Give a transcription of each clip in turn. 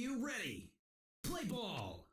you ready? Play ball!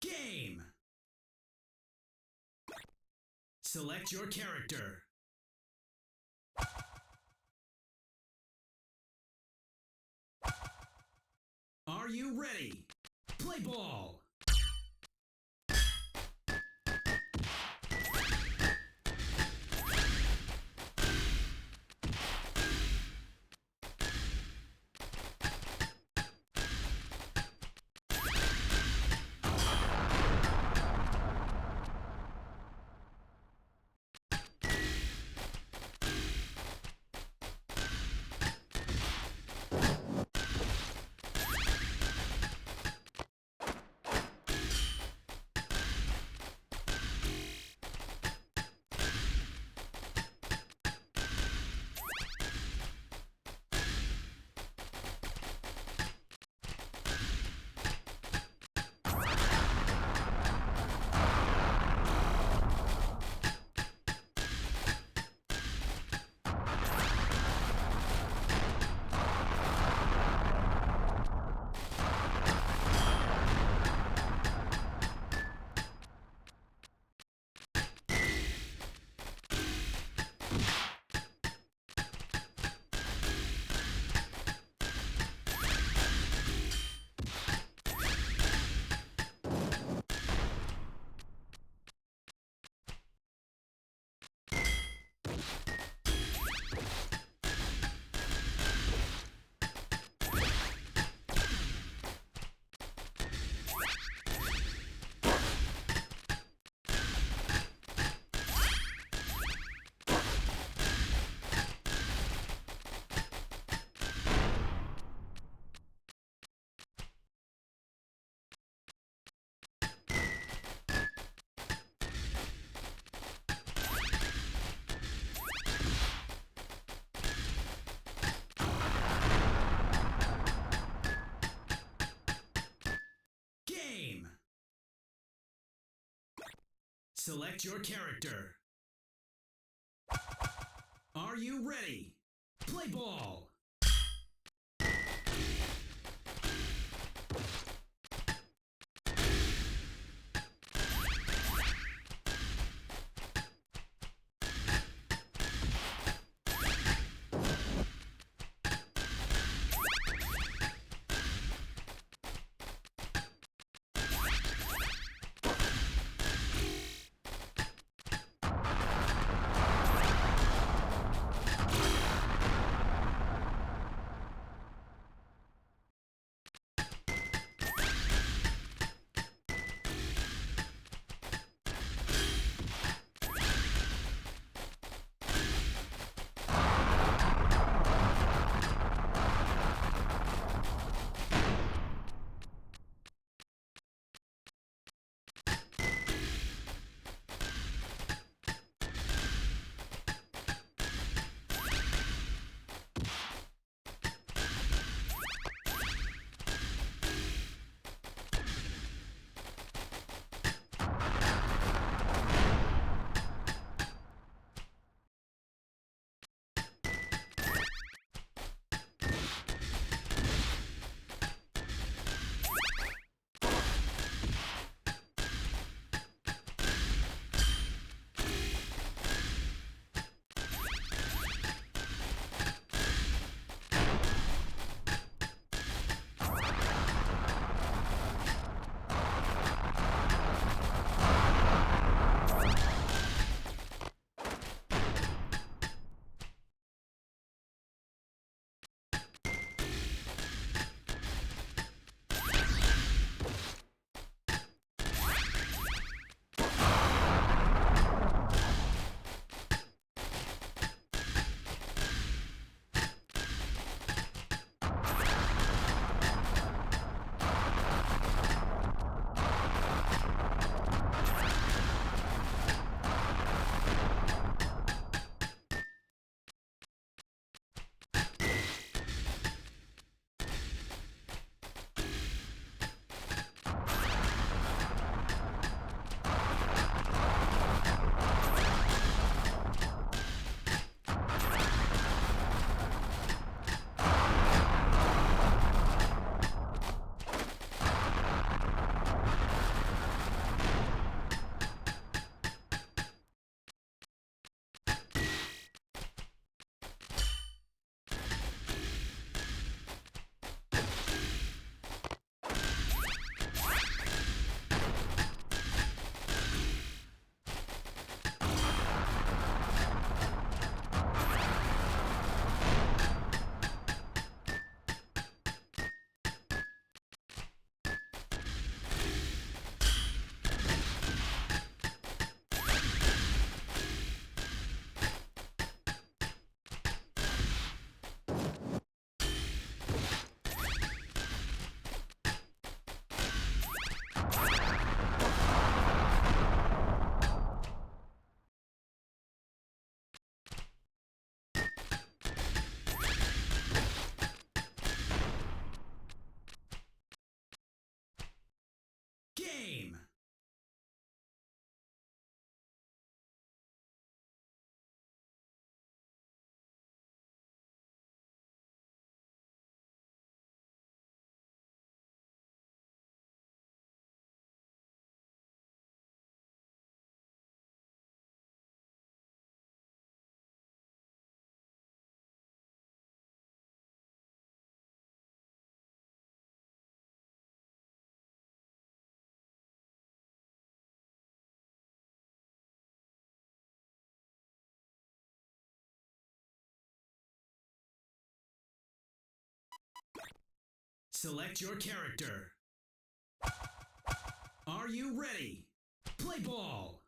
Game! Select your character. Are you ready? Play ball! Select your character. Are you ready? Play ball! Game! Select your character. Are you ready? Play ball!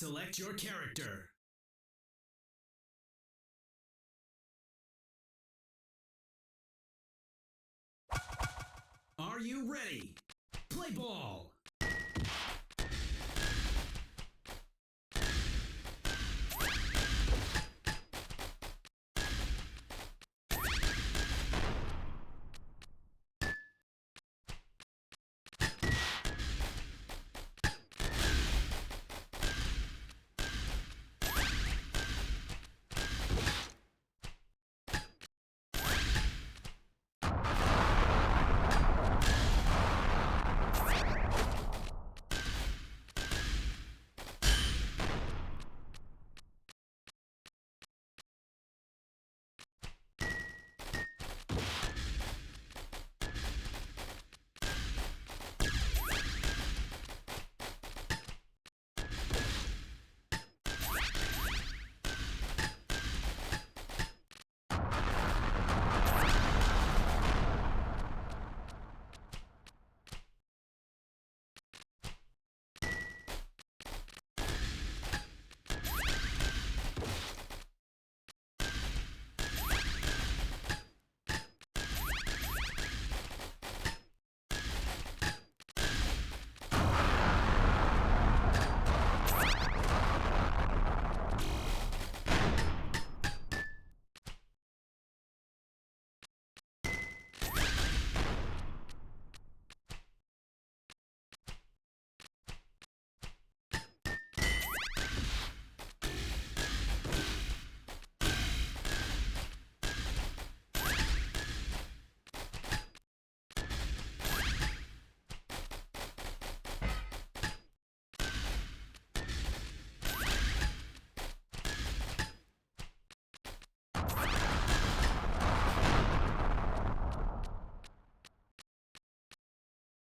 Select your character. Are you ready? Play ball!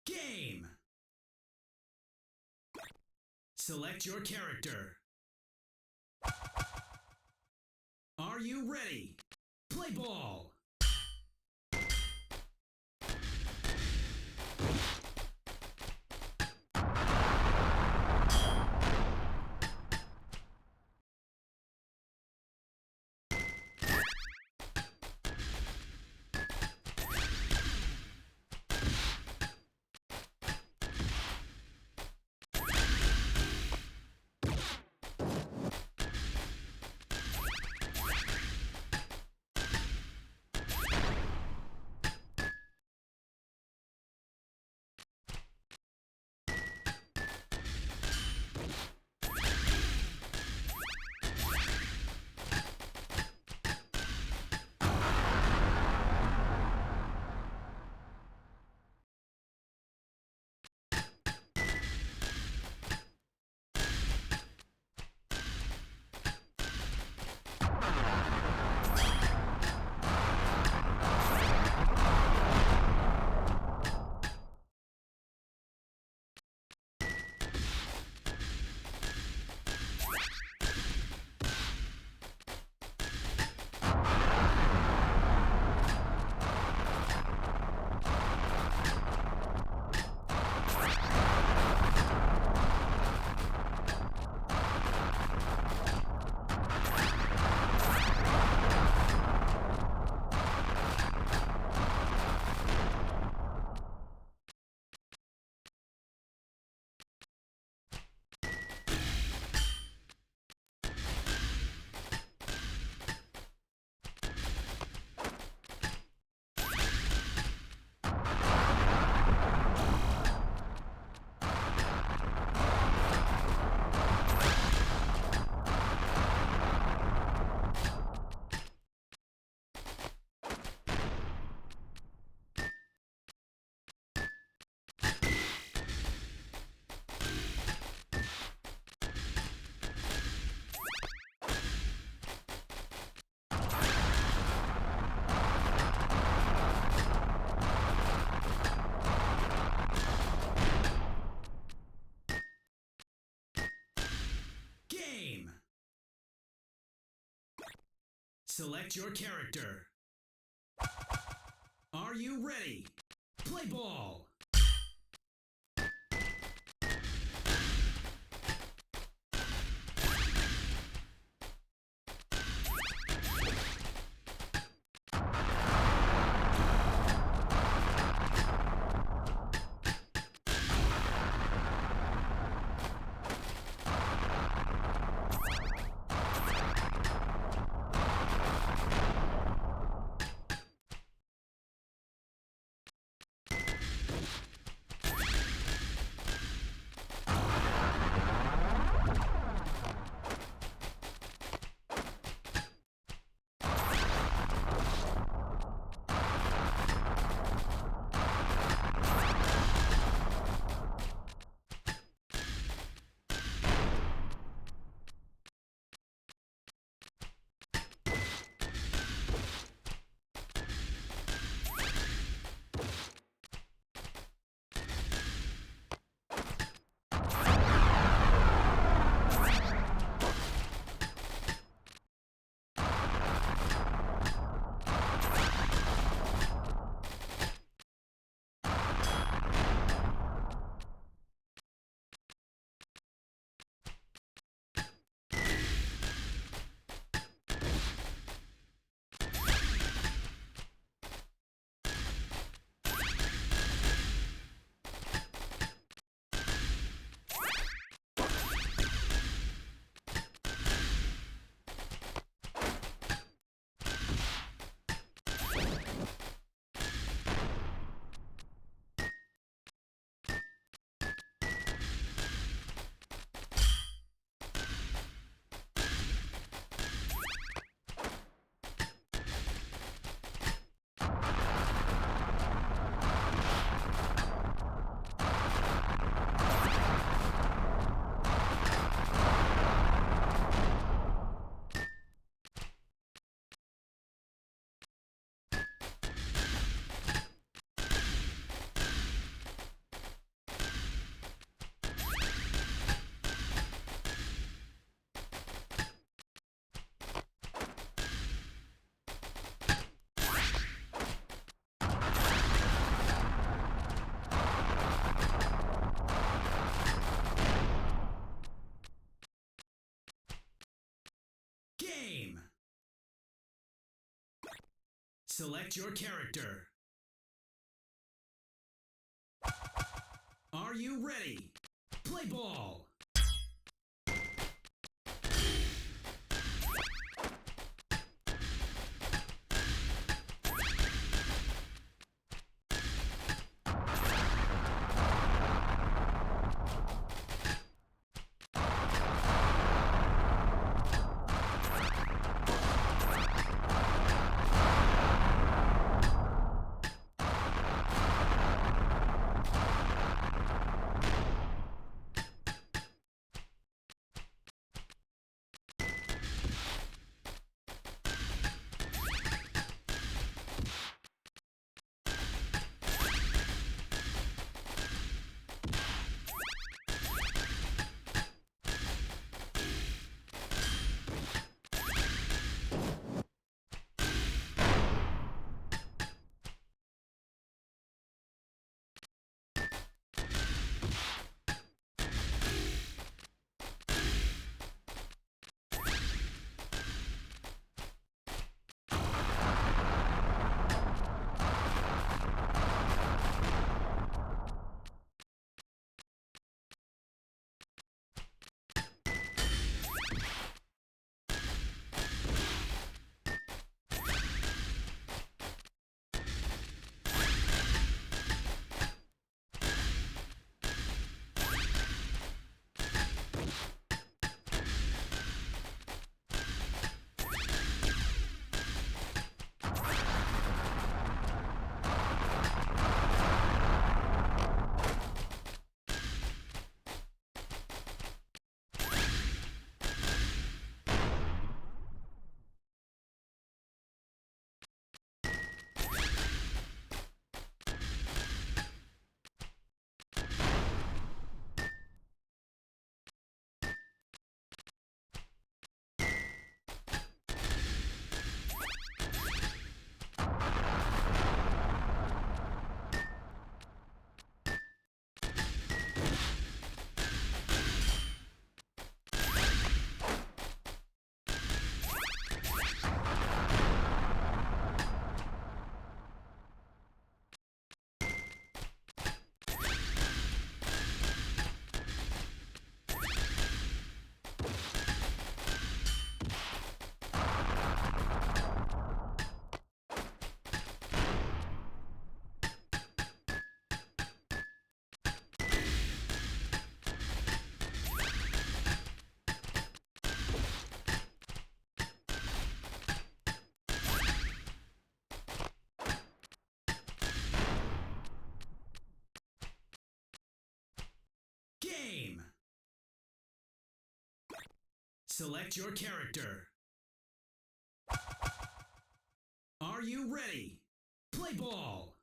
Game! Select your character. Are you ready? Play ball! Game! Select your character. Are you ready? Play ball! Select your character. Are you ready? Play ball! Game! Select your character. Are you ready? Play ball!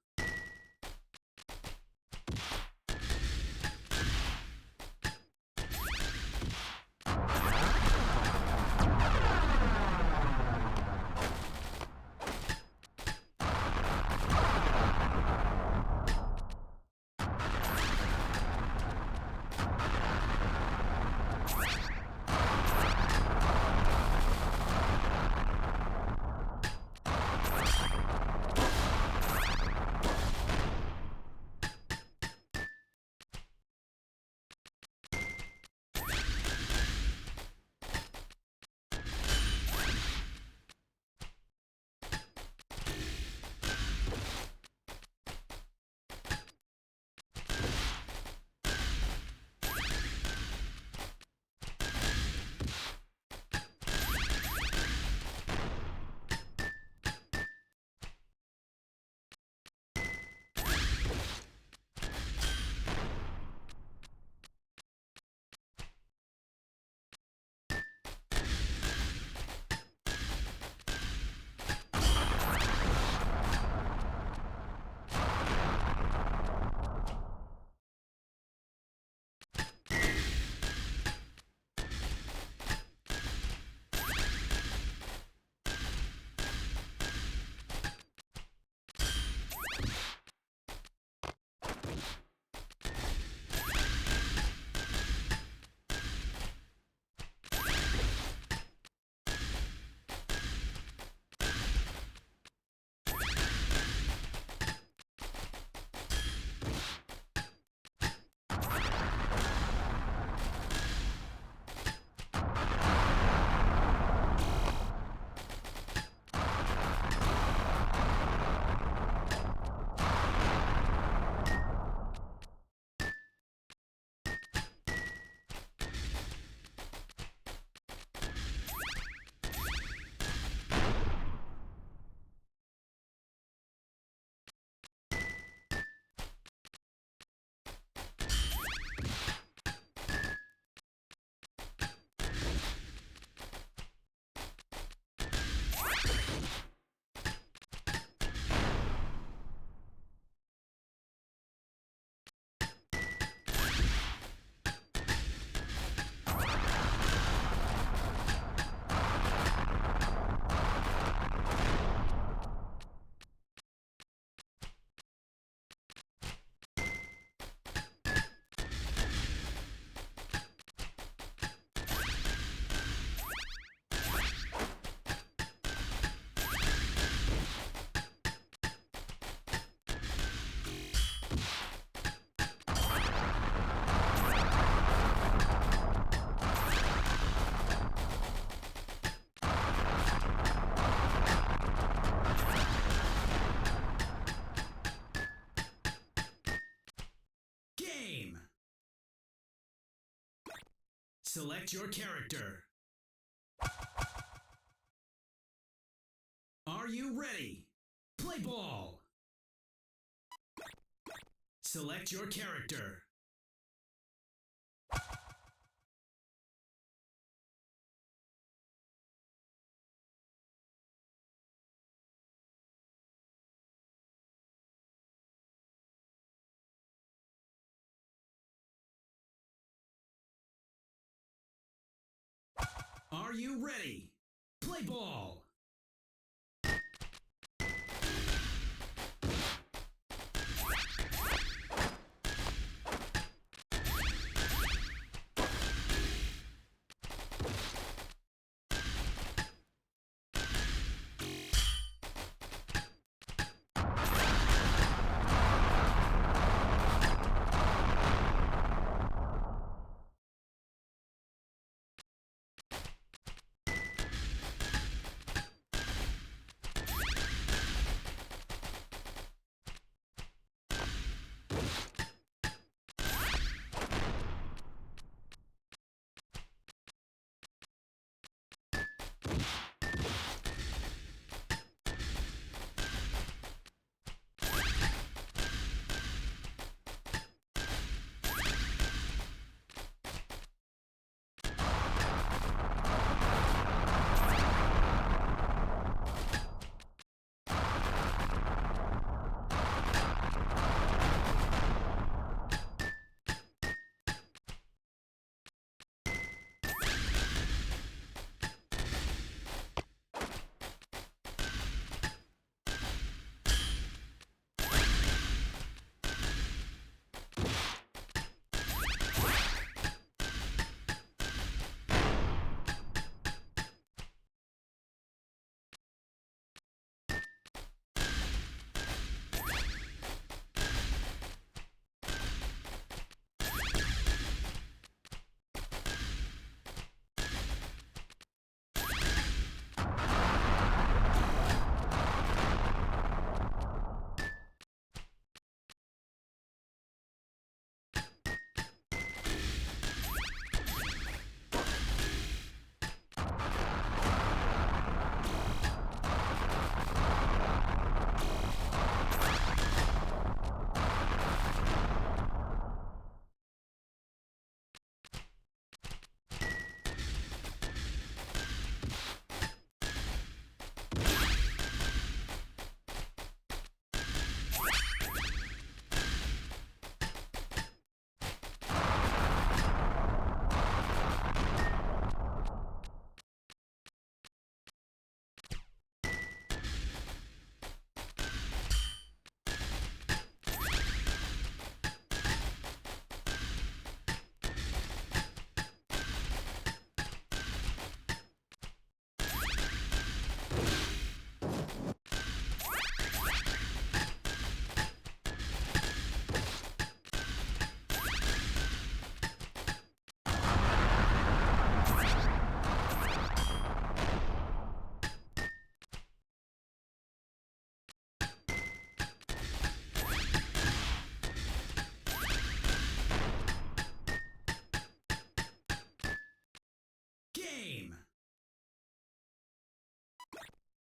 Select your character. Are you ready? Play ball! Select your character. Are you ready? Play ball! Game!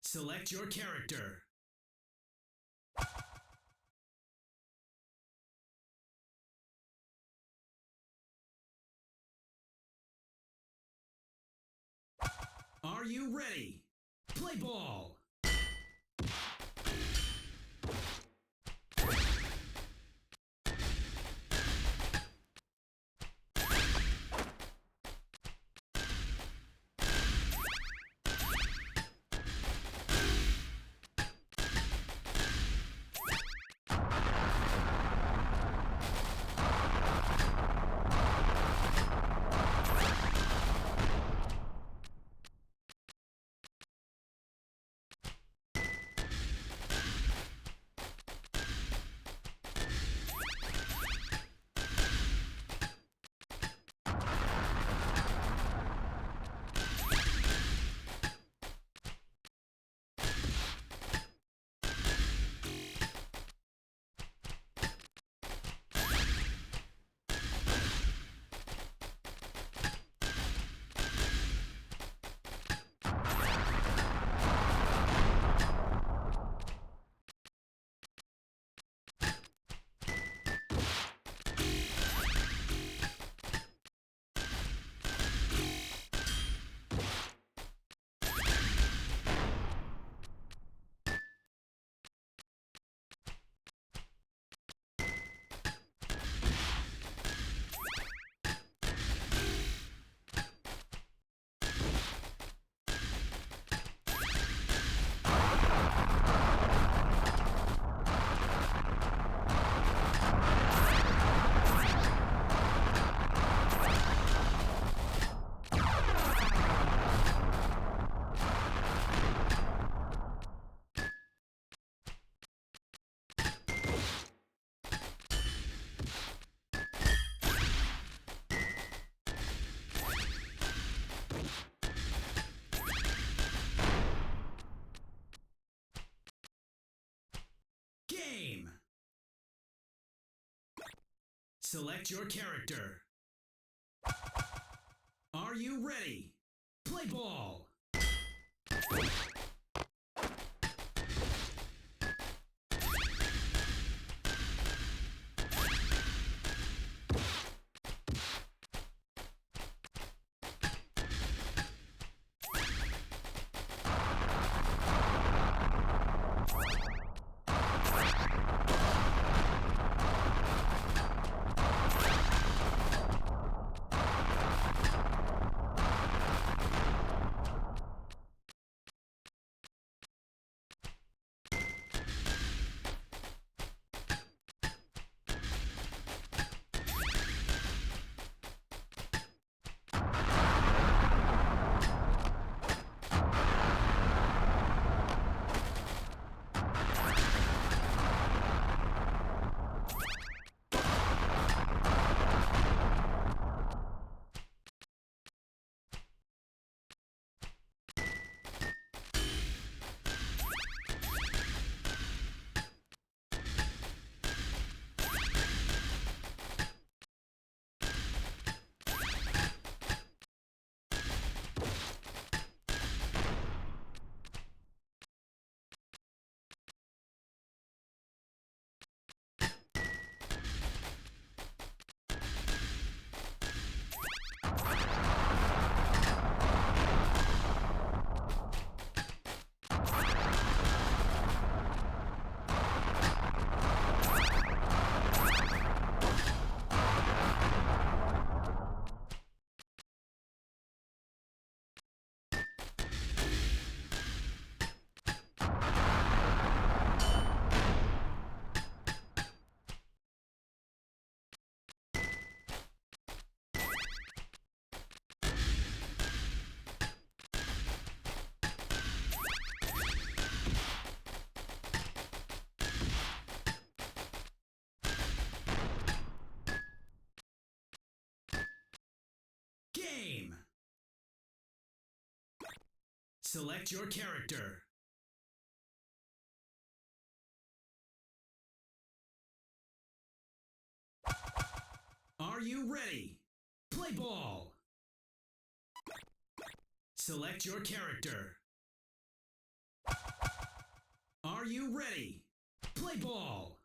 Select your character. Are you ready? Play ball! Select your character. Are you ready? Play ball! Game! Select your character. Are you ready? Play ball! Select your character. Are you ready? Play ball!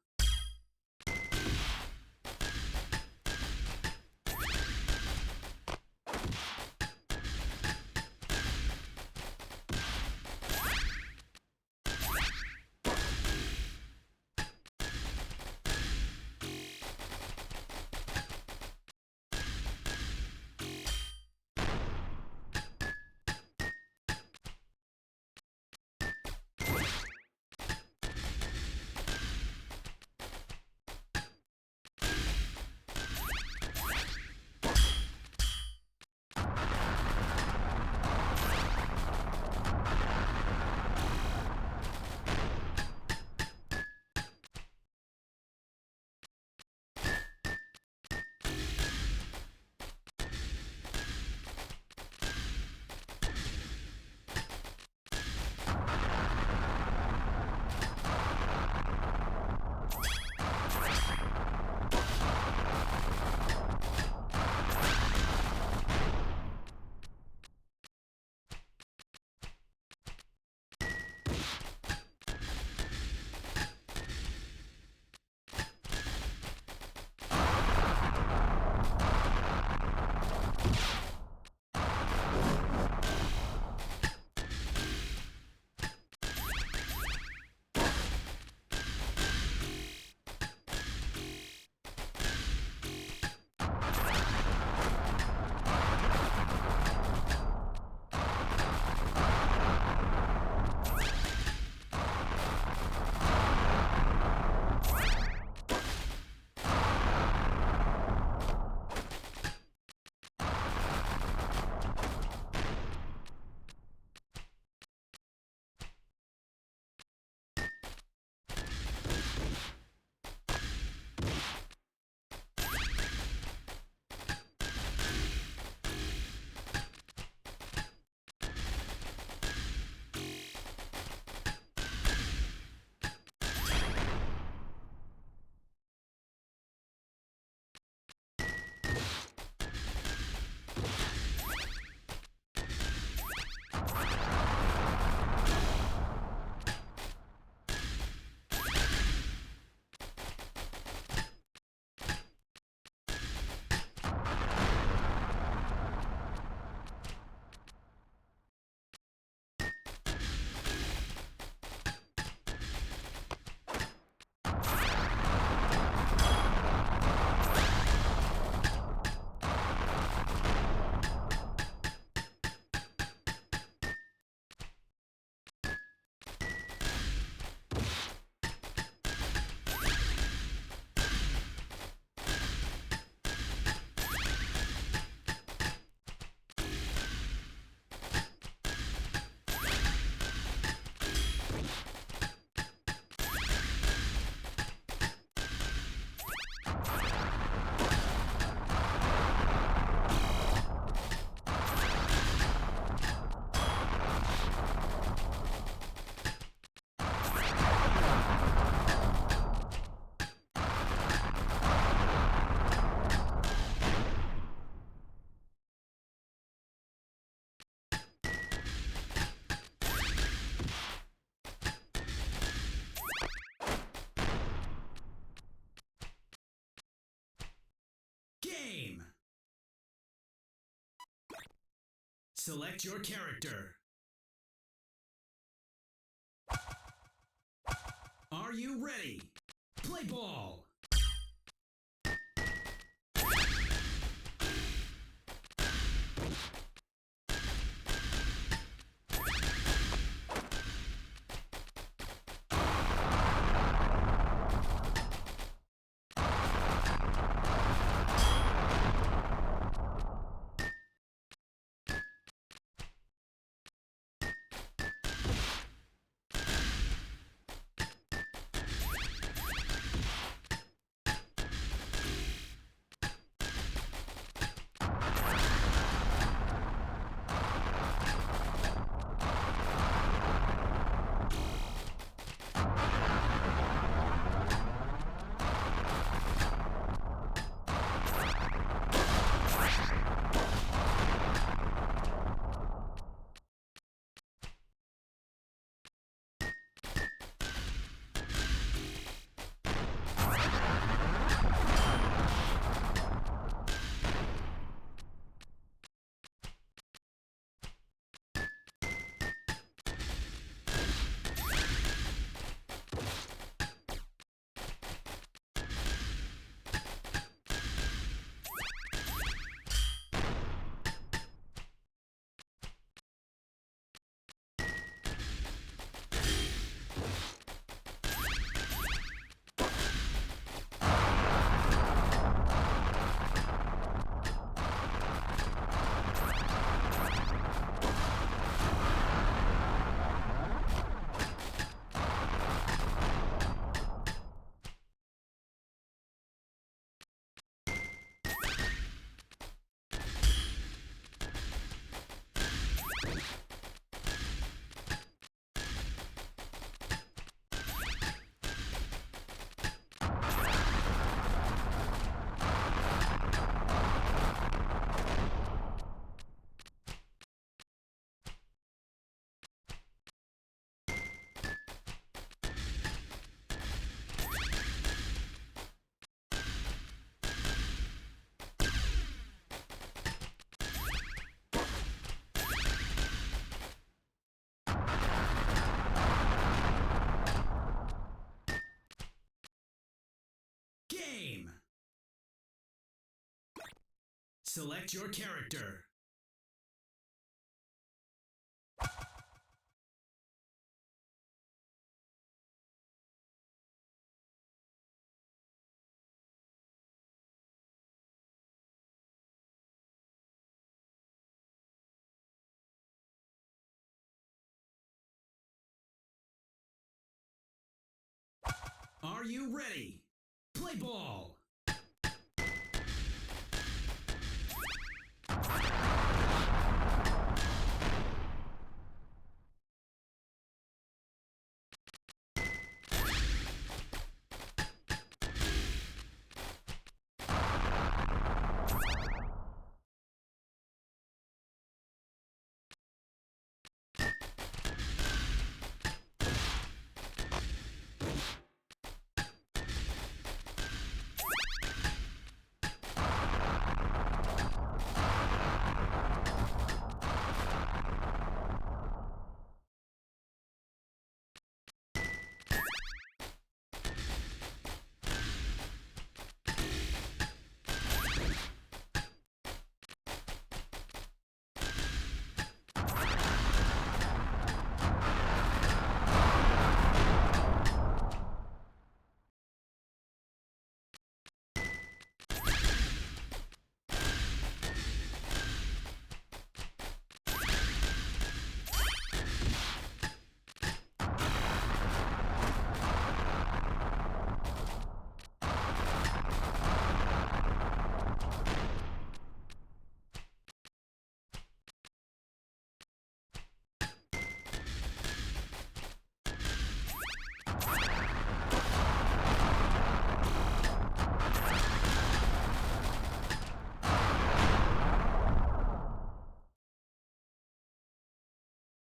Select your character. Are you ready? Play ball! Game! Select your character. Are you ready? Play ball!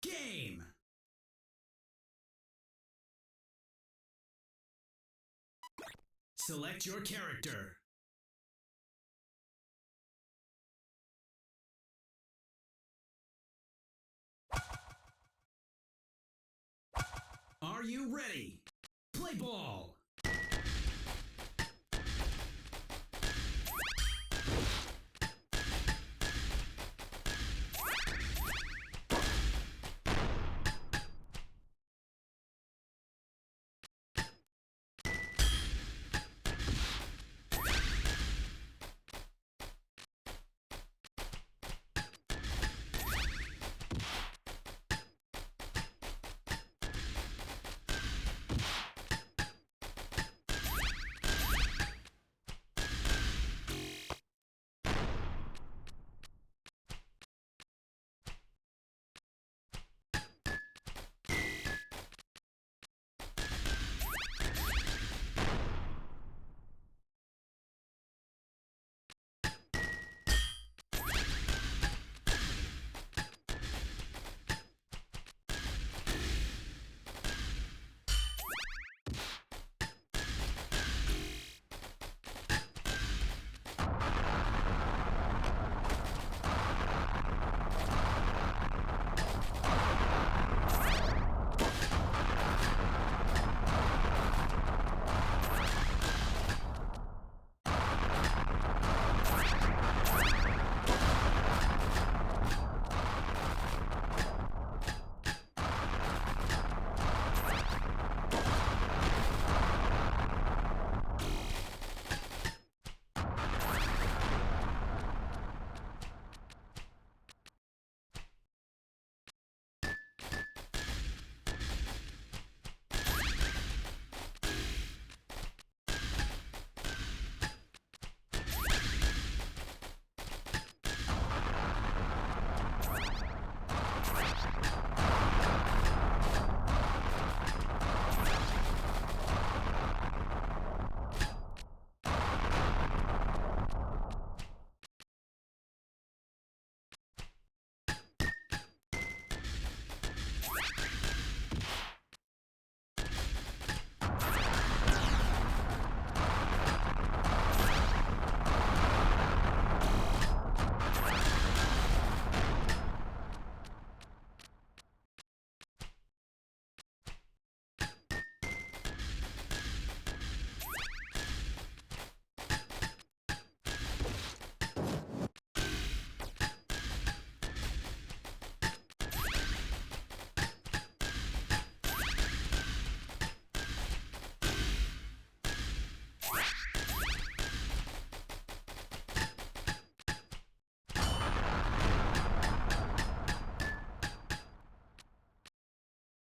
Game! Select your character. Are you ready? Play ball!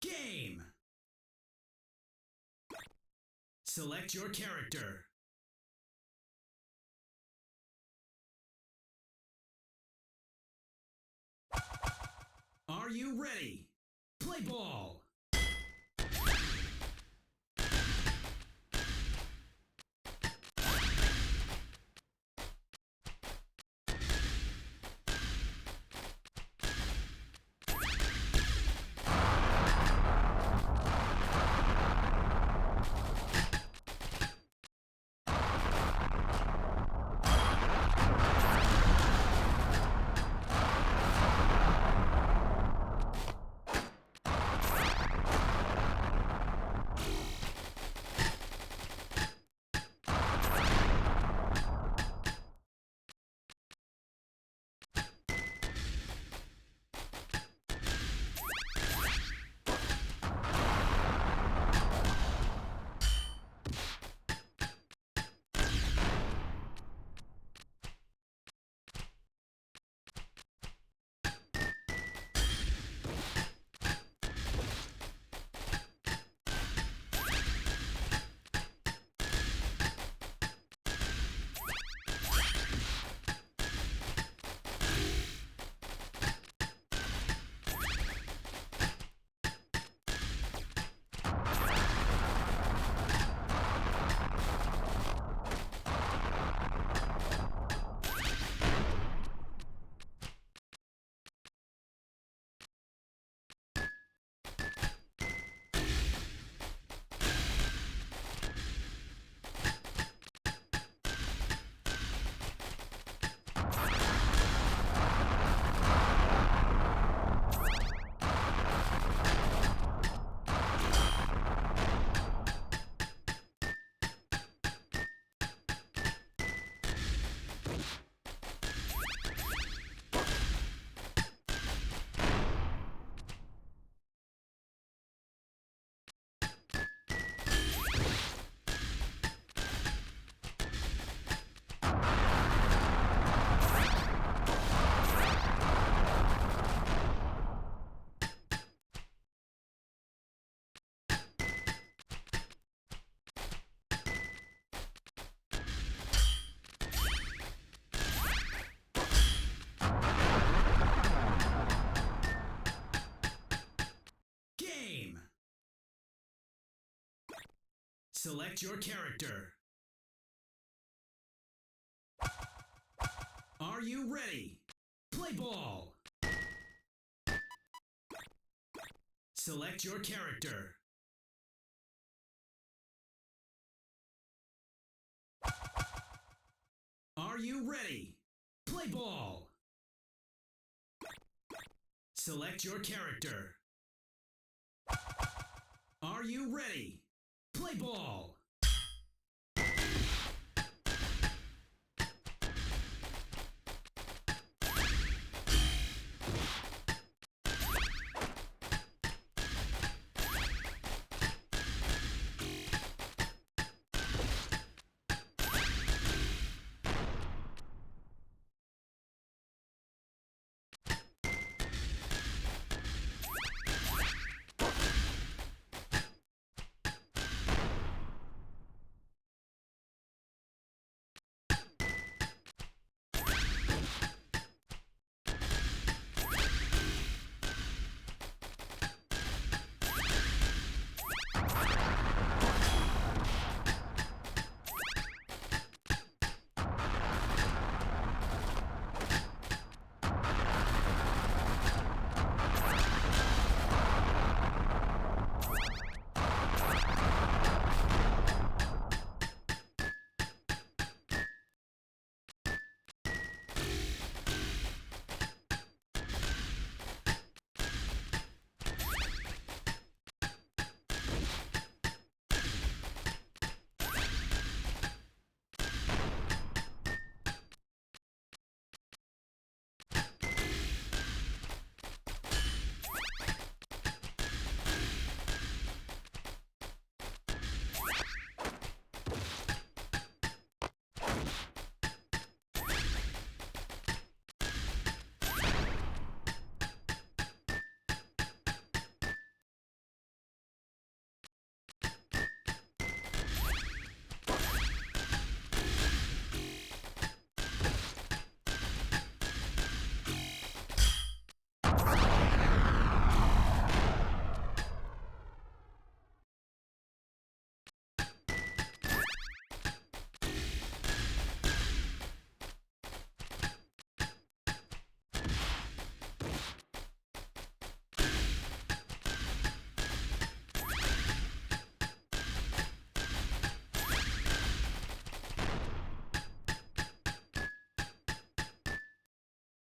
Game! Select your character. Are you ready? Play ball! Select your character. Are you ready? Play ball. Select your character. Are you ready? Play ball. Select your character. Are you ready? Play ball.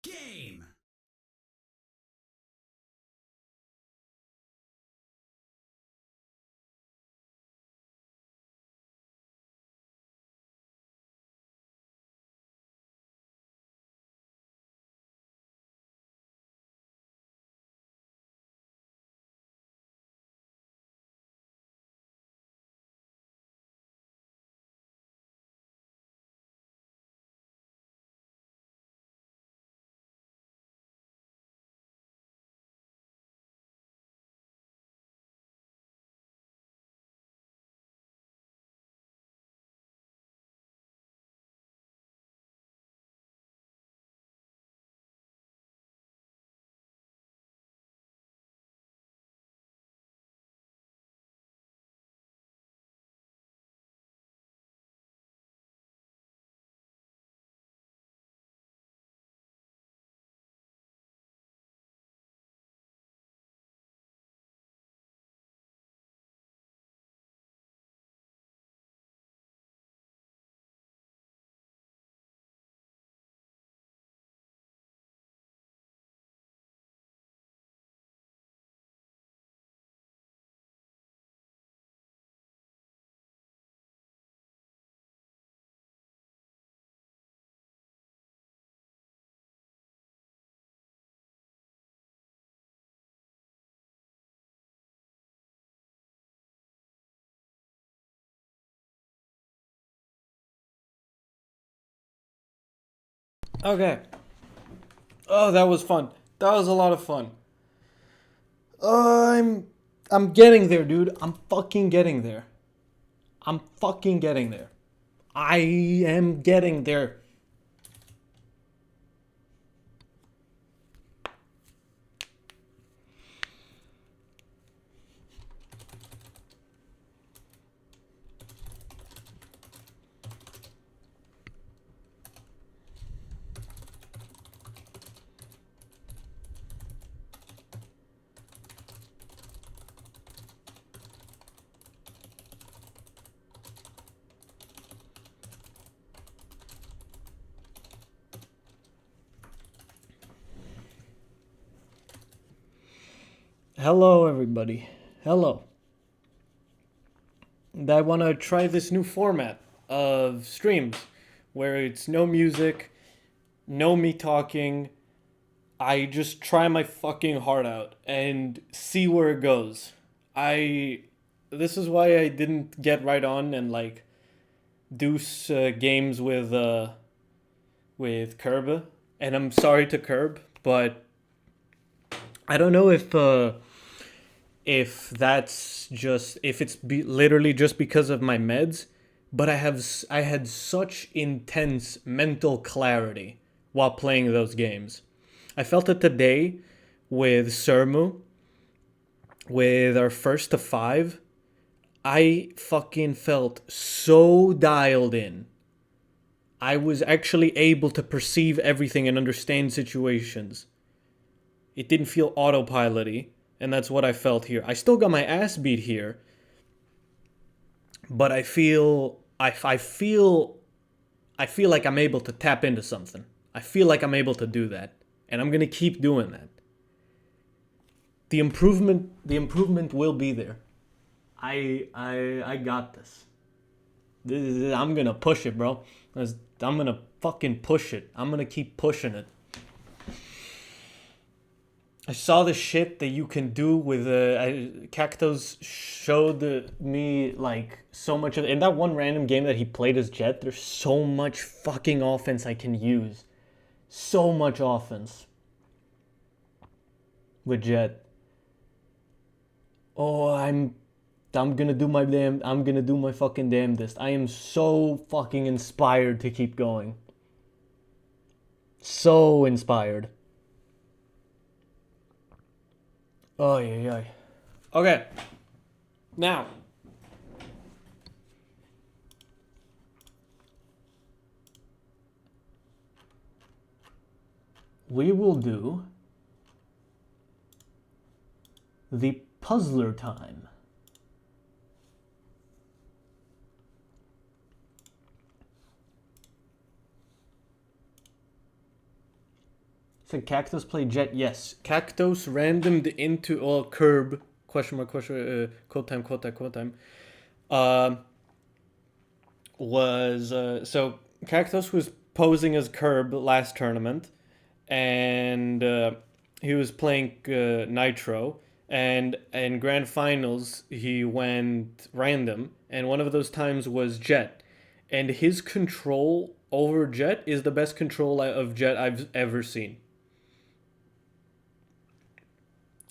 Game. Okay. Oh, that was fun. That was a lot of fun. I'm I'm getting there, dude. I'm fucking getting there. I'm fucking getting there. I am getting there. Hello, everybody. Hello. I want to try this new format of streams where it's no music, no me talking. I just try my fucking heart out and see where it goes. I. This is why I didn't get right on and like do games with Curb, and I'm sorry to Curb, but I don't know if that's just if it's literally just because of my meds, but I had such intense mental clarity while playing those games. I felt it today with Surmu, with our first to five. I fucking felt so dialed in. I was actually able to perceive everything and understand situations. It didn't feel autopilot-y, and that's what I felt here. I still got my ass beat here, but I feel like I'm able to tap into something. I feel like I'm able to do that, and I'm gonna keep doing that. The improvement will be there. I got this. I'm gonna push it, bro. I'm gonna fucking push it. I'm gonna keep pushing it. I saw the shit that you can do with Cactus showed me like so much of in that one random game that he played as Jet. There's so much fucking offense I can use, so much offense with Jet. Oh, I'm gonna do I'm gonna do my fucking damnedest. I am so fucking inspired to keep going. So inspired. Oh yeah. Okay. Now. We will do the puzzler time. Said Cactus play Jet? Yes. Cactus randomed into Curb question mark quote time. Was so Cactus was posing as Curb last tournament, and he was playing Nitro, and in grand finals he went random, and one of those times was Jet, and his control over Jet is the best control of Jet I've ever seen.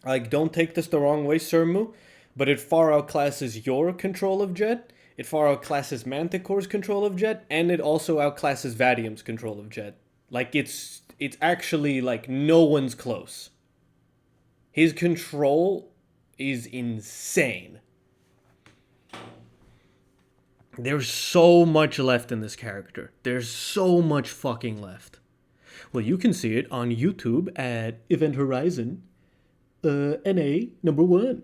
Like, don't take this the wrong way, Surmu, but it far outclasses your control of Jet. It far outclasses Manticore's control of Jet, and it also outclasses Vadium's control of Jet. Like, it's actually like no one's close. His control is insane. There's so much left in this character. There's so much fucking left. Well, you can see it on YouTube at Event Horizon. NA #1.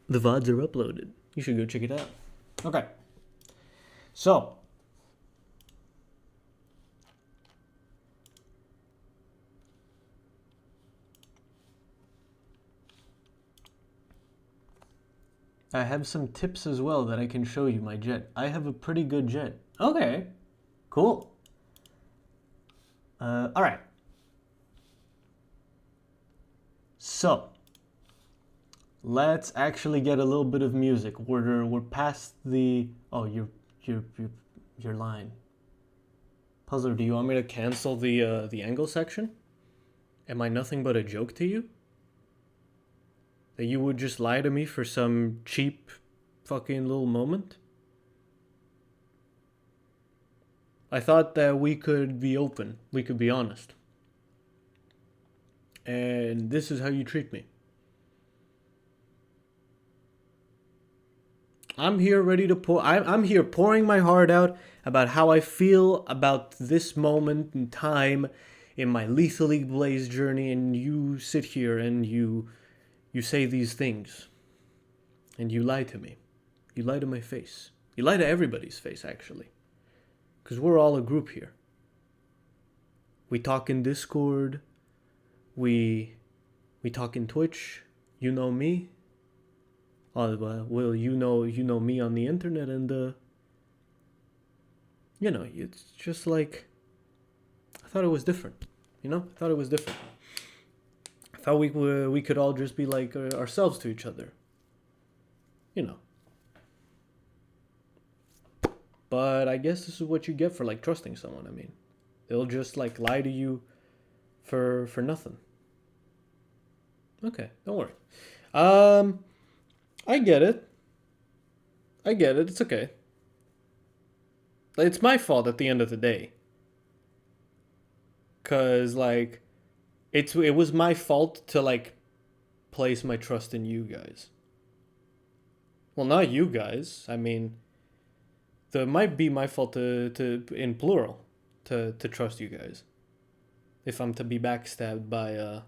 The VODs are uploaded. You should go check it out. Okay. So. I have some tips as well that I can show you my Jet. I have a pretty good Jet. Okay. Cool. Alright. So, let's actually get a little bit of music. We're past the your line. Puzzler, do you want me to cancel the angle section? Am I nothing but a joke to you? That you would just lie to me for some cheap fucking little moment? I thought that we could be open. We could be honest. And this is how you treat me. I'm here ready to pour. I'm here pouring my heart out about how I feel about this moment in time in my Lethal League Blaze journey, and you sit here and you say these things, and you lie to me. You lie to my face. You lie to everybody's face, actually, because we're all a group here. We talk in Discord. We We talk in Twitch. You know me. Well, you know me on the internet, and it's just like, I thought it was different. I thought it was different. I thought we could all just be like ourselves to each other. But I guess this is what you get for like trusting someone. I mean, they'll just like lie to you for nothing. Okay, don't worry. I get it. It's okay. It's my fault at the end of the day. Cause like, it was my fault to like place my trust in you guys. Well, not you guys. I mean, it might be my fault to in plural to trust you guys. If I'm to be backstabbed by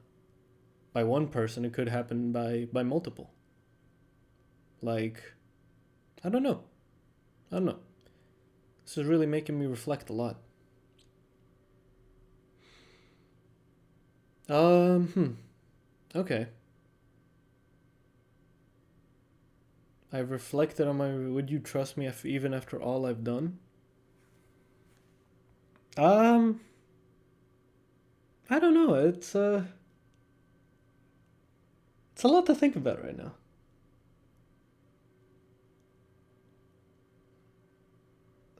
one person, it could happen by multiple. Like, I don't know. This is really making me reflect a lot. Okay. I've reflected on my would you trust me even after all I've done? I don't know. It's a lot to think about right now.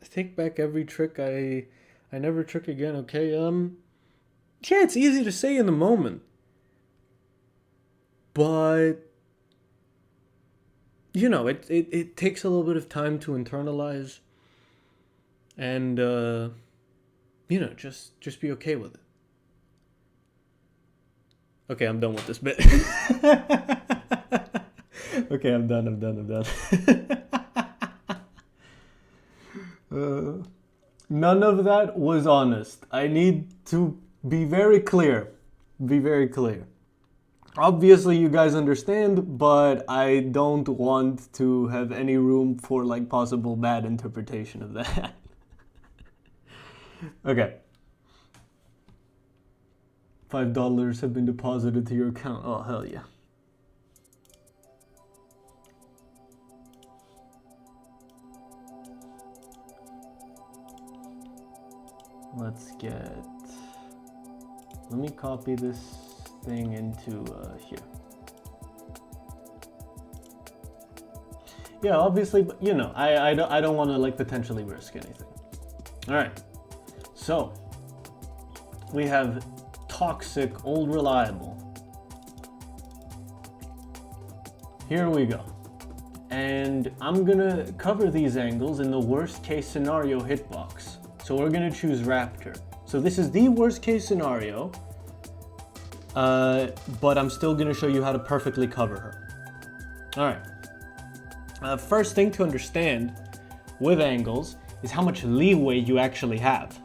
I take back every trick I never trick again, okay? Yeah, it's easy to say in the moment. But it takes a little bit of time to internalize and just be okay with it. Okay, I'm done with this bit. Okay, I'm done. None of that was honest. I need to be very clear. Obviously, you guys understand, but I don't want to have any room for like possible bad interpretation of that. Okay. $5 have been deposited to your account. Oh, hell yeah. Let me copy this thing into here. Yeah, obviously, but I don't want to like potentially risk anything. All right. So, we have Toxic Old Reliable. Here we go. And I'm gonna cover these angles in the worst case scenario hitbox. So we're gonna choose Raptor. So this is the worst case scenario, but I'm still gonna show you how to perfectly cover her. All right. First thing to understand with angles is how much leeway you actually have.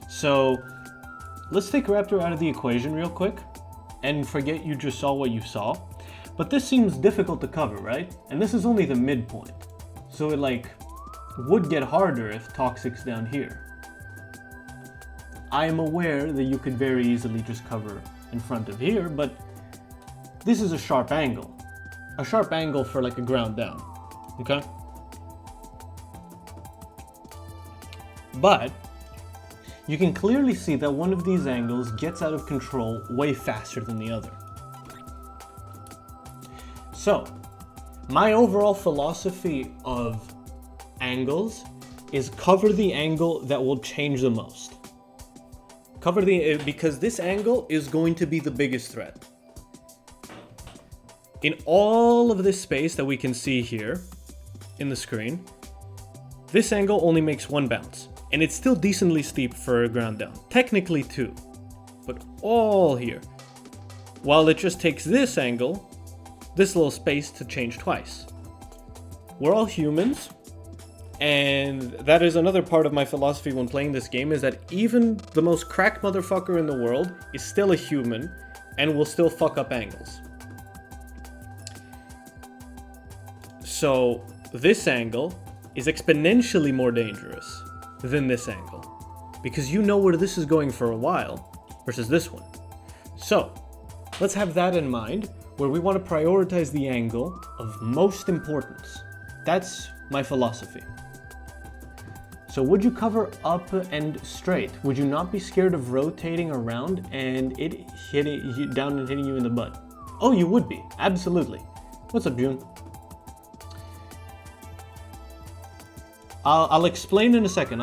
So let's take Raptor out of the equation real quick and forget you just saw what you saw. But this seems difficult to cover, right? And this is only the midpoint. So it like would get harder if Toxic's down here. I am aware that you could very easily just cover in front of here, but this is a sharp angle. A sharp angle for like a ground down, okay? But you can clearly see that one of these angles gets out of control way faster than the other. So, my overall philosophy of angles is cover the angle that will change the most. Because this angle is going to be the biggest threat. In all of this space that we can see here in the screen, this angle only makes one bounce. And it's still decently steep for a ground down. Technically two, but all here. While it just takes this angle, this little space to change twice. We're all humans. And that is another part of my philosophy when playing this game, is that even the most crack motherfucker in the world is still a human and will still fuck up angles. So this angle is exponentially more dangerous than this angle, because you know where this is going for a while versus this one. So Let's have that in mind, where we want to prioritize the angle of most importance. That's my philosophy. So would you cover up and straight? Would you not be scared of rotating around and it hitting you down and hitting you in the butt? Oh, you would be, absolutely. What's up, June? I'll explain in a second.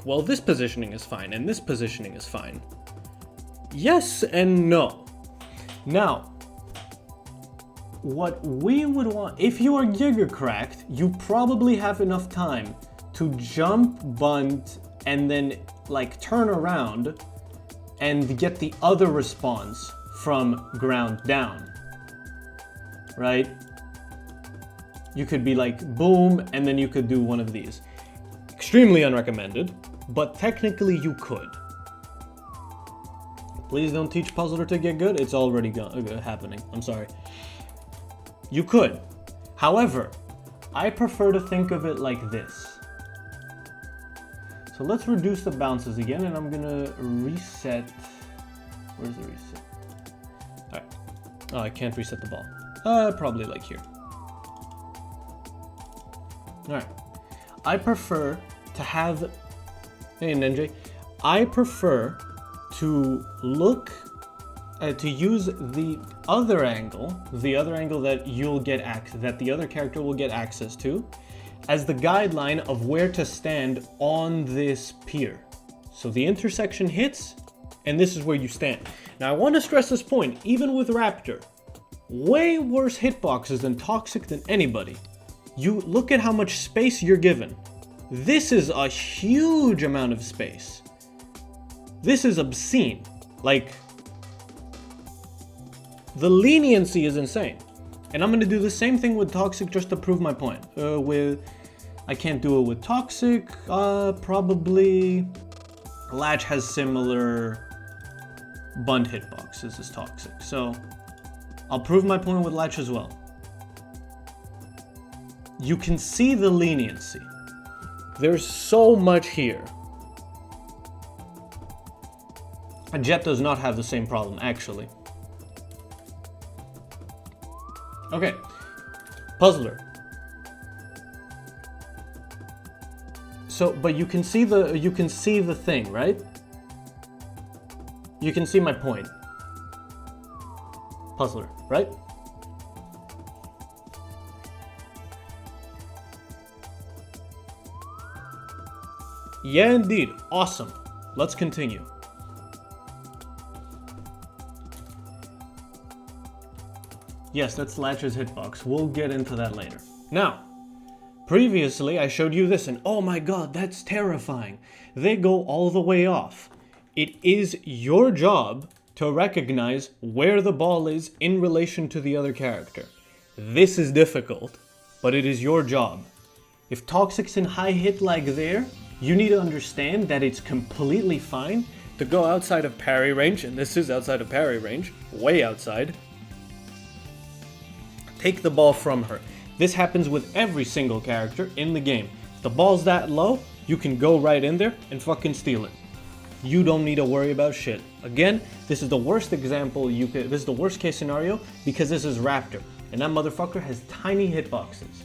Well, this positioning is fine, and this positioning is fine. Yes and no. Now, what we would want, if you are Giga Cracked, you probably have enough time to jump, bunt, and then like turn around and get the other response from ground down, right? You could be like boom, and then you could do one of these. Extremely unrecommended, but technically you could. Please don't teach Puzzler to get good. It's already happening. I'm sorry. You could. However, I prefer to think of it like this. So let's reduce the bounces again, and I'm gonna reset. Where's the reset? Alright. Oh, I can't reset the ball. Probably like here. Alright. I prefer to have, hey Nenjay, I prefer to look, to use the other angle that you'll get that the other character will get access to, as the guideline of where to stand on this pier. So the intersection hits, and this is where you stand. Now I want to stress this point, even with Raptor, way worse hitboxes than Toxic than anybody. You look at how much space you're given. This is a huge amount of space. This is obscene. Like, the leniency is insane. And I'm gonna do the same thing with Toxic just to prove my point. I can't do it with Toxic. Probably Latch has similar bund hitboxes as Toxic. So I'll prove my point with Latch as well. You can see the leniency. There's so much here. And Jett does not have the same problem, actually. Okay, Puzzler. So, but you can see the thing, right? You can see my point. Puzzler, right? Yeah, indeed. Awesome. Let's continue. Yes, that's Latch's hitbox. We'll get into that later. Now, previously I showed you this and oh my god, that's terrifying. They go all the way off. It is your job to recognize where the ball is in relation to the other character. This is difficult, but it is your job. If Toxic's in high hit lag there, you need to understand that it's completely fine to go outside of parry range, and this is outside of parry range, way outside. Take the ball from her. This happens with every single character in the game. If the ball's that low, you can go right in there and fucking steal it. You don't need to worry about shit. Again, this is the worst example this is the worst case scenario because this is Raptor, and that motherfucker has tiny hitboxes.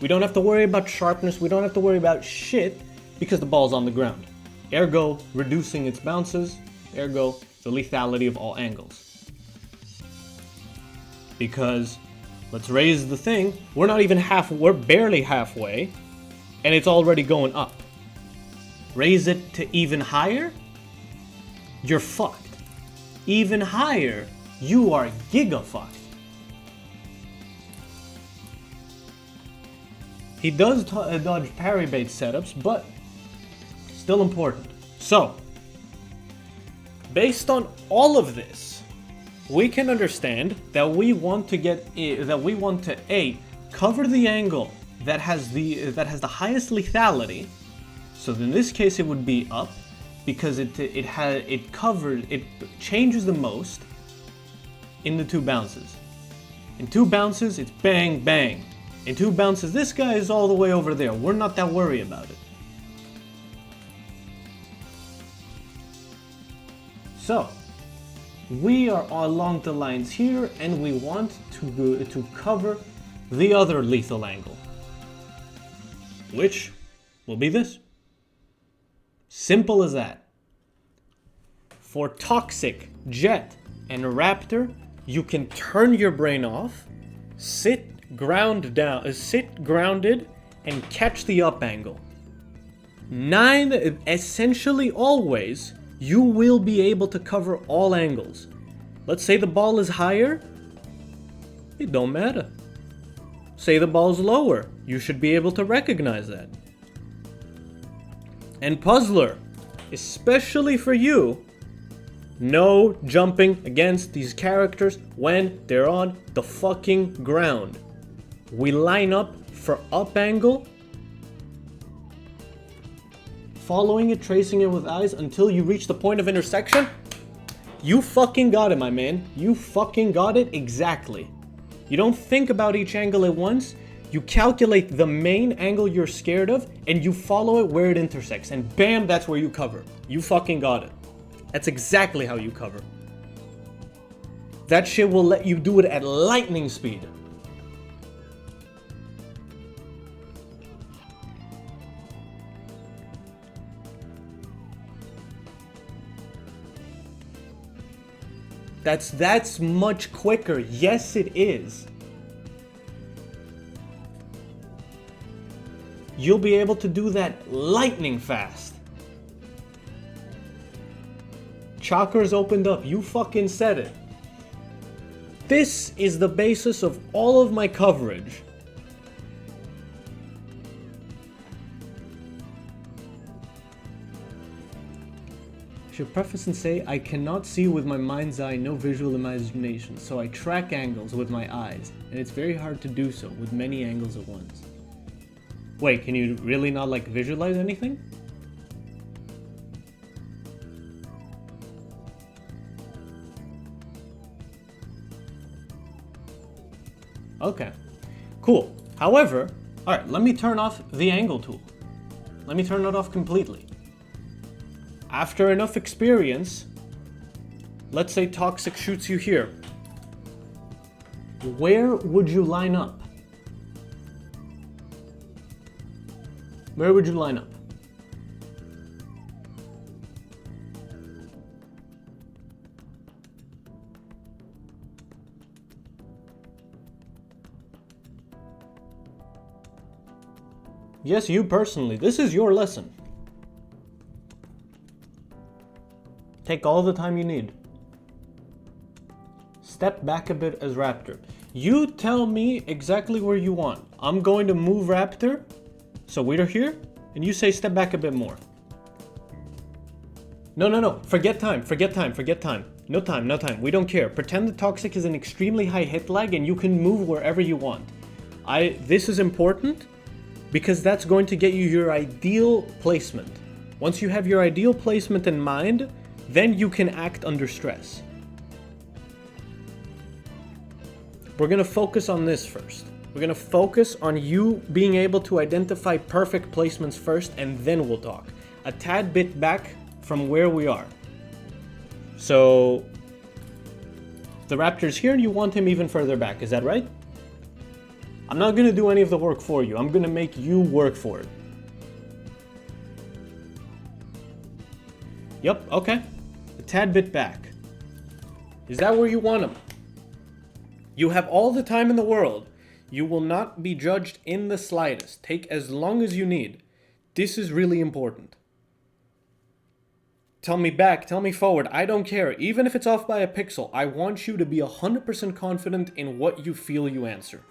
We don't have to worry about sharpness, we don't have to worry about shit because the ball's on the ground. Ergo, reducing its bounces, ergo, the lethality of all angles. Because, let's raise the thing, we're barely halfway, and it's already going up. Raise it to even higher, you're fucked. Even higher, you are giga fucked. He does dodge parry bait setups, but still important. So, based on all of this, we can understand that we want to cover the angle that has the highest lethality. So in this case, it would be up because it changes the most in the two bounces. In two bounces, it's bang bang. In two bounces, this guy is all the way over there. We're not that worried about it. So, we are along the lines here, and we want to cover the other lethal angle, which will be this. Simple as that. For Toxic, Jett, and Raptor, you can turn your brain off, sit grounded, and catch the up angle. Essentially always, you will be able to cover all angles. Let's say the ball is higher, it don't matter. Say the ball's lower, you should be able to recognize that. And Puzzler, especially for you, no jumping against these characters when they're on the fucking ground. We line up for up angle, following it, tracing it with eyes until you reach the point of intersection. You fucking got it, my man. You fucking got it exactly. You don't think about each angle at once. You calculate the main angle you're scared of and you follow it where it intersects. And bam, that's where you cover. You fucking got it. That's exactly how you cover. That shit will let you do it at lightning speed. That's much quicker. Yes, it is. You'll be able to do that lightning fast. Chakras opened up. You fucking said it. This is the basis of all of my coverage. I should preface and say, I cannot see with my mind's eye, no visual imagination, so I track angles with my eyes, and it's very hard to do so with many angles at once. Wait, can you really not, like, visualize anything? Okay, cool. However, alright, let me turn off the angle tool. Let me turn it off completely. After enough experience, let's say Toxic shoots you here. Where would you line up? Where would you line up? Yes, you personally. This is your lesson. Take all the time you need. Step back a bit as Raptor. You tell me exactly where you want. I'm going to move Raptor. So we're here, and you say step back a bit more. No. Forget time. No time. We don't care. Pretend the Toxic is an extremely high hit lag and you can move wherever you want. This is important because that's going to get you your ideal placement. Once you have your ideal placement in mind, then you can act under stress. We're gonna focus on this first. We're gonna focus on you being able to identify perfect placements first, and then we'll talk. A tad bit back from where we are. So, the Raptor's here and you want him even further back, is that right? I'm not gonna do any of the work for you. I'm gonna make you work for it. Yep, okay. A tad bit back. Is that where you want him? You have all the time in the world. You will not be judged in the slightest. Take as long as you need. This is really important. Tell me back, tell me forward, I don't care. Even if it's off by a pixel, I want you to be 100% confident in what you feel you answer.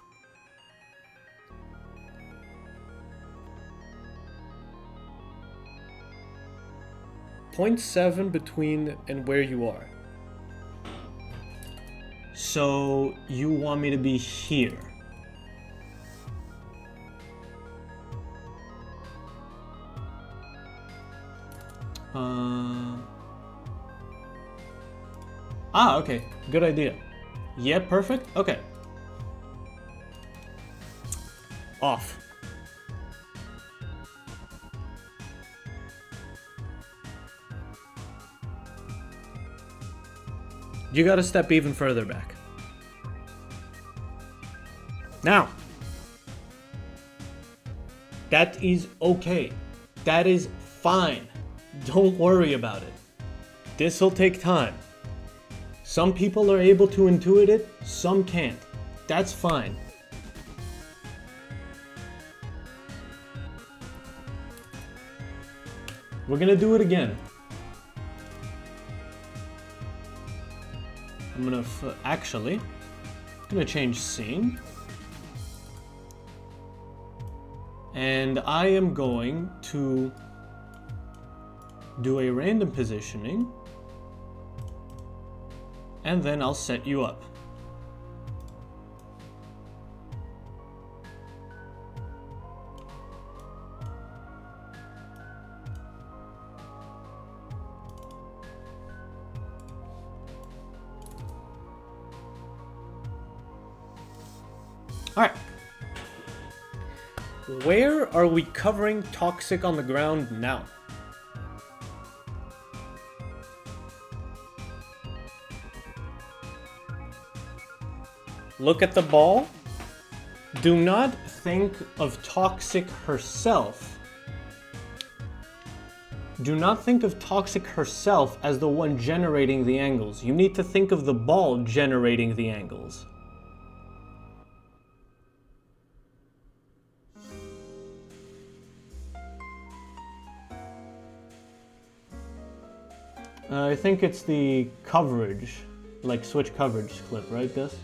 .7 between and where you are. So you want me to be here. Okay. Good idea. Yeah, perfect. Okay. Off. You gotta step even further back. Now. That is okay. That is fine. Don't worry about it. This'll take time. Some people are able to intuit it, some can't. That's fine. We're gonna do it again. I'm gonna I'm gonna change scene. And I am going to do a random positioning. And then I'll set you up. All right. Where are we covering Toxic on the ground now? Look at the ball. Do not think of Toxic herself. Do not think of Toxic herself as the one generating the angles. You need to think of the ball generating the angles. I think it's the coverage. like switch coverage clip, right, Gus?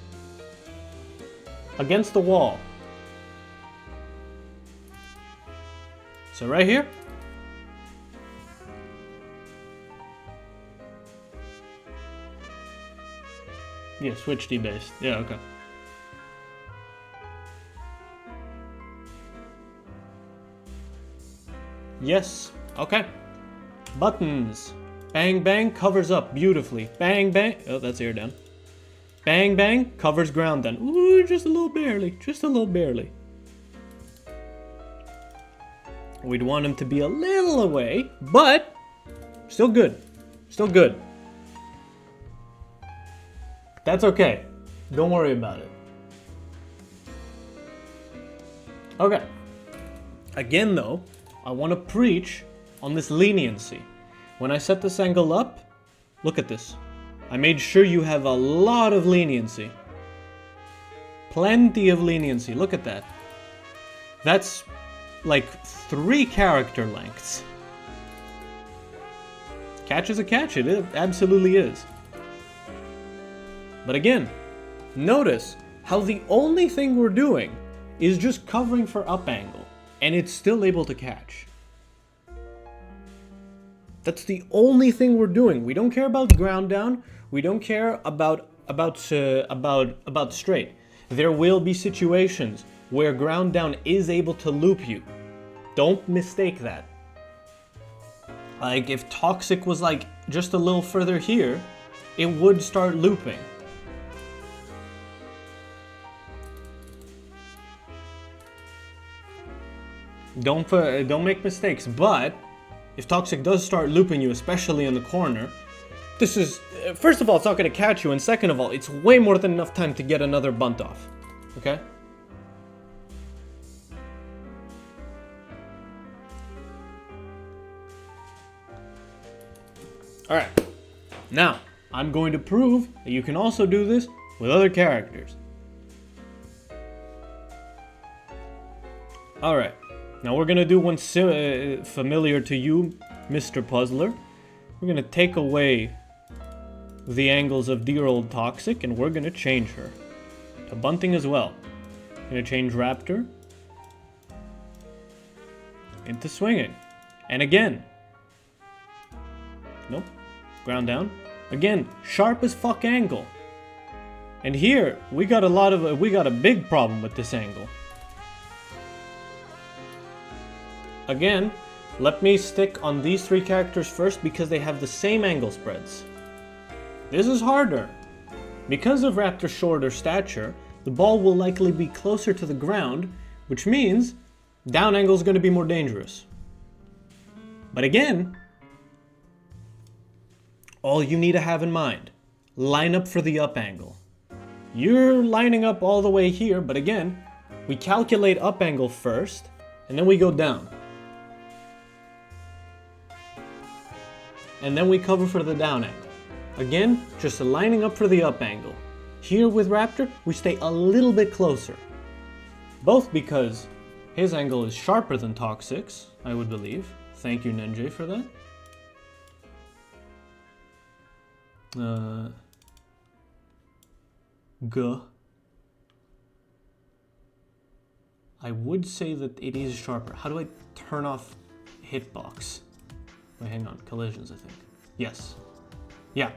Against the wall. So right here. Yeah, switch debased. Yeah, okay. Yes. Okay. Buttons. Bang bang covers up beautifully. Bang bang. Oh, that's air down. Bang bang covers ground down. Ooh, just a little barely. Just a little barely. We'd want him to be a little away, but still good. Still good. That's okay. Don't worry about it. Okay. Again, though, I want to preach on this leniency. When I set this angle up, look at this. I made sure you have a lot of leniency. Plenty of leniency. Look at that. That's like 3 character lengths. Catch is a catch. It absolutely is. But again, notice how the only thing we're doing is just covering for up angle, and it's still able to catch. That's the only thing we're doing. We don't care about ground down. We don't care about straight. There will be situations where ground down is able to loop you. Don't mistake that. Like if Toxic was like just a little further here, it would start looping. Don't make mistakes, but if Toxic does start looping you, especially in the corner, this is, first of all, it's not going to catch you, and second of all, it's way more than enough time to get another bunt off. Okay? Alright. Now, I'm going to prove that you can also do this with other characters. Alright. Now we're gonna do one familiar to you, Mr. Puzzler. We're gonna take away the angles of dear old Toxic, and we're gonna change her to bunting as well. Gonna change Raptor into swinging, and again, nope, ground down. Again, sharp as fuck angle. And here we got a big problem with this angle. Again, let me stick on these 3 characters first because they have the same angle spreads. This is harder. Because of Raptor's shorter stature, the ball will likely be closer to the ground, which means down angle is going to be more dangerous. But again, all you need to have in mind, line up for the up angle. You're lining up all the way here, but again, we calculate up angle first, and then we go down. And then we cover for the down angle. Again, just lining up for the up angle. Here with Raptor, we stay a little bit closer. Both because his angle is sharper than Toxic's, I would believe. Thank you, Nenjay, for that. I would say that it is sharper. How do I turn off hitbox? Wait, hang on. Collisions, I think. Yes. Yeah.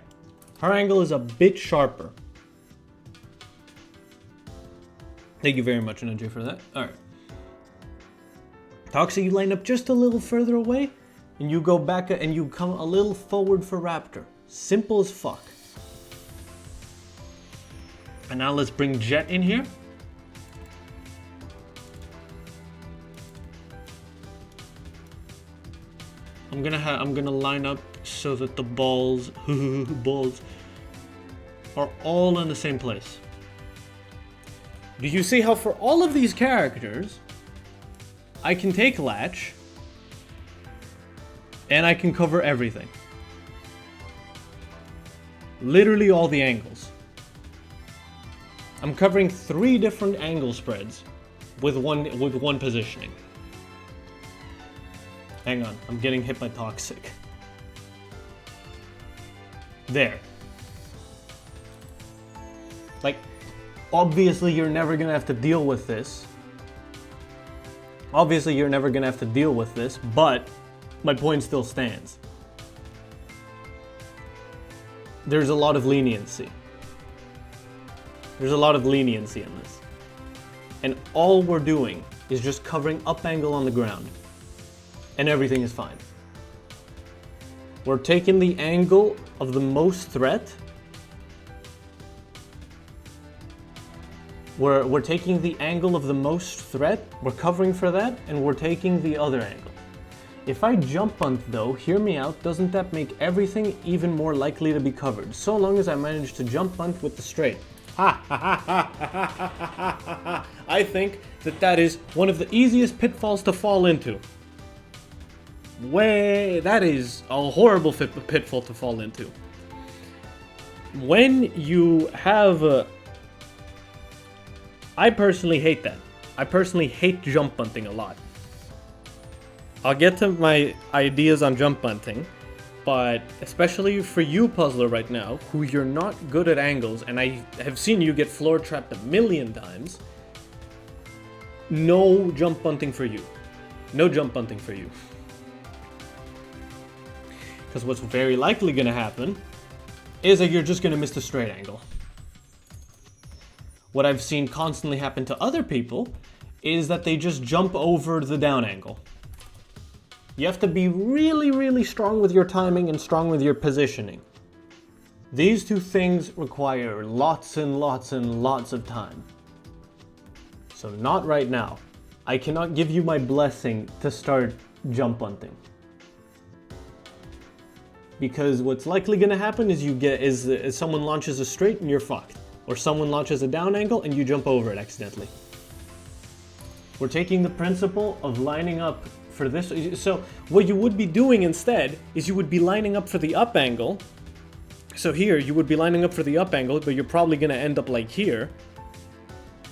Her angle is a bit sharper. Thank you very much, Ninja, for that. Alright. Toxic, you line up just a little further away, and you go back and you come a little forward for Raptor. Simple as fuck. And now let's bring Jet in here. I'm gonna line up so that the balls are all in the same place. Do you see how for all of these characters, I can take Latch and I can cover everything. Literally all the angles. I'm covering 3 different angle spreads with one positioning. Hang on, I'm getting hit by Toxic. There. Like, obviously you're never gonna have to deal with this. Obviously you're never gonna have to deal with this, but my point still stands. There's a lot of leniency. There's a lot of leniency in this. And all we're doing is just covering up angle on the ground. And everything is fine. We're taking the angle of the most threat. We're taking the angle of the most threat, we're covering for that, and we're taking the other angle. If I jump punt though, hear me out, doesn't that make everything even more likely to be covered? So long as I manage to jump punt with the straight. Ha ha ha ha ha ha ha ha ha. I think that is one of the easiest pitfalls to fall into. That is a horrible pitfall to fall into. When you have I personally hate that. I personally hate jump punting a lot. I'll get to my ideas on jump punting, but especially for you, Puzzler, right now, who you're not good at angles, and I have seen you get floor trapped a million times, no jump punting for you. No jump punting for you. Because what's very likely going to happen is that you're just going to miss the straight angle. What I've seen constantly happen to other people is that they just jump over the down angle. You have to be really, really strong with your timing and strong with your positioning. These two things require lots and lots and lots of time. So not right now. I cannot give you my blessing to start jump punting. Because what's likely going to happen is someone launches a straight and you're fucked. Or someone launches a down angle and you jump over it accidentally. We're taking the principle of lining up for this. So what you would be doing instead is you would be lining up for the up angle. So here you would be lining up for the up angle, but you're probably going to end up like here.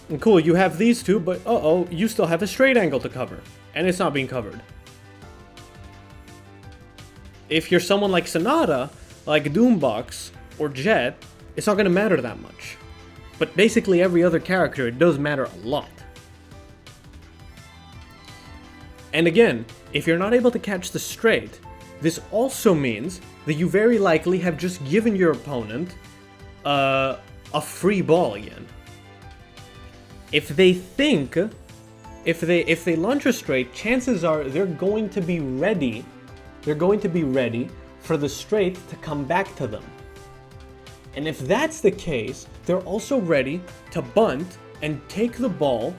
And cool, you have these two, but uh-oh, you still have a straight angle to cover. And it's not being covered. If you're someone like Sonata, like Doombox, or Jet, it's not going to matter that much. But basically every other character, it does matter a lot. And again, if you're not able to catch the straight, this also means that you very likely have just given your opponent a free ball again. If they launch a straight, chances are they're going to be ready for the straight to come back to them. And if that's the case, they're also ready to bunt and take the ball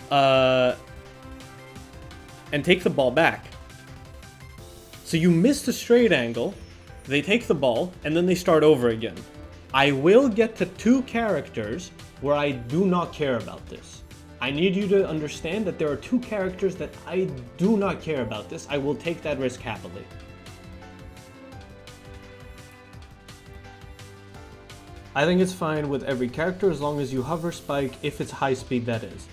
back. So you miss the straight angle, they take the ball, and then they start over again. I will get to two characters where I do not care about this. I need you to understand that there are two characters that I do not care about this. I will take that risk happily. I think it's fine with every character as long as you hover spike, if it's high speed that is.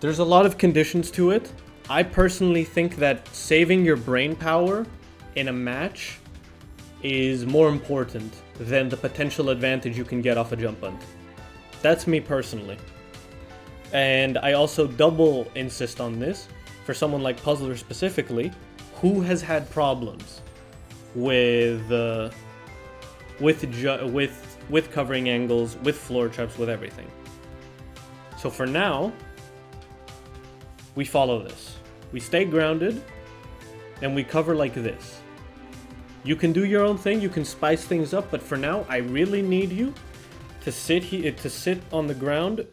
There's a lot of conditions to it. I personally think that saving your brain power in a match is more important than the potential advantage you can get off a jump punt. That's me personally. And I also double insist on this for someone like Puzzler specifically, who has had problems with covering angles, with floor traps, with everything. So for now, we follow this. We stay grounded, and we cover like this. You can do your own thing, you can spice things up, but for now, I really need you to sit on the ground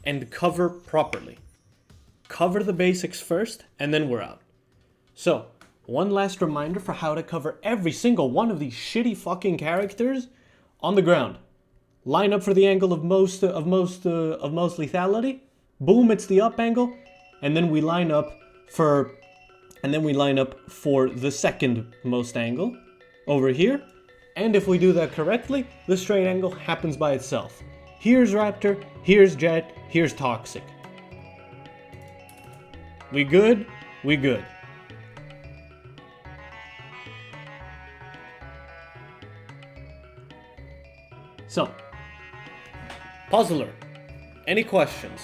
and cover properly. Cover the basics first, and then we're out. So, one last reminder for how to cover every single one of these shitty fucking characters on the ground. Line up for the angle of most lethality. Boom, it's the up angle, and then we line up for the second most angle over here. And if we do that correctly, the straight angle happens by itself. Here's Raptor, here's Jet, here's Toxic. We good? We good. So, Puzzler, any questions?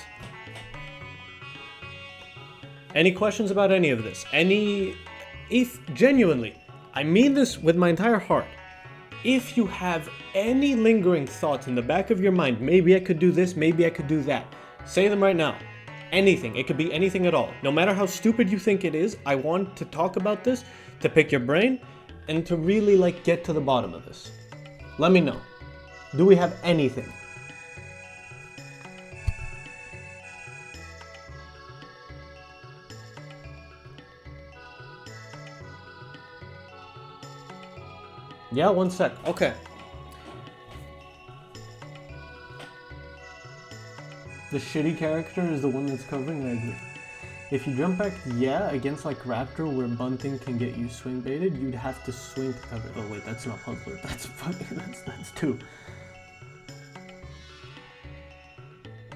Any questions about any of this? If genuinely, I mean this with my entire heart, if you have any lingering thoughts in the back of your mind, maybe I could do this, maybe I could do that, say them right now. Anything, it could be anything at all. No matter how stupid you think it is, I want to talk about this, to pick your brain, and to really like get to the bottom of this. Let me know. Do we have anything? Yeah, 1 sec. Okay. The shitty character is the one that's covering, I agree. If you jump back, yeah, against like Raptor where bunting can get you swing baited, you'd have to swing to cover. Oh wait, that's not Puzzler. That's fucking, that's 2.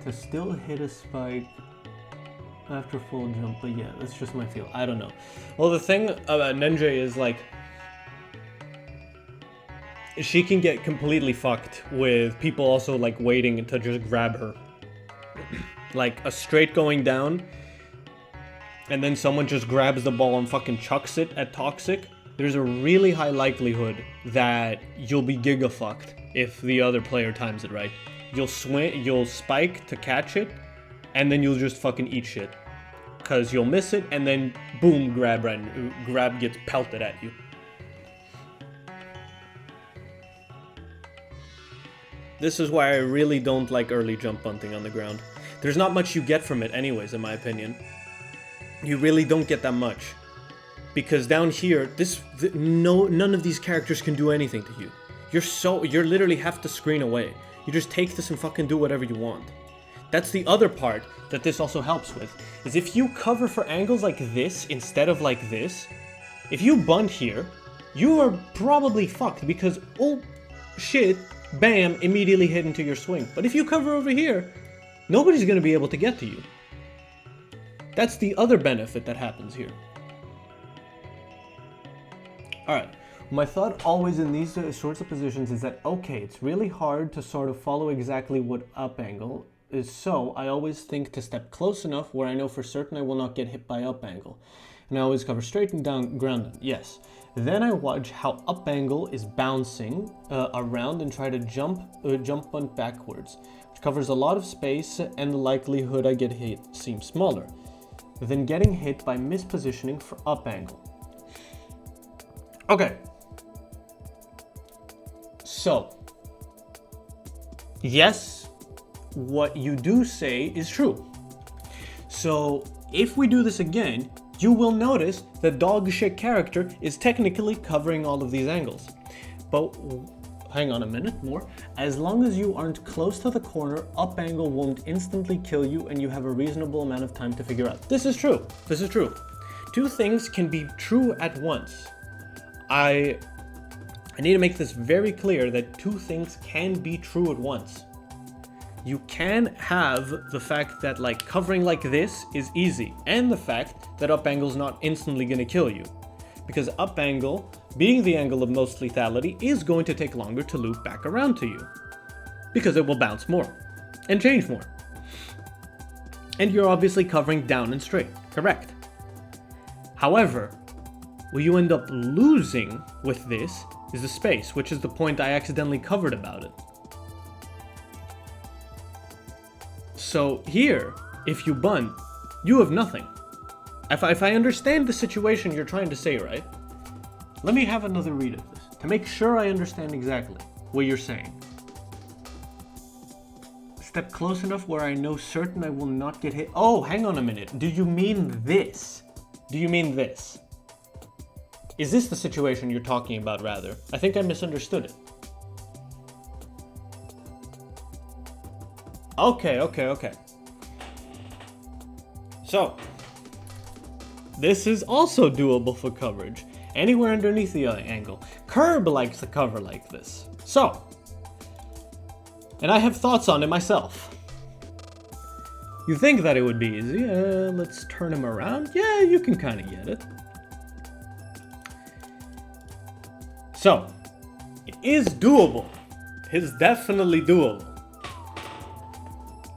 To still hit a spike after full jump, but yeah, that's just my feel. I don't know. Well, the thing about Ninja is like, she can get completely fucked with people also like waiting to just grab her. Like a straight going down, and then someone just grabs the ball and fucking chucks it at Toxic. There's a really high likelihood that you'll be giga fucked if the other player times it right. You'll swing, you'll spike to catch it, and then you'll just fucking eat shit. Cause you'll miss it, and then boom, grab gets pelted at you. This is why I really don't like early jump bunting on the ground. There's not much you get from it anyways, in my opinion. You really don't get that much. Because down here, none of these characters can do anything to you. You're literally half the screen away. You just take this and fucking do whatever you want. That's the other part that this also helps with, is if you cover for angles like this instead of like this, if you bunt here, you are probably fucked because, oh shit, bam, immediately hit into your swing. But if you cover over here, nobody's going to be able to get to you. That's the other benefit that happens here. Alright, my thought always in these sorts of positions is that, okay, it's really hard to sort of follow exactly what up angle is, so I always think to step close enough where I know for certain I will not get hit by up angle. And I always cover straight and down grounded, yes. Then I watch how up angle is bouncing around and try to jump bunt backwards, which covers a lot of space and the likelihood I get hit seems smaller. Then getting hit by mispositioning for up angle. Okay. So, yes, what you do say is true. So, if we do this again, you will notice the dog shit character is technically covering all of these angles. But hang on a minute more. As long as you aren't close to the corner, up angle won't instantly kill you and you have a reasonable amount of time to figure out. This is true. This is true. Two things can be true at once. I need to make this very clear that two things can be true at once. You can have the fact that like covering like this is easy, and the fact that up angle is not instantly going to kill you. Because up angle, being the angle of most lethality, is going to take longer to loop back around to you. Because it will bounce more, and change more. And you're obviously covering down and straight, correct? However, what you end up losing with this is the space, which is the point I accidentally covered about it. So here, if you bunt, you have nothing. If I understand the situation you're trying to say, right? Let me have another read of this to make sure I understand exactly what you're saying. Step close enough where I know certain I will not get hit. Oh, hang on a minute. Do you mean this? Do you mean this? Is this the situation you're talking about, rather? I think I misunderstood it. Okay. So, this is also doable for coverage, anywhere underneath the angle. Curb likes to cover like this. So, and I have thoughts on it myself. You think that it would be easy? Let's turn him around. Yeah, you can kind of get it. So, it is doable. It's definitely doable.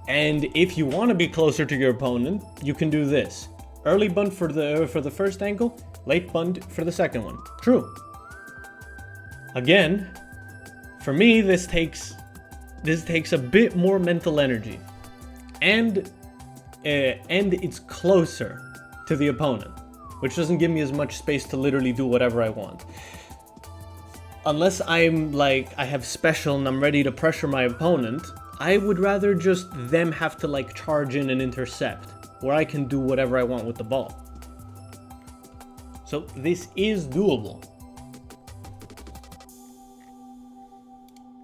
And if you want to be closer to your opponent, you can do this. Early bunt for the first angle, late bunt for the second one. True. Again, for me, this takes a bit more mental energy. And it's closer to the opponent, which doesn't give me as much space to literally do whatever I want. Unless I'm like, I have special and I'm ready to pressure my opponent, I would rather just them have to like charge in and intercept, where I can do whatever I want with the ball. So this is doable.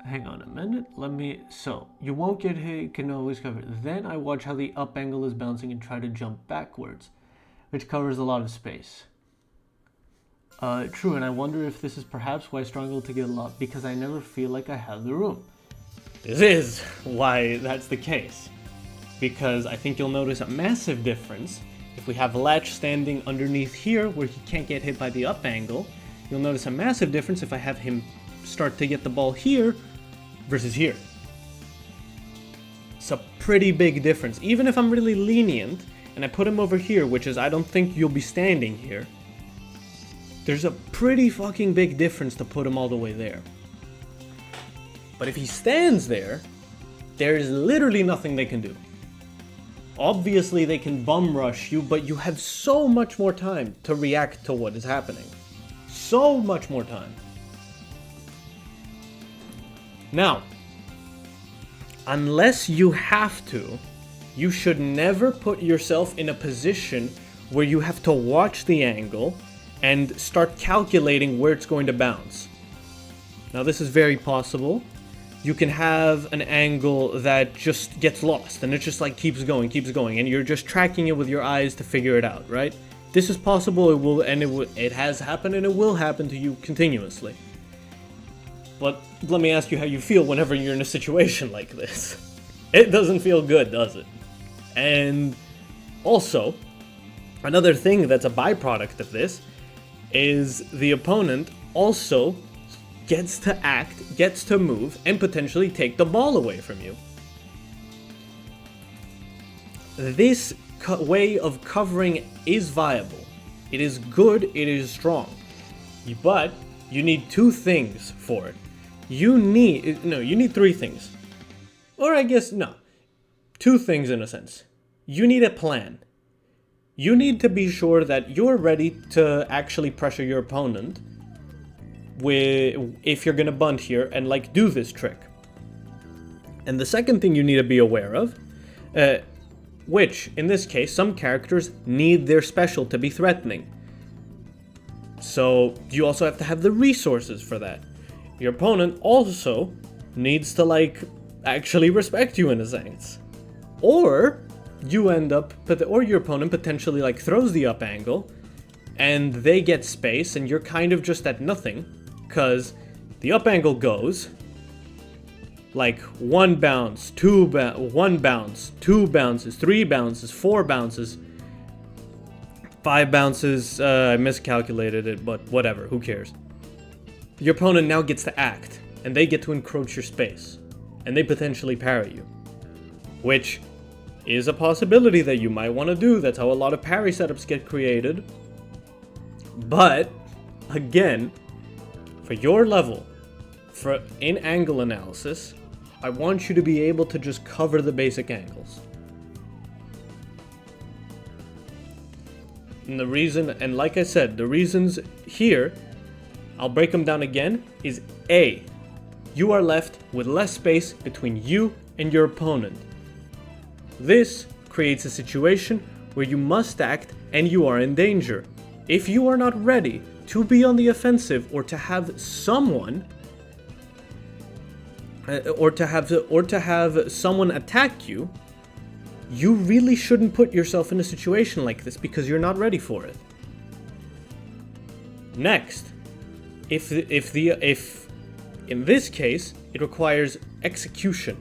Hang on a minute, so you won't get hit, you can always cover. Then I watch how the up angle is bouncing and try to jump backwards, which covers a lot of space. True, and I wonder if this is perhaps why I struggle to get a lot, because I never feel like I have the room. This is why that's the case. Because I think you'll notice a massive difference. If we have Latch standing underneath here, where he can't get hit by the up angle, you'll notice a massive difference if I have him start to get the ball here versus here. It's a pretty big difference. Even if I'm really lenient, and I put him over here, which is I don't think you'll be standing here, there's a pretty fucking big difference to put him all the way there. But if he stands there, there is literally nothing they can do. Obviously they can bum rush you, but you have so much more time to react to what is happening. So much more time. Now, unless you have to, you should never put yourself in a position where you have to watch the angle and start calculating where it's going to bounce. Now this is very possible. You can have an angle that just gets lost and it just like keeps going, and you're just tracking it with your eyes to figure it out, right? This is possible, it has happened and it will happen to you continuously. But let me ask you how you feel whenever you're in a situation like this. It doesn't feel good, does it? And also, another thing that's a byproduct of this is the opponent also gets to act, gets to move, and potentially take the ball away from you. This way of covering is viable. It is good, it is strong. But you need two things for it. You need three things. Or I guess, no. Two things in a sense. You need a plan. You need to be sure that you're ready to actually pressure your opponent if you're gonna bunt here and like do this trick. And the second thing you need to be aware of, which in this case some characters need their special to be threatening. So you also have to have the resources for that. Your opponent also needs to like actually respect you in a sense. Or you end up, or your opponent potentially like throws the up angle and they get space and you're kind of just at nothing because the up angle goes like one bounce, one bounce, two bounces, three bounces, four bounces, five bounces. I miscalculated it, but whatever, who cares? Your opponent now gets to act and they get to encroach your space and they potentially parry you, which is a possibility that you might want to do. That's how a lot of parry setups get created. But again, for your level, in angle analysis, I want you to be able to just cover the basic angles. And the reason, and like I said, the reasons here, I'll break them down again, is A, you are left with less space between you and your opponent. This creates a situation where you must act and you are in danger. If you are not ready to be on the offensive or to have someone or to have someone attack you, you really shouldn't put yourself in a situation like this because you're not ready for it. Next, if in this case it requires execution,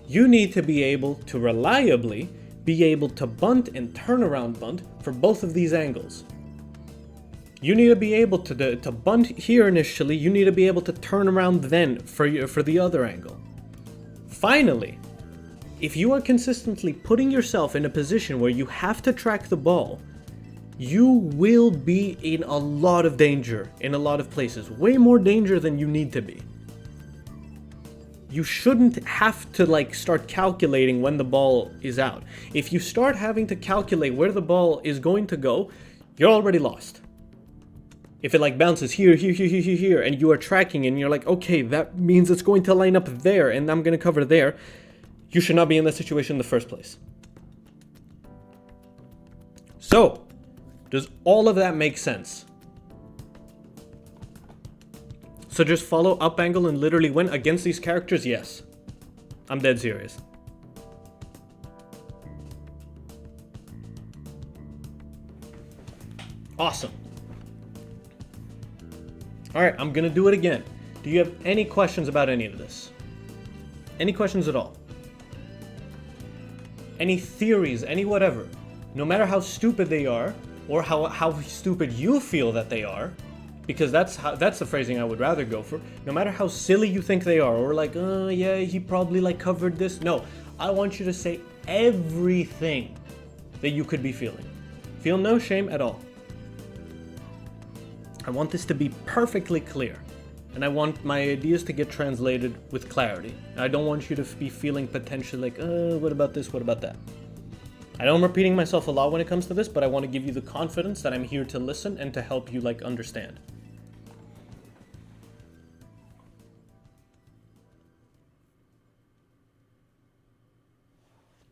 you need to be able to reliably be able to bunt and turn around bunt for both of these angles. You need to be able to bunt here initially. You need to be able to turn around then for the other angle. Finally, if you are consistently putting yourself in a position where you have to track the ball, you will be in a lot of danger in a lot of places. Way more danger than you need to be. You shouldn't have to like start calculating when the ball is out. If you start having to calculate where the ball is going to go, you're already lost. If it like bounces here, and you are tracking and you're like, okay, that means it's going to line up there and I'm going to cover there, you should not be in that situation in the first place. So, does all of that make sense? So just follow up angle and literally win against these characters? Yes. I'm dead serious. Awesome. Alright, I'm gonna do it again. Do you have any questions about any of this? Any questions at all? Any theories, any whatever? No matter how stupid they are, or how stupid you feel that they are, because that's the phrasing I would rather go for. No matter how silly you think they are, or like, yeah, he probably like covered this. No, I want you to say everything that you could be feeling. Feel no shame at all. I want this to be perfectly clear, and I want my ideas to get translated with clarity. I don't want you to be feeling potentially like, what about this, what about that? I know I'm repeating myself a lot when it comes to this, but I want to give you the confidence that I'm here to listen and to help you like understand.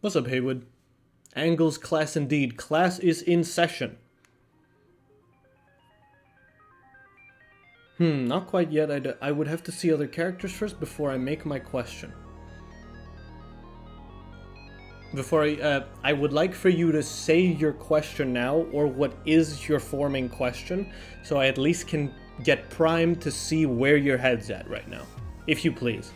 What's up, Haywood? Angles class indeed. Class is in session. Not quite yet. I would have to see other characters first before I make my question. Before I would like for you to say your question now, or what is your forming question, so I at least can get primed to see where your head's at right now, if you please.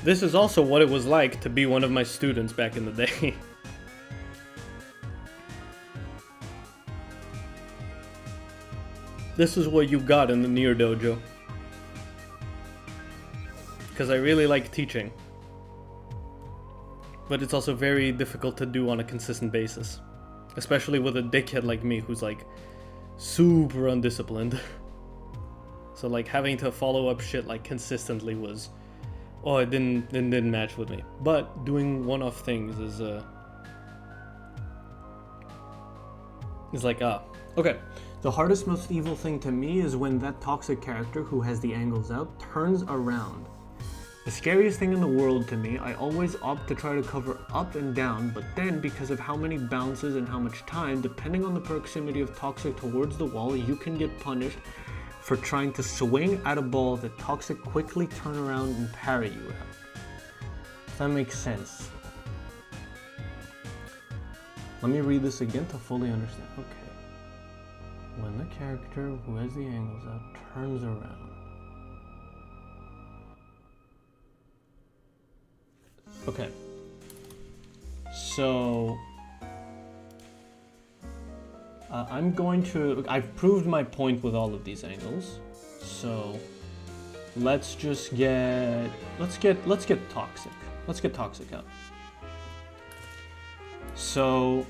This is also what it was like to be one of my students back in the day. This is what you got in the Nier Dojo. Because I really like teaching. But it's also very difficult to do on a consistent basis. Especially with a dickhead like me who's like super undisciplined. So like having to follow up shit like consistently was... Oh, it didn't match with me. But doing one-off things is like, okay. The hardest, most evil thing to me is when that toxic character who has the angles out turns around. The scariest thing in the world to me, I always opt to try to cover up and down, but then because of how many bounces and how much time, depending on the proximity of toxic towards the wall, you can get punished for trying to swing at a ball that toxic quickly turn around and parry you at. If that makes sense. Let me read this again to fully understand. Okay. When the character who has the angles out turns around. Okay. So... I've proved my point with all of these angles, so let's get toxic. Let's get toxic out. So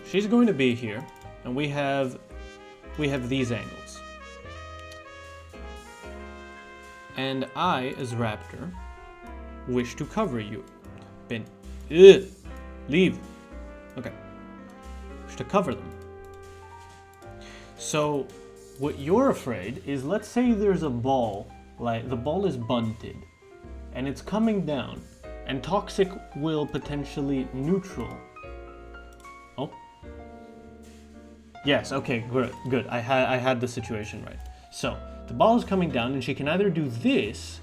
she's going to be here, and we have these angles. And I, as Raptor, wish to cover you. Leave. Okay. Wish to cover them. So, What you're afraid is, let's say there's a ball, like the ball is bunted, and it's coming down, and Toxic will potentially neutral. Oh. Yes, okay, good. I had the situation right. So, the ball is coming down, and she can either do this,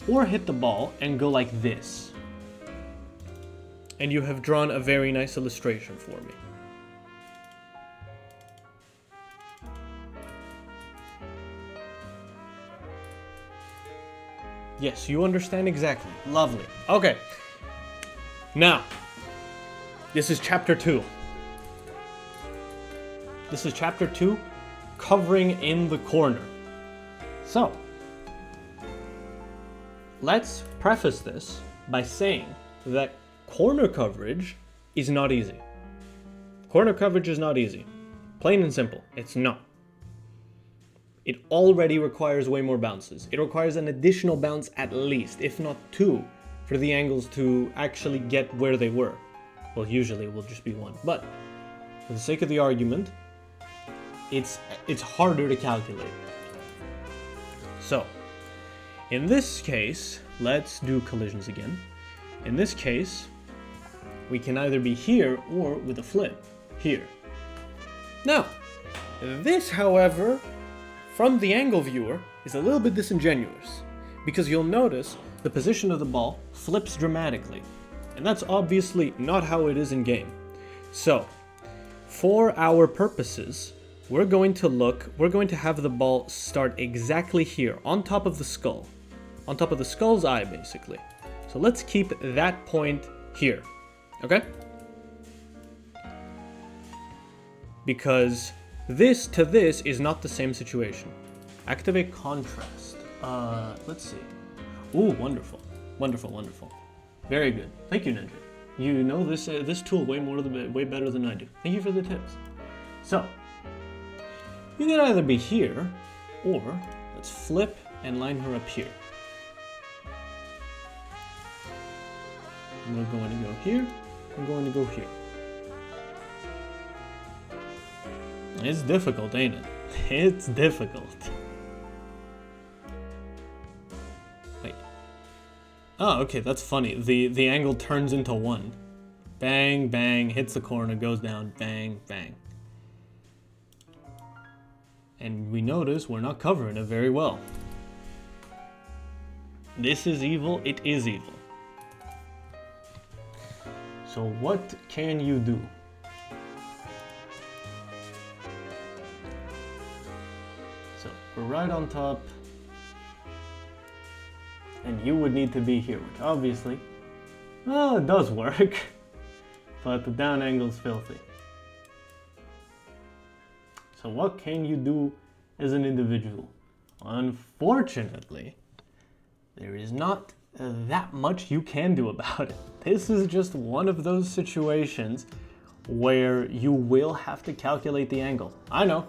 or hit the ball and go like this. And you have drawn a very nice illustration for me. Yes, you understand exactly. Lovely. Okay. Now, this is chapter 2. This is chapter 2, covering in the corner. So, let's preface this by saying that corner coverage is not easy. Corner coverage is not easy. Plain and simple, it's not. It already requires way more bounces. It requires an additional bounce at least, if not 2, for the angles to actually get where they were. Well, usually it will just be 1, but for the sake of the argument, it's harder to calculate. So, in this case, let's do collisions again. In this case, we can either be here or with a flip, here. Now, this, however, from the angle viewer, is a little bit disingenuous, because you'll notice the position of the ball flips dramatically, and that's obviously not how it is in game. So, for our purposes, we're going to have the ball start exactly here, on top of the skull. On top of the skull's eye, basically. So let's keep that point here, okay? Because this to this is not the same situation. Activate contrast. Let's see. Ooh, wonderful. Wonderful, wonderful. Very good. Thank you, Ninja. You know this tool way better than I do. Thank you for the tips. So, you can either be here, or let's flip and line her up here. We're going to go here, I'm going to go here. It's difficult, ain't it? It's difficult. Wait. Oh, okay, that's funny. The angle turns into 1. Bang, bang, hits the corner, goes down, bang, bang. And we notice we're not covering it very well. This is evil, it is evil. So what can you do? So we're right on top, and you would need to be here, which obviously, well, it does work, but the down angle's filthy. So what can you do as an individual? Unfortunately, there is not that much you can do about it. This is just one of those situations where you will have to calculate the angle. I know.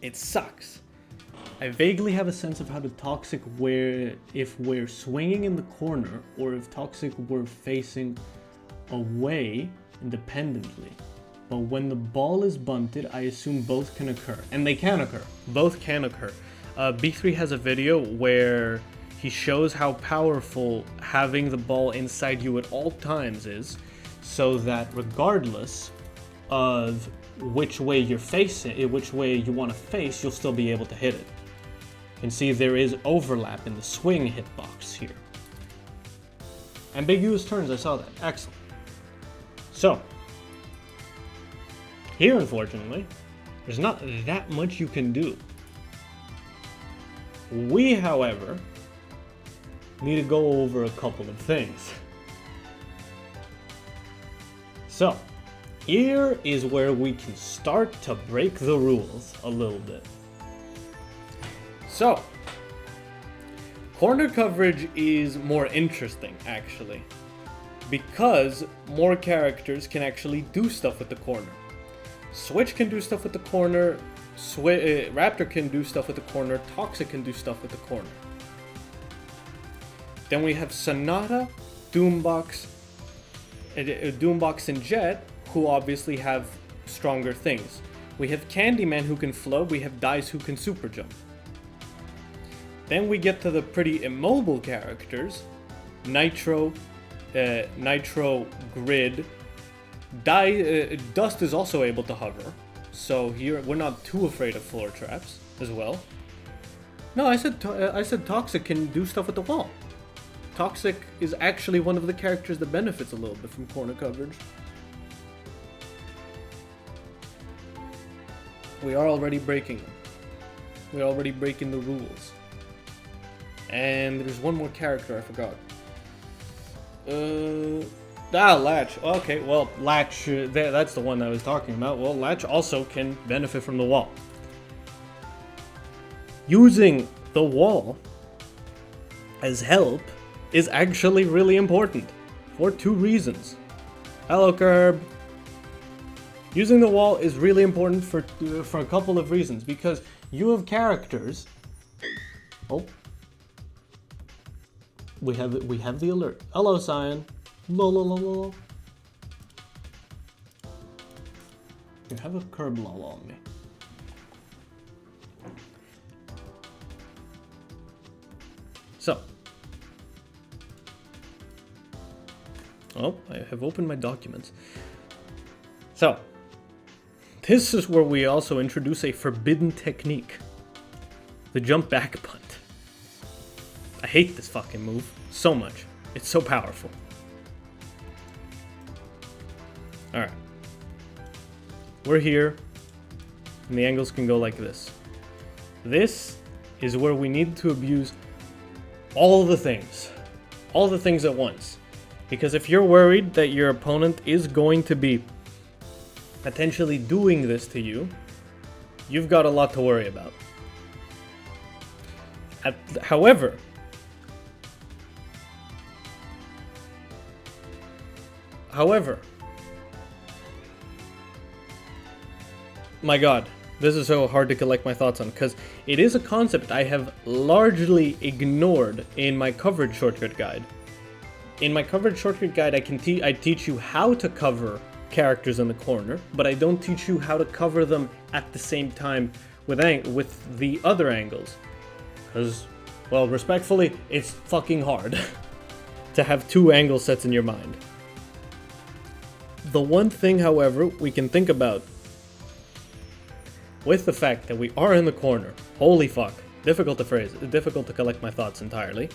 It sucks. I vaguely have a sense of how the Toxic if we're swinging in the corner or if Toxic were facing away independently. But when the ball is bunted, I assume both can occur. And they can occur. Both can occur. B3 has a video where he shows how powerful having the ball inside you at all times is, so that regardless of which way you're facing, which way you want to face, you'll still be able to hit it. You can see there is overlap in the swing hitbox here. Ambiguous turns, I saw that. Excellent. So, here, unfortunately, there's not that much you can do. We, however, need to go over a couple of things. So, here is where we can start to break the rules a little bit. So, corner coverage is more interesting, actually, because more characters can actually do stuff with the corner. Switch can do stuff with the corner, Raptor can do stuff with the corner, Toxic can do stuff with the corner. Then we have Sonata, Doombox, and Jet, who obviously have stronger things. We have Candyman who can float, we have Dice who can super jump. Then we get to the pretty immobile characters. Nitro, Grid. Dust is also able to hover. So here, we're not too afraid of floor traps as well. No, I said Toxic can do stuff with the wall. Toxic is actually one of the characters that benefits a little bit from corner coverage. We are already breaking them. We're already breaking the rules. And there's one more character I forgot. Latch. Okay, well, Latch, that's the one I was talking about. Well, Latch also can benefit from the wall. Using the wall as help is actually really important for two reasons. Hello, Curb. Using the wall is really important for a couple of reasons, because you have characters. Oh, we have the alert. Hello, Cyan. Lol. You have a Curb lol on me. So. Oh, I have opened my documents. So. This is where we also introduce a forbidden technique. The jump back punt. I hate this fucking move so much. It's so powerful. Alright. We're here, and the angles can go like this. This is where we need to abuse all the things. All the things at once. Because if you're worried that your opponent is going to be potentially doing this to you, you've got a lot to worry about. However, my god, this is so hard to collect my thoughts on, because it is a concept I have largely ignored in my coverage shortcut guide. In my coverage shortcut guide, I teach you how to cover characters in the corner, but I don't teach you how to cover them at the same time with the other angles. Because, well, respectfully, it's fucking hard to have two angle sets in your mind. The one thing, however, we can think about with the fact that we are in the corner, holy fuck, difficult to collect my thoughts entirely,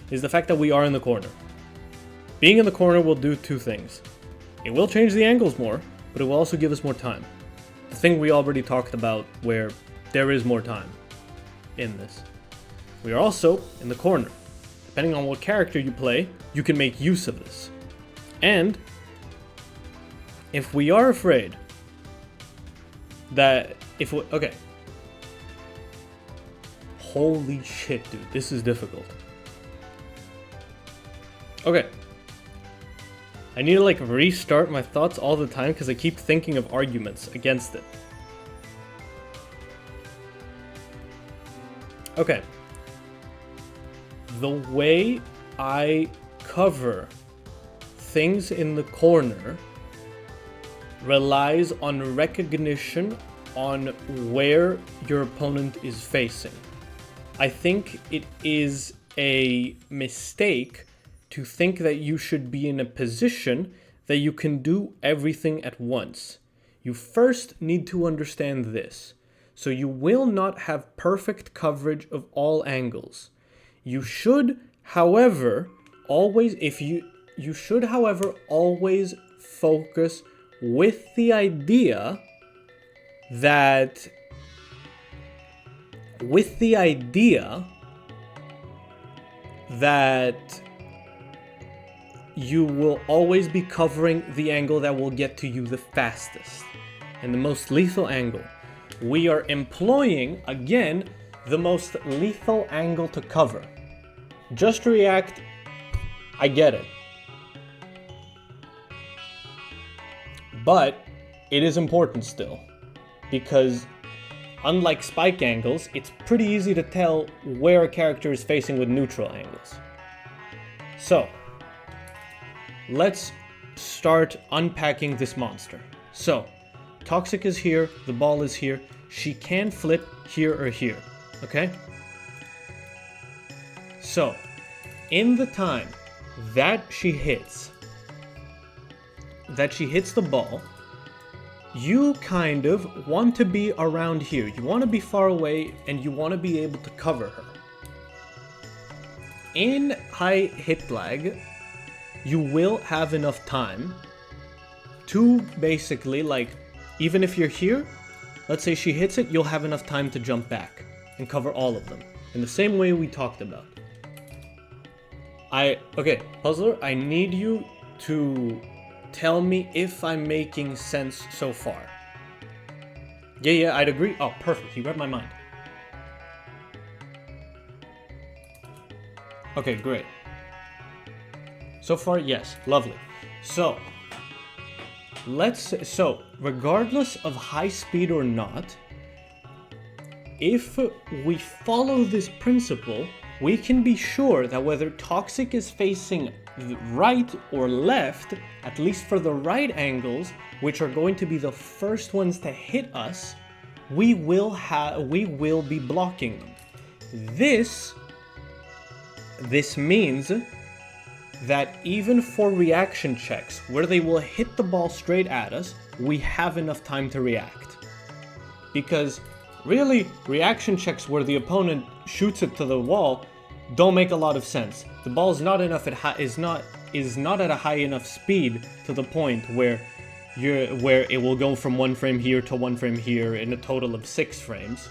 is the fact that we are in the corner. Being in the corner will do two things. It will change the angles more, but it will also give us more time. The thing we already talked about, where there is more time in this. We are also in the corner. Depending on what character you play, you can make use of this. And if we are afraid that okay. Holy shit, dude, this is difficult. Okay. I need to restart my thoughts all the time because I keep thinking of arguments against it. Okay. The way I cover things in the corner relies on recognition on where your opponent is facing. I think it is a mistake to think that you should be in a position that you can do everything at once. You first need to understand this. So you will not have perfect coverage of all angles. You should, however, always focus with the idea that you will always be covering the angle that will get to you the fastest and the most lethal angle. We are employing, again, the most lethal angle to cover. Just react, I get it. But it is important still, because unlike spike angles, it's pretty easy to tell where a character is facing with neutral angles. So, let's start unpacking this monster. So, Toxic is here, the ball is here. She can flip here or here, okay? So, in the time that she hits the ball, you kind of want to be around here. You want to be far away and you want to be able to cover her. In high hit lag, you will have enough time to basically, like, even if you're here, let's say she hits it, you'll have enough time to jump back and cover all of them in the same way we talked about. Okay, Puzzler, I need you to tell me if I'm making sense so far. Yeah, I'd agree. Oh, perfect. You read my mind. Okay, great. So far, yes. Lovely. So, regardless of high speed or not, if we follow this principle, we can be sure that whether Toxic is facing right or left, at least for the right angles, which are going to be the first ones to hit us, we will be blocking them. This means that even for reaction checks, where they will hit the ball straight at us, we have enough time to react. Because really, reaction checks where the opponent shoots it to the wall don't make a lot of sense. The ball is not at a high enough speed to the point where it will go from one frame here to one frame here in a total of 6 frames,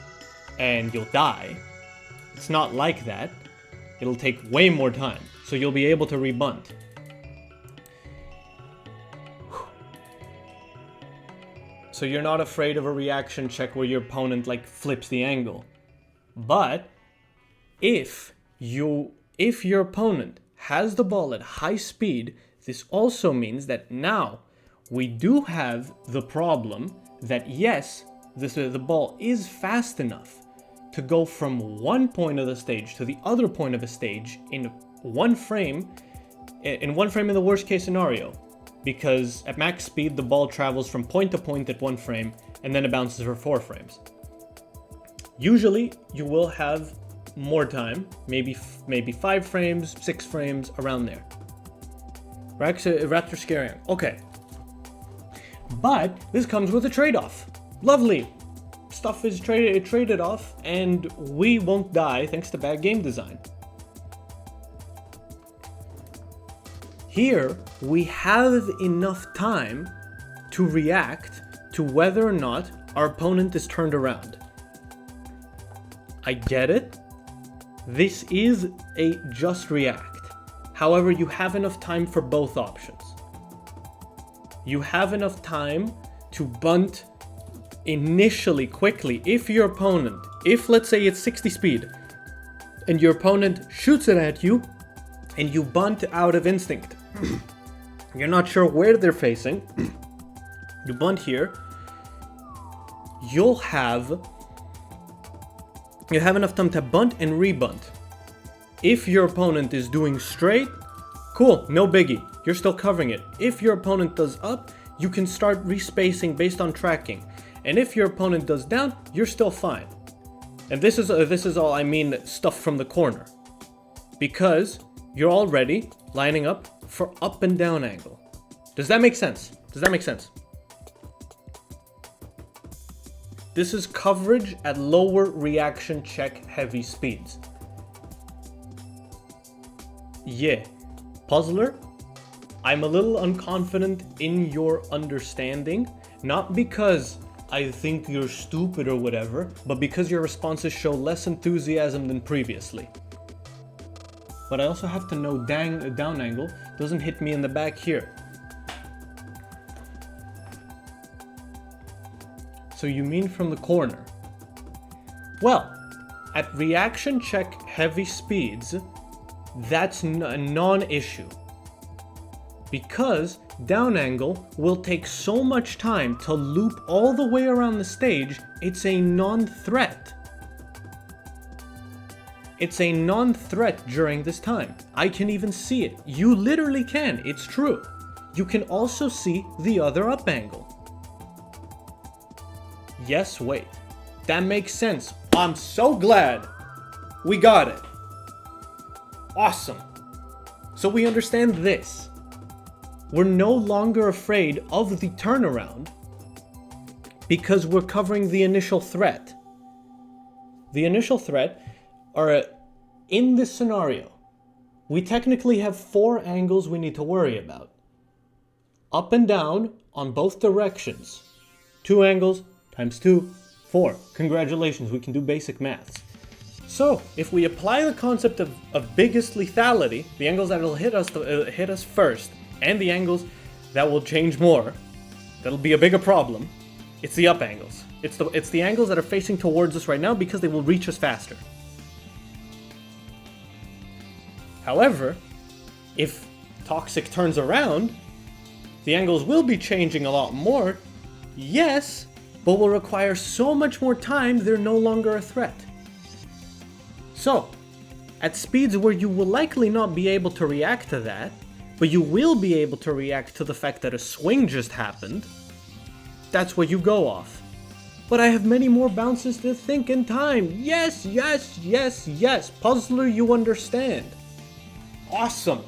and you'll die. It's not like that. It'll take way more time, so you'll be able to rebunt. So you're not afraid of a reaction check where your opponent like flips the angle. But if your opponent has the ball at high speed, this also means that now we do have the problem that yes, the ball is fast enough to go from one point of the stage to the other point of the stage in one frame in the worst case scenario, because at max speed the ball travels from point to point at one frame and then it bounces for 4 frames. Usually you will have more time, maybe 5 frames, 6 frames, around there. Raptor scaring. Okay. But this comes with a trade-off. Lovely. Stuff is traded off, and we won't die thanks to bad game design. Here, we have enough time to react to whether or not our opponent is turned around. I get it. This is a just react. However, you have enough time for both options. You have enough time to bunt initially quickly if let's say it's 60 speed and your opponent shoots it at you and you bunt out of instinct. You're not sure where they're facing. You bunt here. You have enough time to bunt and rebunt. If your opponent is doing straight, cool, no biggie. You're still covering it. If your opponent does up, you can start respacing based on tracking. And if your opponent does down, you're still fine. And this is all I mean stuff from the corner. Because you're already lining up for up and down angle. Does that make sense? This is coverage at lower reaction check heavy speeds. Yeah. Puzzler, I'm a little unconfident in your understanding, not because I think you're stupid or whatever, but because your responses show less enthusiasm than previously. But I also have to know down angle doesn't hit me in the back here. So you mean from the corner? Well, at reaction check heavy speeds, that's a non-issue. Because down angle will take so much time to loop all the way around the stage, it's a non-threat. It's a non-threat during this time. I can even see it. You literally can, it's true. You can also see the other up angle. Yes, wait. That makes sense. I'm so glad we got it. Awesome. So we understand this. We're no longer afraid of the turnaround because we're covering the initial threat. The initial threat are in this scenario. We technically have 4 angles we need to worry about. Up and down on both directions. 2 angles times 2, 4. Congratulations, we can do basic maths. So, if we apply the concept of biggest lethality, the angles that will hit us first, and the angles that will change more, that'll be a bigger problem, it's the up angles. It's the angles that are facing towards us right now because they will reach us faster. However, if Toxic turns around, the angles will be changing a lot more, yes, but will require so much more time they're no longer a threat. So, at speeds where you will likely not be able to react to that, but you will be able to react to the fact that a swing just happened, that's what you go off. But I have many more bounces to think in time. Yes, yes, yes, yes. Puzzler, you understand. Awesome.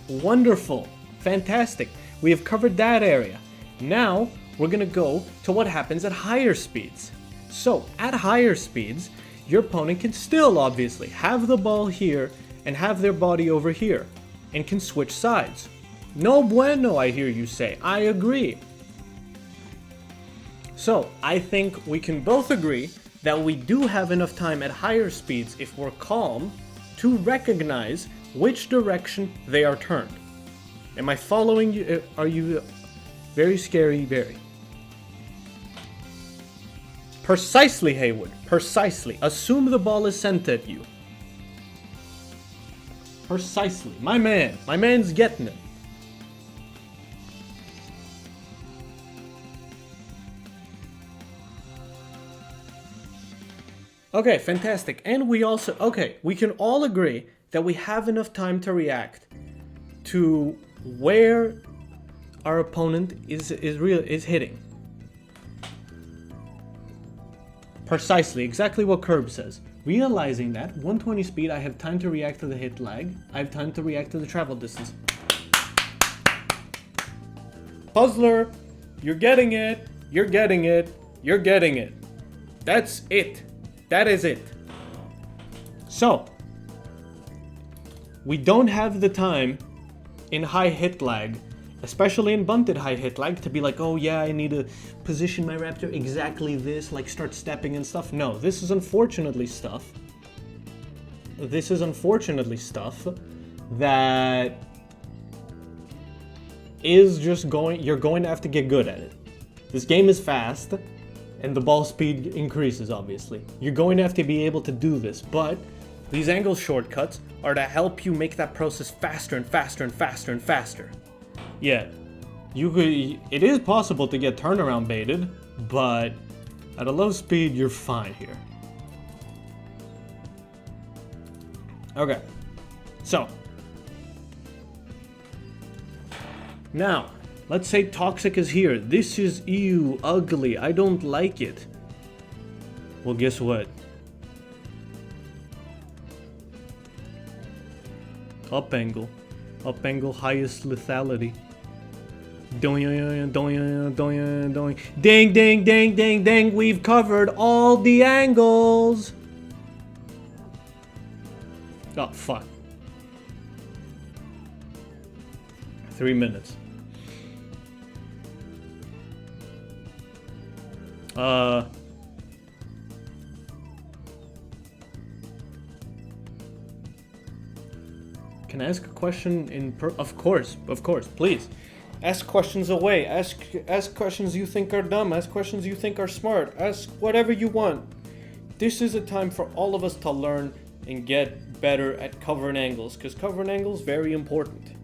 Wonderful. Fantastic. We have covered that area. Now, we're gonna go to what happens at higher speeds. So, at higher speeds, your opponent can still obviously have the ball here and have their body over here, and can switch sides. No bueno, I hear you say. I agree. So, I think we can both agree that we do have enough time at higher speeds if we're calm to recognize which direction they are turned. Am I following you? Are you very scary, very? Precisely, Haywood. Precisely. Assume the ball is sent at you. Precisely. My man. My man's getting it. Okay, fantastic. And we also... Okay, we can all agree that we have enough time to react to where our opponent is hitting. Precisely, exactly what Curb says. Realizing that, 120 speed, I have time to react to the hit lag. I have time to react to the travel distance. Puzzler, you're getting it. You're getting it. You're getting it. That's it. That is it. So, we don't have the time in high hit lag, especially in bunted high hit lag, to be like, oh yeah, I need to position my raptor exactly this, like start stepping and stuff. No, this is unfortunately stuff. This is unfortunately stuff that is just you're going to have to get good at it. This game is fast, and the ball speed increases, obviously. You're going to have to be able to do this, but these angle shortcuts are to help you make that process faster and faster and faster and faster. Yeah, it is possible to get turnaround baited, but at a low speed, you're fine here. Okay, so now, let's say Toxic is here. This is ew, ugly, I don't like it. Well, guess what? Up angle, highest lethality. Ding, ding, ding, ding, ding. We've covered all the angles. Oh, fuck. 3 minutes. Can I ask a question of course, please. Ask questions away. Ask questions you think are dumb. Ask questions you think are smart. Ask whatever you want. This is a time for all of us to learn and get better at covering angles, because covering angles is very important.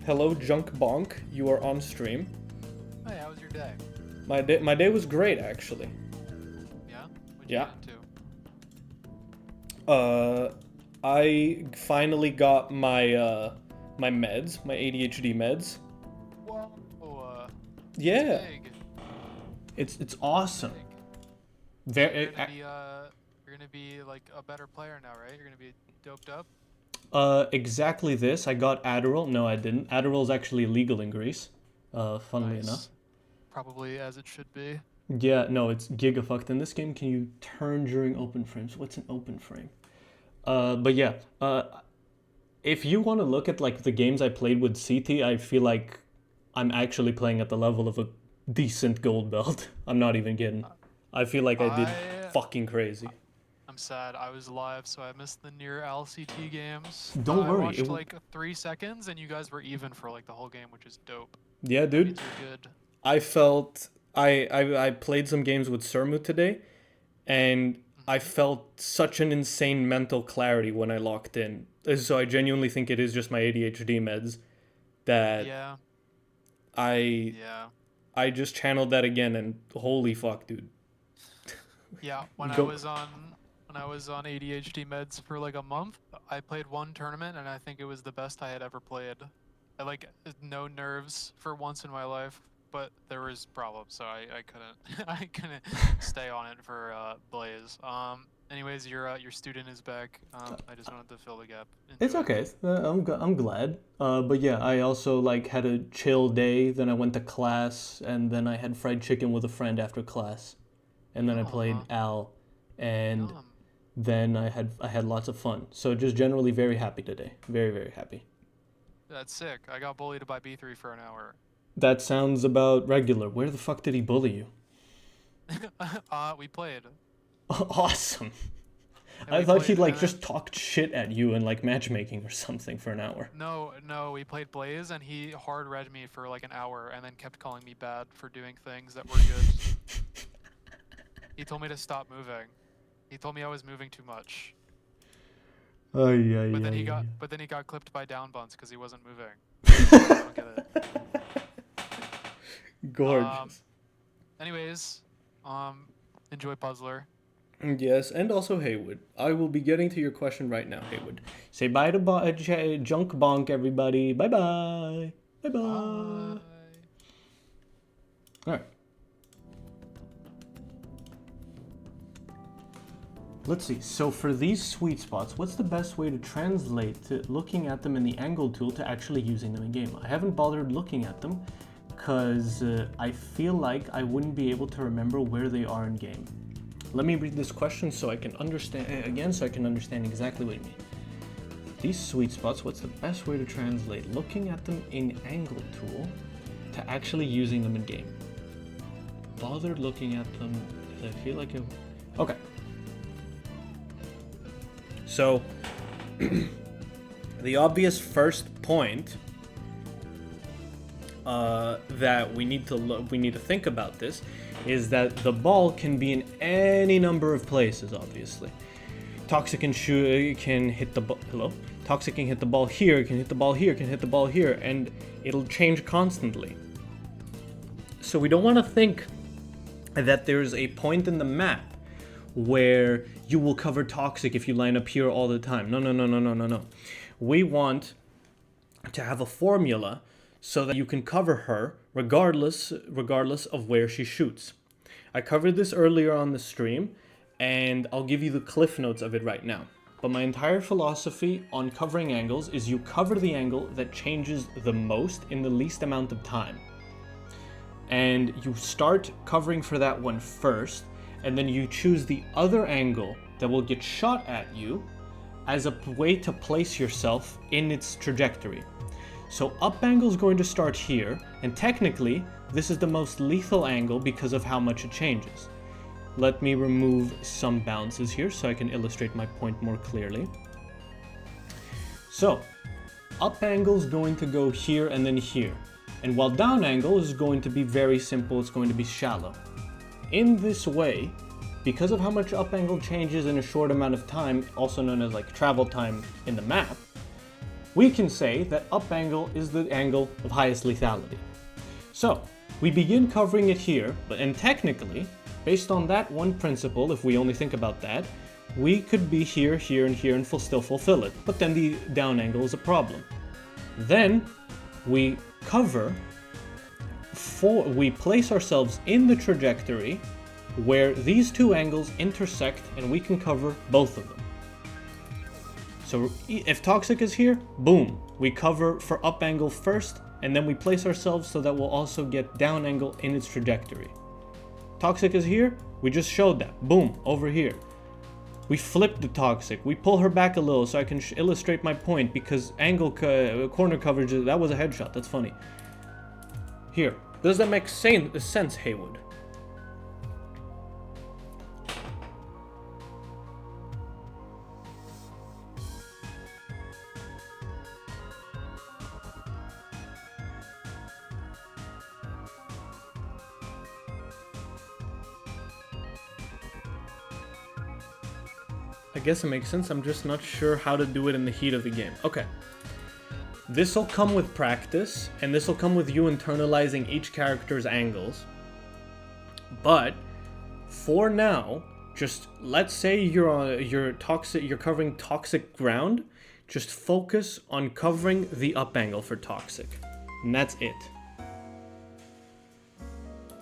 Hello, Junk Bonk. You are on stream. Hey, how was your day? My day was great, actually. Yeah? What'd you Yeah. get into? I finally got my my meds, my ADHD meds. Whoa. Yeah, Big. it's awesome. Big. Very. You're gonna be like a better player now, right? You're gonna be doped up. Exactly this. I got Adderall. No, I didn't. Adderall is actually illegal in Greece. Funnily Nice. enough. Probably as it should be. Yeah, no, it's gigafucked. In this game, can you turn during open frames? What's an open frame? But yeah, if you want to look at like the games I played with CT, I feel like I'm actually playing at the level of a decent gold belt. I'm not even kidding. I feel like I did fucking crazy. I'm sad. I was live, so I missed the near LCT games. Don't I worry, watched it w- like 3 seconds, and you guys were even for like the whole game, which is dope. Yeah, That dude. means you're good. I felt I played some games with Surmu today, and I felt such an insane mental clarity when I locked in. So I genuinely think it is just my ADHD meds that Yeah. I Yeah. I just channeled that again, and holy fuck, dude. Yeah, when Go- I was on ADHD meds for like a month, I played one tournament and I think it was the best I had ever played. I like no nerves for once in my life, but there was problems, so I couldn't I couldn't stay on it for Blaze. Anyways, your student is back. I just wanted to fill the gap. It's Enjoy. okay. I'm glad. But yeah, I also like had a chill day. Then I went to class, and then I had fried chicken with a friend after class, and then I played Aw. Al, and Yum. then I had lots of fun. So just generally very happy today. Very very happy. That's sick. I got bullied by B3 for an hour. That sounds about regular. Where the fuck did he bully you? We played. Awesome. And I we thought played, he like and just talked shit at you in like matchmaking or something for an hour. No, we played Blaze and he hard read me for like an hour and then kept calling me bad for doing things that were good. He told me to stop moving. He told me I was moving too much. But then he got clipped by down buns because he wasn't moving. I don't get it. Gorgeous. Anyways, enjoy Puzzler. Yes, and also Haywood. I will be getting to your question right now, Haywood. Say bye to Junk Bonk, everybody. Bye bye. Bye bye. Bye. Alright. Let's see. So for these sweet spots, what's the best way to translate to looking at them in the angle tool to actually using them in game? I haven't bothered looking at them because I feel like I wouldn't be able to remember where they are in game. Let me read this question so I can understand exactly what you mean. These sweet spots, what's the best way to translate looking at them in angle tool to actually using them in game? Bothered looking at them because I feel like it... Okay. So, the obvious first point that we need to think about this is that the ball can be in any number of places. Obviously, Toxic can hit the ball. Hello, Toxic can hit the ball here, can hit the ball here, can hit the ball here, and it'll change constantly. So we don't want to think that there's a point in the map where you will cover Toxic if you line up here all the time. No. We want to have a formula so that you can cover her regardless of where she shoots. I covered this earlier on the stream, and I'll give you the cliff notes of it right now. But my entire philosophy on covering angles is you cover the angle that changes the most in the least amount of time. And you start covering for that one first, and then you choose the other angle that will get shot at you as a way to place yourself in its trajectory. So up angle is going to start here, and technically this is the most lethal angle because of how much it changes. Let me remove some bounces here so I can illustrate my point more clearly. So up angle is going to go here and then here, and while down angle is going to be very simple, it's going to be shallow. In this way, because of how much up angle changes in a short amount of time, also known as like travel time in the map, we can say that up angle is the angle of highest lethality. So we begin covering it here, and technically, based on that one principle, if we only think about that, we could be here, here, and here and still fulfill it. But then the down angle is a problem. Then we cover we place ourselves in the trajectory where these two angles intersect and we can cover both of them. So if Toxic is here, boom, we cover for up angle first, and then we place ourselves so that we'll also get down angle in its trajectory. Toxic is here, we just showed that, boom, over here. We flip the Toxic, we pull her back a little so I can illustrate my point, because angle corner coverage, that was a headshot, that's funny. Here, does that make sense, Haywood? I guess it makes sense, I'm just not sure how to do it in the heat of the game. Okay. This'll come with practice, and this'll come with you internalizing each character's angles. But for now, just let's say you're covering Toxic ground, just focus on covering the up angle for Toxic. And that's it.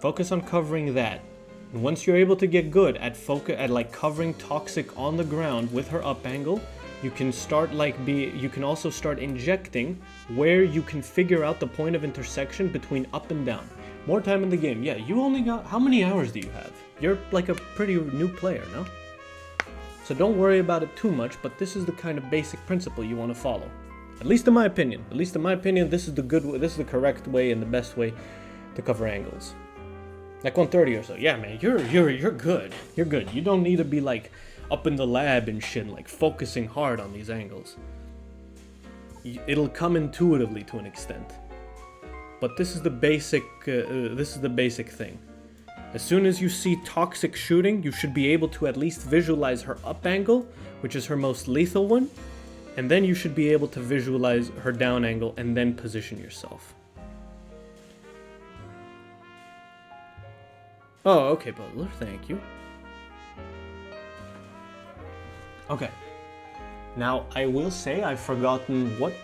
Focus on covering that. And once you're able to get good at covering Toxic on the ground with her up angle, you can start you can also start injecting where you can figure out the point of intersection between up and down. More time in the game. Yeah, you only got, how many hours do you have? You're like a pretty new player, no? So don't worry about it too much, but this is the kind of basic principle you want to follow. At least in my opinion. At least in my opinion, this is the correct way and the best way to cover angles. Like 130 or so. Yeah, man, you're good. You're good. You don't need to be like up in the lab and shit, like focusing hard on these angles. It'll come intuitively to an extent. But this is the basic thing. As soon as you see Toxic shooting, you should be able to at least visualize her up angle, which is her most lethal one, and then you should be able to visualize her down angle and then position yourself. Oh, okay, Butler, thank you. Okay. Now, I will say I've forgotten what...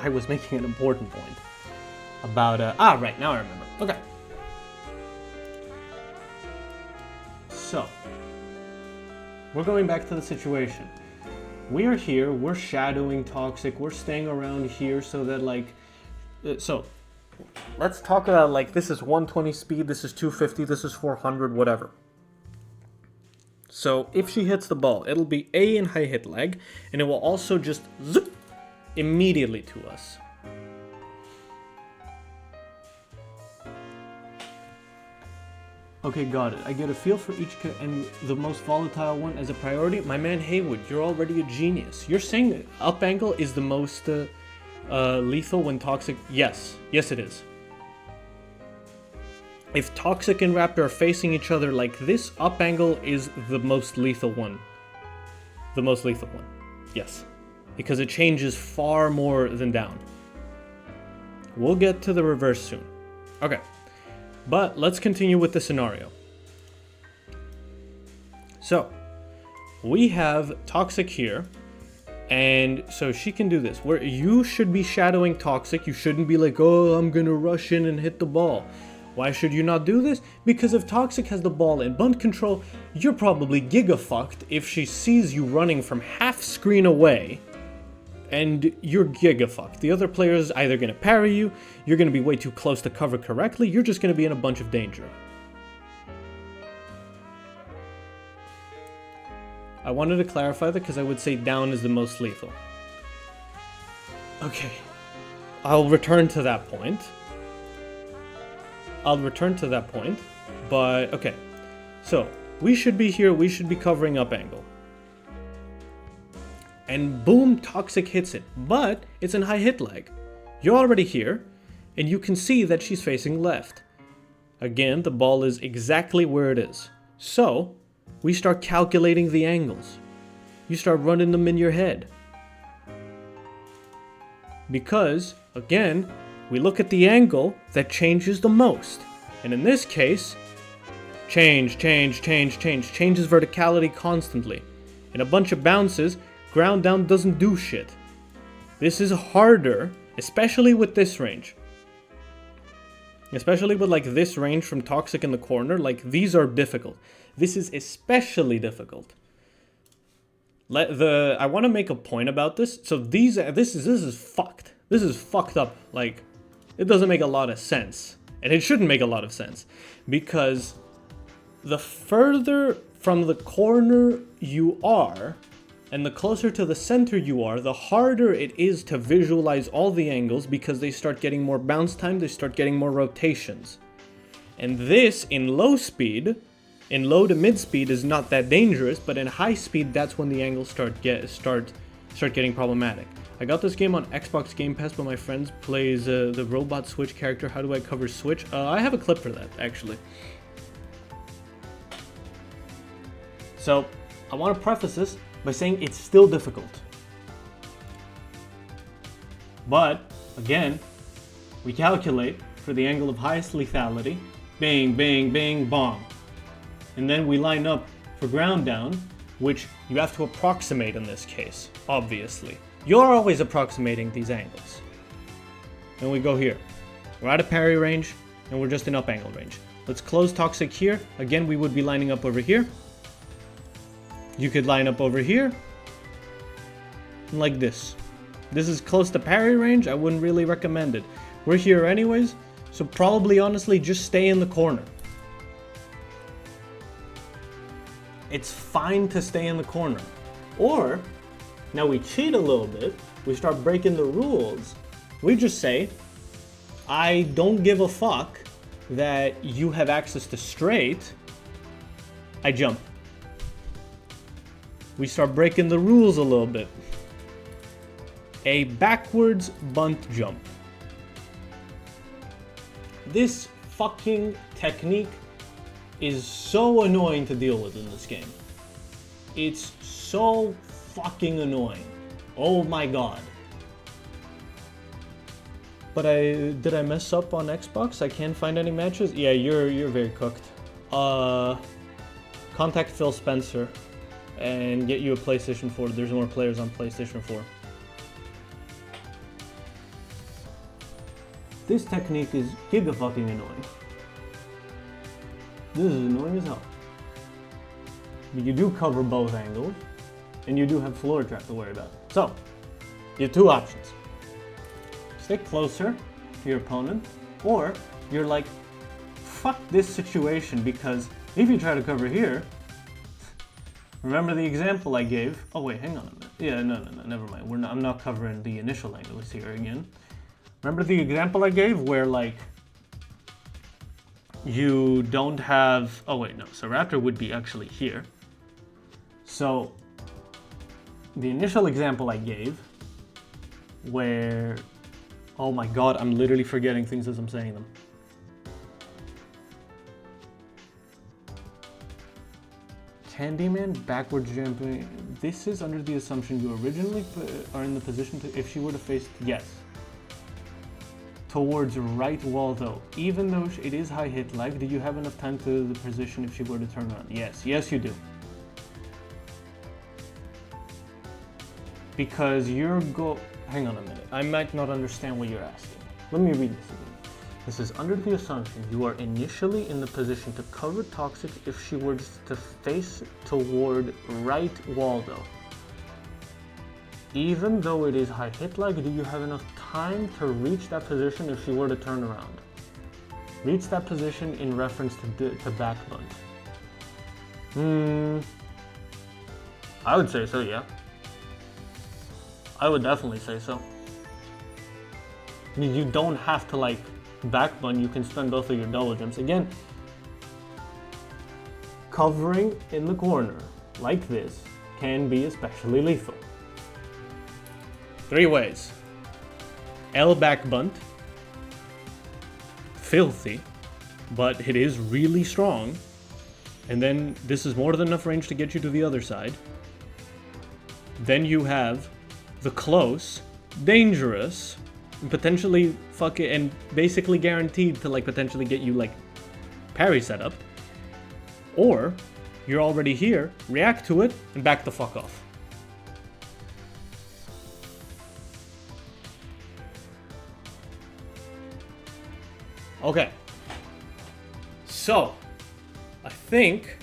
I was making an important point. About, right, now I remember. Okay. So, we're going back to the situation. We are here, we're shadowing Toxic, we're staying around here so that, like... so, let's talk about, like, this is 120 speed, this is 250, this is 400, whatever. So, if she hits the ball, it'll be A in high hit lag, and it will also just zoop immediately to us. Okay, got it. I get a feel for each and the most volatile one as a priority. My man Haywood, you're already a genius. You're saying that up angle is the most lethal when Toxic... Yes. Yes, it is. If Toxic and Raptor are facing each other like this, up angle is the most lethal one. The most lethal one. Yes. Because it changes far more than down. We'll get to the reverse soon. Okay. But let's continue with the scenario. So, we have Toxic here. And so she can do this. Where you should be shadowing Toxic. You shouldn't be like, oh, I'm gonna rush in and hit the ball. Why should you not do this? Because if Toxic has the ball in bunt control, you're probably giga-fucked if she sees you running from half screen away, and you're giga-fucked. The other player is either going to parry you, you're going to be way too close to cover correctly, you're just going to be in a bunch of danger. I wanted to clarify that because I would say down is the most lethal. Okay. I'll return to that point. But okay. So, we should be here, we should be covering up angle. And boom, Toxic hits it. But it's in high hit lag. You're already here, and you can see that she's facing left. Again, the ball is exactly where it is. So, we start calculating the angles. You start running them in your head. Because, again, we look at the angle that changes the most. And in this case, changes verticality constantly. and a bunch of bounces, ground down doesn't do shit. This is harder, especially with this range. Especially with like this range from Toxic in the corner, like these are difficult. This is especially difficult. I want to make a point about this. So this is fucked. This is fucked up. Like, it doesn't make a lot of sense. And it shouldn't make a lot of sense. Because the further from the corner you are, and the closer to the center you are, the harder it is to visualize all the angles because they start getting more bounce time, they start getting more rotations. And this, in low speed, in low to mid speed is not that dangerous, but in high speed, that's when the angles start getting problematic. I got this game on Xbox Game Pass, but my friend plays the robot Switch character. How do I cover Switch? I have a clip for that, actually. So, I want to preface this by saying it's still difficult. But, again, we calculate for the angle of highest lethality. Bang, bang, bang, bong. And then we line up for ground down, which you have to approximate in this case, obviously. You're always approximating these angles. And we go here. We're out of parry range, and we're just in up angle range. Let's close Toxic here. Again, we would be lining up over here. You could line up over here, like this. This is close to parry range. I wouldn't really recommend it. We're here anyways, so probably honestly just stay in the corner. It's fine to stay in the corner. Or, now we cheat a little bit, we start breaking the rules. We just say, I don't give a fuck that you have access to straight, I jump. We start breaking the rules a little bit. A backwards bunt jump. This fucking technique is so annoying to deal with in this game. It's so fucking annoying. Oh my god. But did I mess up on Xbox? I can't find any matches? Yeah, you're very cooked. Contact Phil Spencer and get you a PlayStation 4. There's more players on PlayStation 4. This technique is giga fucking annoying. This is annoying as hell. But you do cover both angles, and you do have floor trap to worry about. So, you have two options. Stick closer to your opponent, or you're like, fuck this situation, because if you try to cover here, remember the example I gave? Oh wait, hang on a minute. Yeah, no, never mind. I'm not covering the initial angles here again. Remember the example I gave where like you don't have, oh wait, no, so Raptor would be actually here. So the initial example I gave where, oh my god, I'm literally forgetting things as I'm saying them. Candyman backwards jumping. This is under the assumption you originally are in the position to, if she were to face, yes. Towards right wall though. Even though it is high hit lag, do you have enough time to the position if she were to turn around? Yes, yes you do. Because you're hang on a minute. I might not understand what you're asking. Let me read this again. This is under the assumption you are initially in the position to cover Toxic if she were to face toward right wall though. Even though it is high hit lag, do you have enough time to reach that position if she were to turn around? Reach that position in reference to back bunt. I would say so, yeah. I would definitely say so. You don't have to like back bunt, you can spend both of your double jumps. Again, covering in the corner like this can be especially lethal. 3 ways. L back bunt. Filthy, but it is really strong. And then this is more than enough range to get you to the other side. Then you have the close, dangerous, and potentially and basically guaranteed to like potentially get you like parry setup. Or You're already here, react to it, and back the fuck off. Okay. So, I think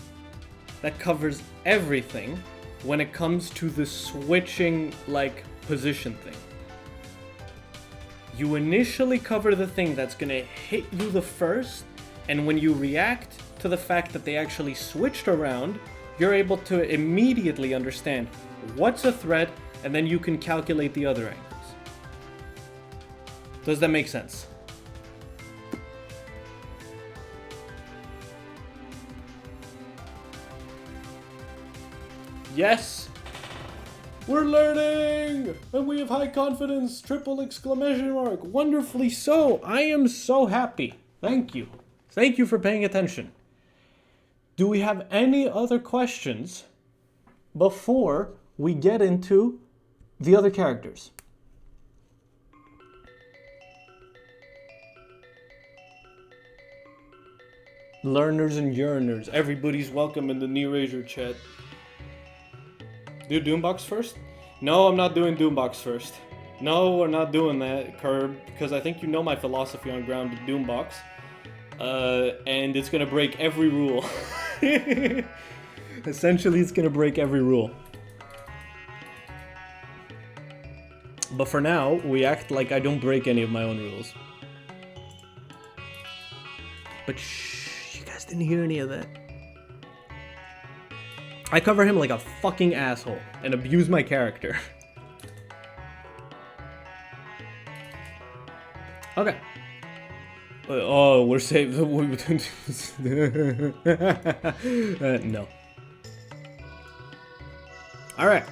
that covers everything when it comes to the switching, like, position thing. You initially cover the thing that's gonna hit you the first, and when you react to the fact that they actually switched around, you're able to immediately understand what's a threat, and then you can calculate the other angles. Does that make sense? Yes! We're learning! And we have high confidence! Triple exclamation mark! Wonderfully so! I am so happy! Thank you. Thank you for paying attention. Do we have any other questions before we get into the other characters? Learners and yearners, everybody's welcome in the Knee Raiser chat. Do Doombox first? No, I'm not doing Doombox first. No, we're not doing that, Curb, because I think you know my philosophy on Grounded Doombox. And it's gonna break every rule. Essentially, it's gonna break every rule. But for now, we act like I don't break any of my own rules. But shh, you guys didn't hear any of that. I cover him like a fucking asshole and abuse my character. Okay. Oh, we're safe. No. Alright.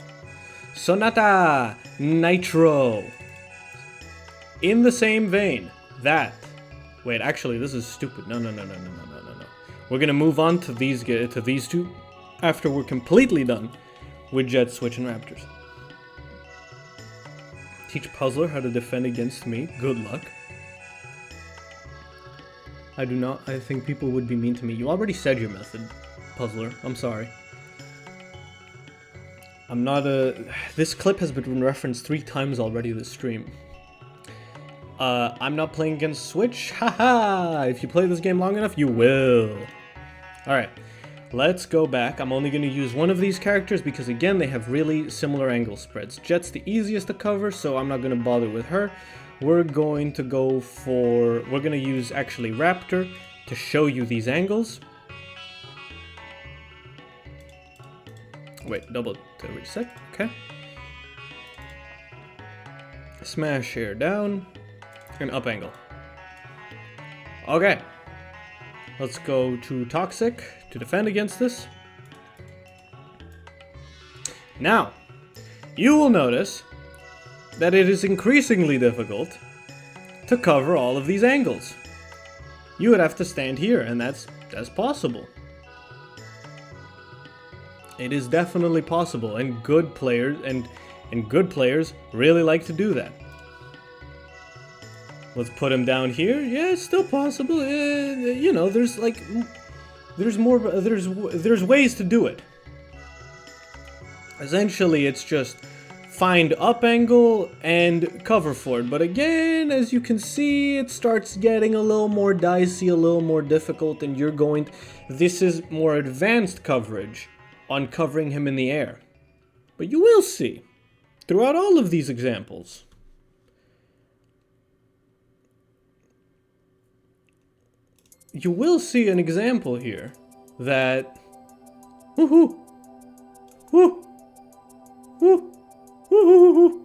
Sonata Nitro. In the same vein, that. Wait, actually, this is stupid. No. We're gonna move on to these two after we're completely done with Jet, Switch, and Raptors. Teach Puzzler how to defend against me. Good luck. I think people would be mean to me. You already said your method, Puzzler. I'm sorry. I'm not this clip has been referenced 3 times already this stream. I'm not playing against Switch. Haha! If you play this game long enough, you will. Alright. Let's go back. I'm only going to use one of these characters because, again, they have really similar angle spreads. Jet's the easiest to cover, so I'm not going to bother with her. We're going to use, actually, Raptor to show you these angles. Wait, double to reset. Okay. Smash here down. And up angle. Okay. Let's go to Toxic to defend against this. Now, you will notice that it is increasingly difficult to cover all of these angles. You would have to stand here, and that's possible. It is definitely possible, and good players really like to do that. Let's put him down here. Yeah, it's still possible. You know, there's ways to do it. Essentially, it's just find up angle and cover for it. But again, as you can see, it starts getting a little more dicey, a little more difficult, and this is more advanced coverage on covering him in the air. But you will see throughout all of these examples. You will see an example here that woohoo, woo, woo, woo,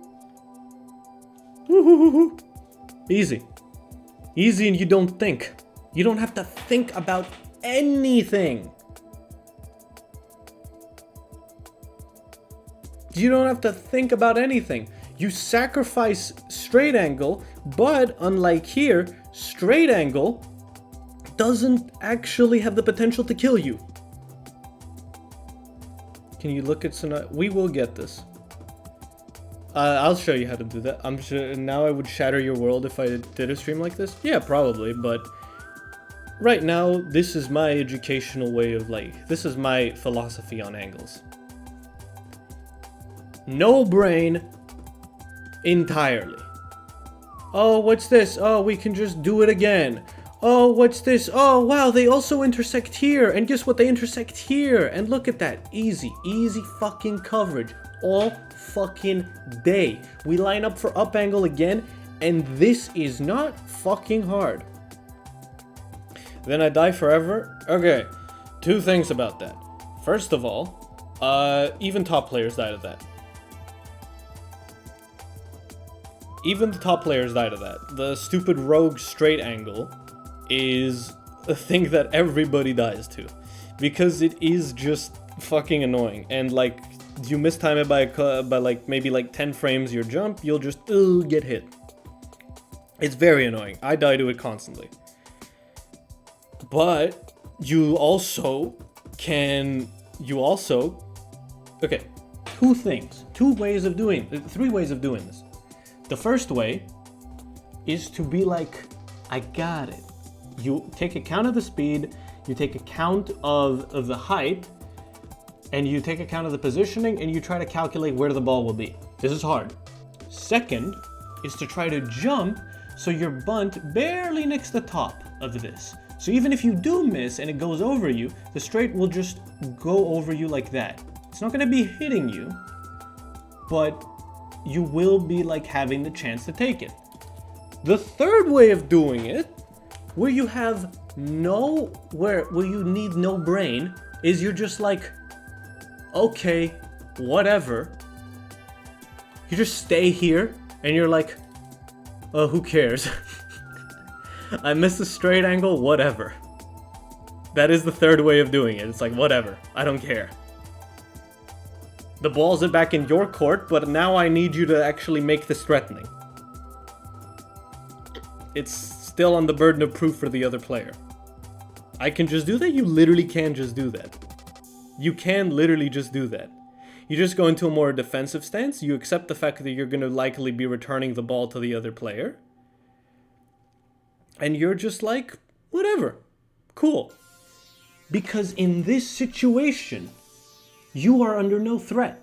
woo, easy, and you don't think. You don't have to think about anything. You don't have to think about anything. You sacrifice straight angle, but unlike here, straight angle doesn't actually have the potential to kill you. Can you look at Sonata? We will get this. I'll show you how to do that. I'm sure now I would shatter your world if I did a stream like this. Yeah, probably, but right now, this is my educational way of like, this is my philosophy on angles. No brain entirely. Oh, what's this? Oh, we can just do it again. Oh, what's this? Oh, wow, they also intersect here. And guess what? They intersect here. And look at that. Easy, easy fucking coverage. All fucking day. We line up for up angle again. And this is not fucking hard. Then I die forever? Okay, 2 things about that. First of all, even top players died of that. Even the top players died of that. The stupid rogue straight angle is a thing that everybody dies to. Because it is just fucking annoying. And like, you mistime it by like maybe like 10 frames your jump, you'll just get hit. It's very annoying. I die to it constantly. But you also can, okay, 2 things. 3 ways of doing this. The first way is to be like, I got it. You take account of the speed, you take account of the height, and you take account of the positioning, and you try to calculate where the ball will be. This is hard. Second is to try to jump so your bunt barely nicks the top of this. So even if you do miss and it goes over you, the straight will just go over you like that. It's not gonna be hitting you, but you will be like having the chance to take it. The third way of doing it, where you have where you need no brain, is you're just like, okay, whatever. You just stay here and you're like, oh, who cares? I missed a straight angle, whatever. That is the third way of doing it. It's like, whatever, I don't care. The ball's back in your court, but now I need you to actually make this threatening. It's still on the burden of proof for the other player. I can just do that? You literally can just do that. You can literally just do that. You just go into a more defensive stance, you accept the fact that you're going to likely be returning the ball to the other player, and you're just like, whatever, cool. Because in this situation, you are under no threat.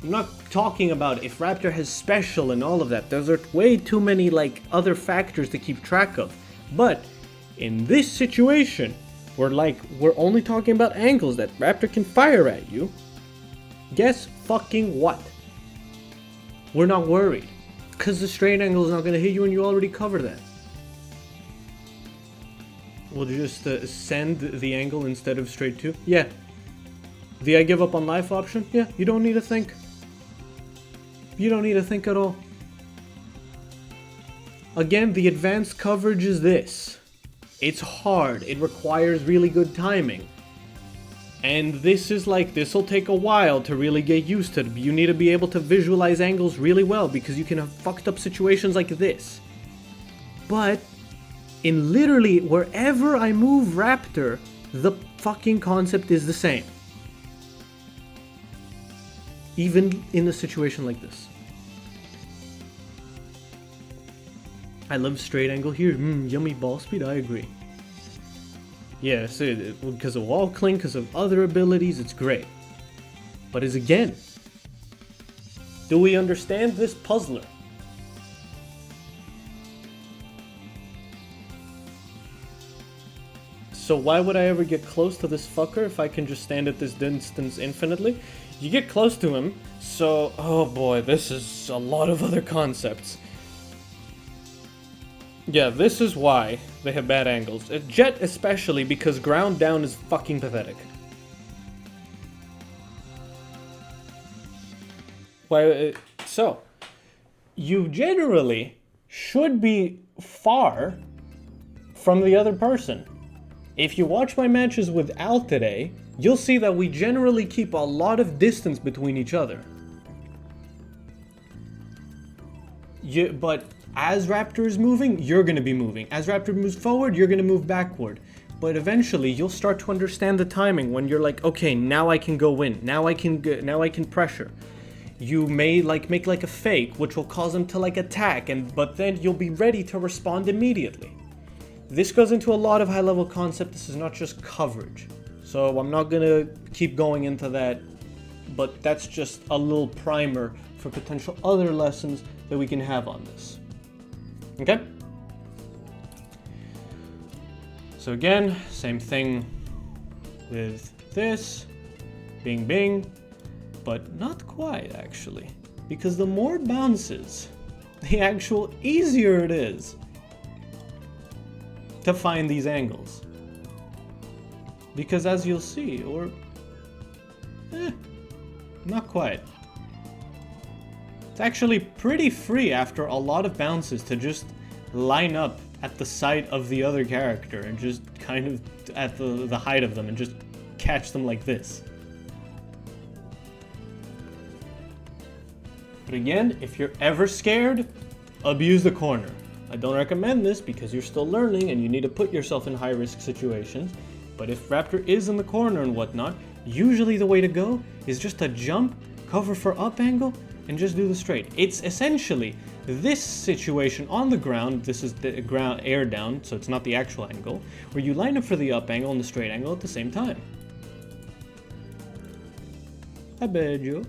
I'm not talking about if Raptor has special and all of that. Those are way too many like other factors to keep track of. But in this situation, we're only talking about angles that Raptor can fire at you. Guess fucking what? We're not worried. Because the straight angle is not going to hit you and you already cover that. We'll just send the angle instead of straight 2. Yeah. The I give up on life option? Yeah, you don't need to think. You don't need to think at all. Again, the advanced coverage is this. It's hard. It requires really good timing. And this is like, this will take a while to really get used to. You need to be able to visualize angles really well because you can have fucked up situations like this. But in literally wherever I move Raptor, the fucking concept is the same. Even in a situation like this. I love straight angle here. Yummy ball speed, I agree. Yeah, so because of wall cling, because of other abilities, it's great. But as again, do we understand this puzzler? So why would I ever get close to this fucker if I can just stand at this distance infinitely? You get close to him, so... Oh boy, this is a lot of other concepts. Yeah, this is why they have bad angles. Jet especially, because ground down is fucking pathetic. Why? So, you generally should be far from the other person. If you watch my matches with Al today, you'll see that we generally keep a lot of distance between each other. But as Raptor is moving, you're going to be moving. As Raptor moves forward, you're going to move backward. But eventually, you'll start to understand the timing when you're like, okay, now I can go in. Now I can pressure. You may make like a fake, which will cause them to like attack, but then you'll be ready to respond immediately. this goes into a lot of high-level concept. This is not just coverage. So I'm not gonna keep going into that, but that's just a little primer for potential other lessons that we can have on this. Okay? So again, same thing with this, bing bing, but not quite actually, because the more bounces, the actual easier it is to find these angles. Because as you'll see, not quite. It's actually pretty free after a lot of bounces to just line up at the side of the other character and just kind of at the height of them and just catch them like this. But again, if you're ever scared, abuse the corner. I don't recommend this because you're still learning and you need to put yourself in high-risk situations. But if Raptor is in the corner and whatnot, usually the way to go is just to jump, cover for up angle, and just do the straight. It's essentially this situation on the ground. This is the ground air down, so it's not the actual angle, where you line up for the up angle and the straight angle at the same time. I bet you.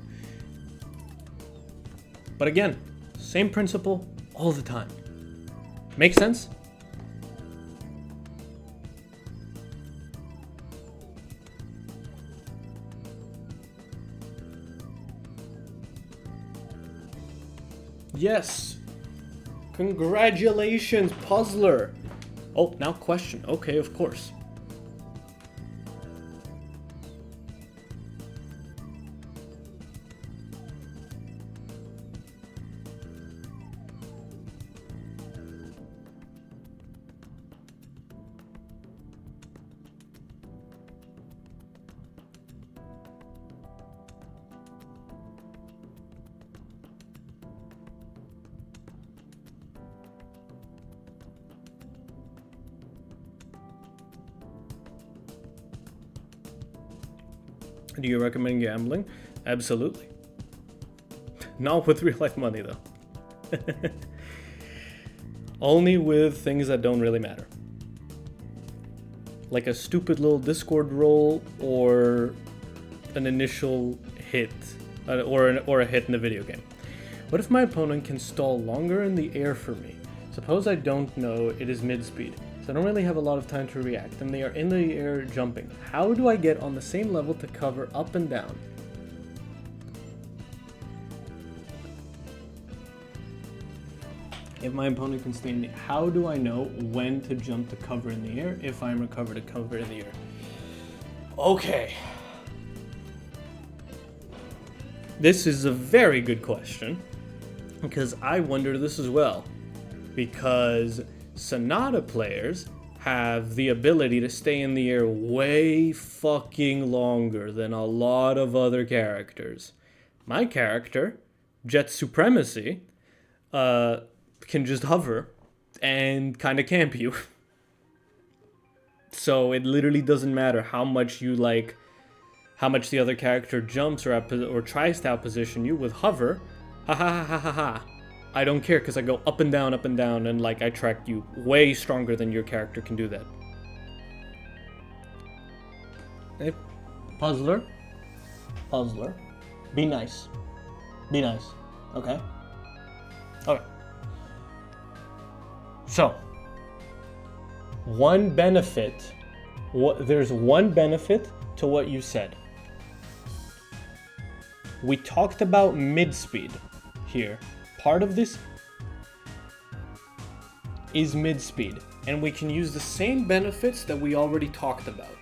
But again, same principle all the time. Make sense? Yes. Congratulations, Puzzler. Oh, now question. Okay, of course. Do you recommend gambling? Absolutely. Not with real life money though. Only with things that don't really matter. Like a stupid little Discord roll or an initial hit or a hit in a video game. What if my opponent can stall longer in the air for me? Suppose I don't know it is mid-speed. So I don't really have a lot of time to react, and they are in the air jumping. How do I get on the same level to cover up and down? If my opponent can stay in the air, how do I know when to jump to cover in the air if I'm recovered to cover in the air? Okay. This is a very good question, because I wonder this as well. Because Sonata players have the ability to stay in the air way fucking longer than a lot of other characters. My character, Jet Supremacy, can just hover and kind of camp you. So it literally doesn't matter how much how much the other character jumps or tries to outposition you with hover. Ha ha ha ha ha. I don't care because I go up and down, and like I track you way stronger than your character can do that. Hey, Puzzler. Be nice. Be nice. Okay? Okay. So, there's one benefit to what you said. We talked about mid-speed here. Part of this is mid-speed, and we can use the same benefits that we already talked about.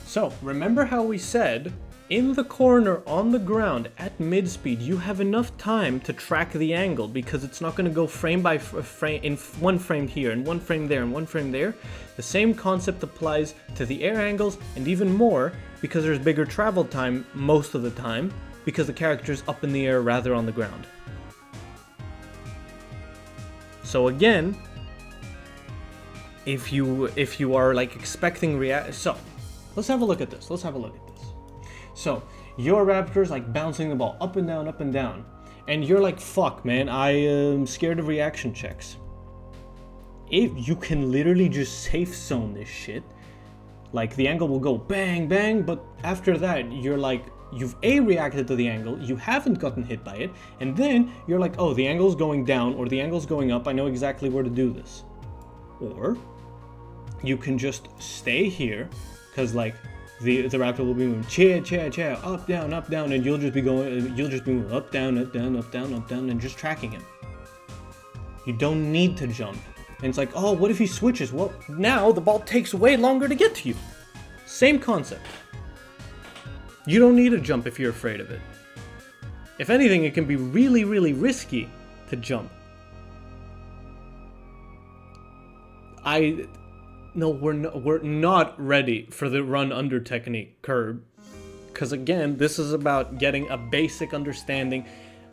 So, remember how we said, in the corner on the ground at mid-speed, you have enough time to track the angle because it's not going to go frame by frame, in one frame here, and one frame there, and one frame there. The same concept applies to the air angles, and even more, because there's bigger travel time most of the time, because the character's up in the air rather on the ground. So again, if you are like expecting so let's have a look at this. So your Raptor's like bouncing the ball up and down, and you're like, fuck man, I am scared of reaction checks. if you can literally just safe zone this shit, like the angle will go bang bang, but after that you're like, you've reacted to the angle, you haven't gotten hit by it, and then you're like, oh, the angle's going down or the angle's going up, I know exactly where to do this. Or you can just stay here, because like the raptor will be moving chair, up down, and you'll just be moving up down, and just tracking him. You don't need to jump. And it's like, oh, what if he switches? Well, now the ball takes way longer to get to you. Same concept. You don't need to jump if you're afraid of it. If anything, it can be really, really risky to jump. No, we're not ready for the run under technique, Curb. Because again, this is about getting a basic understanding,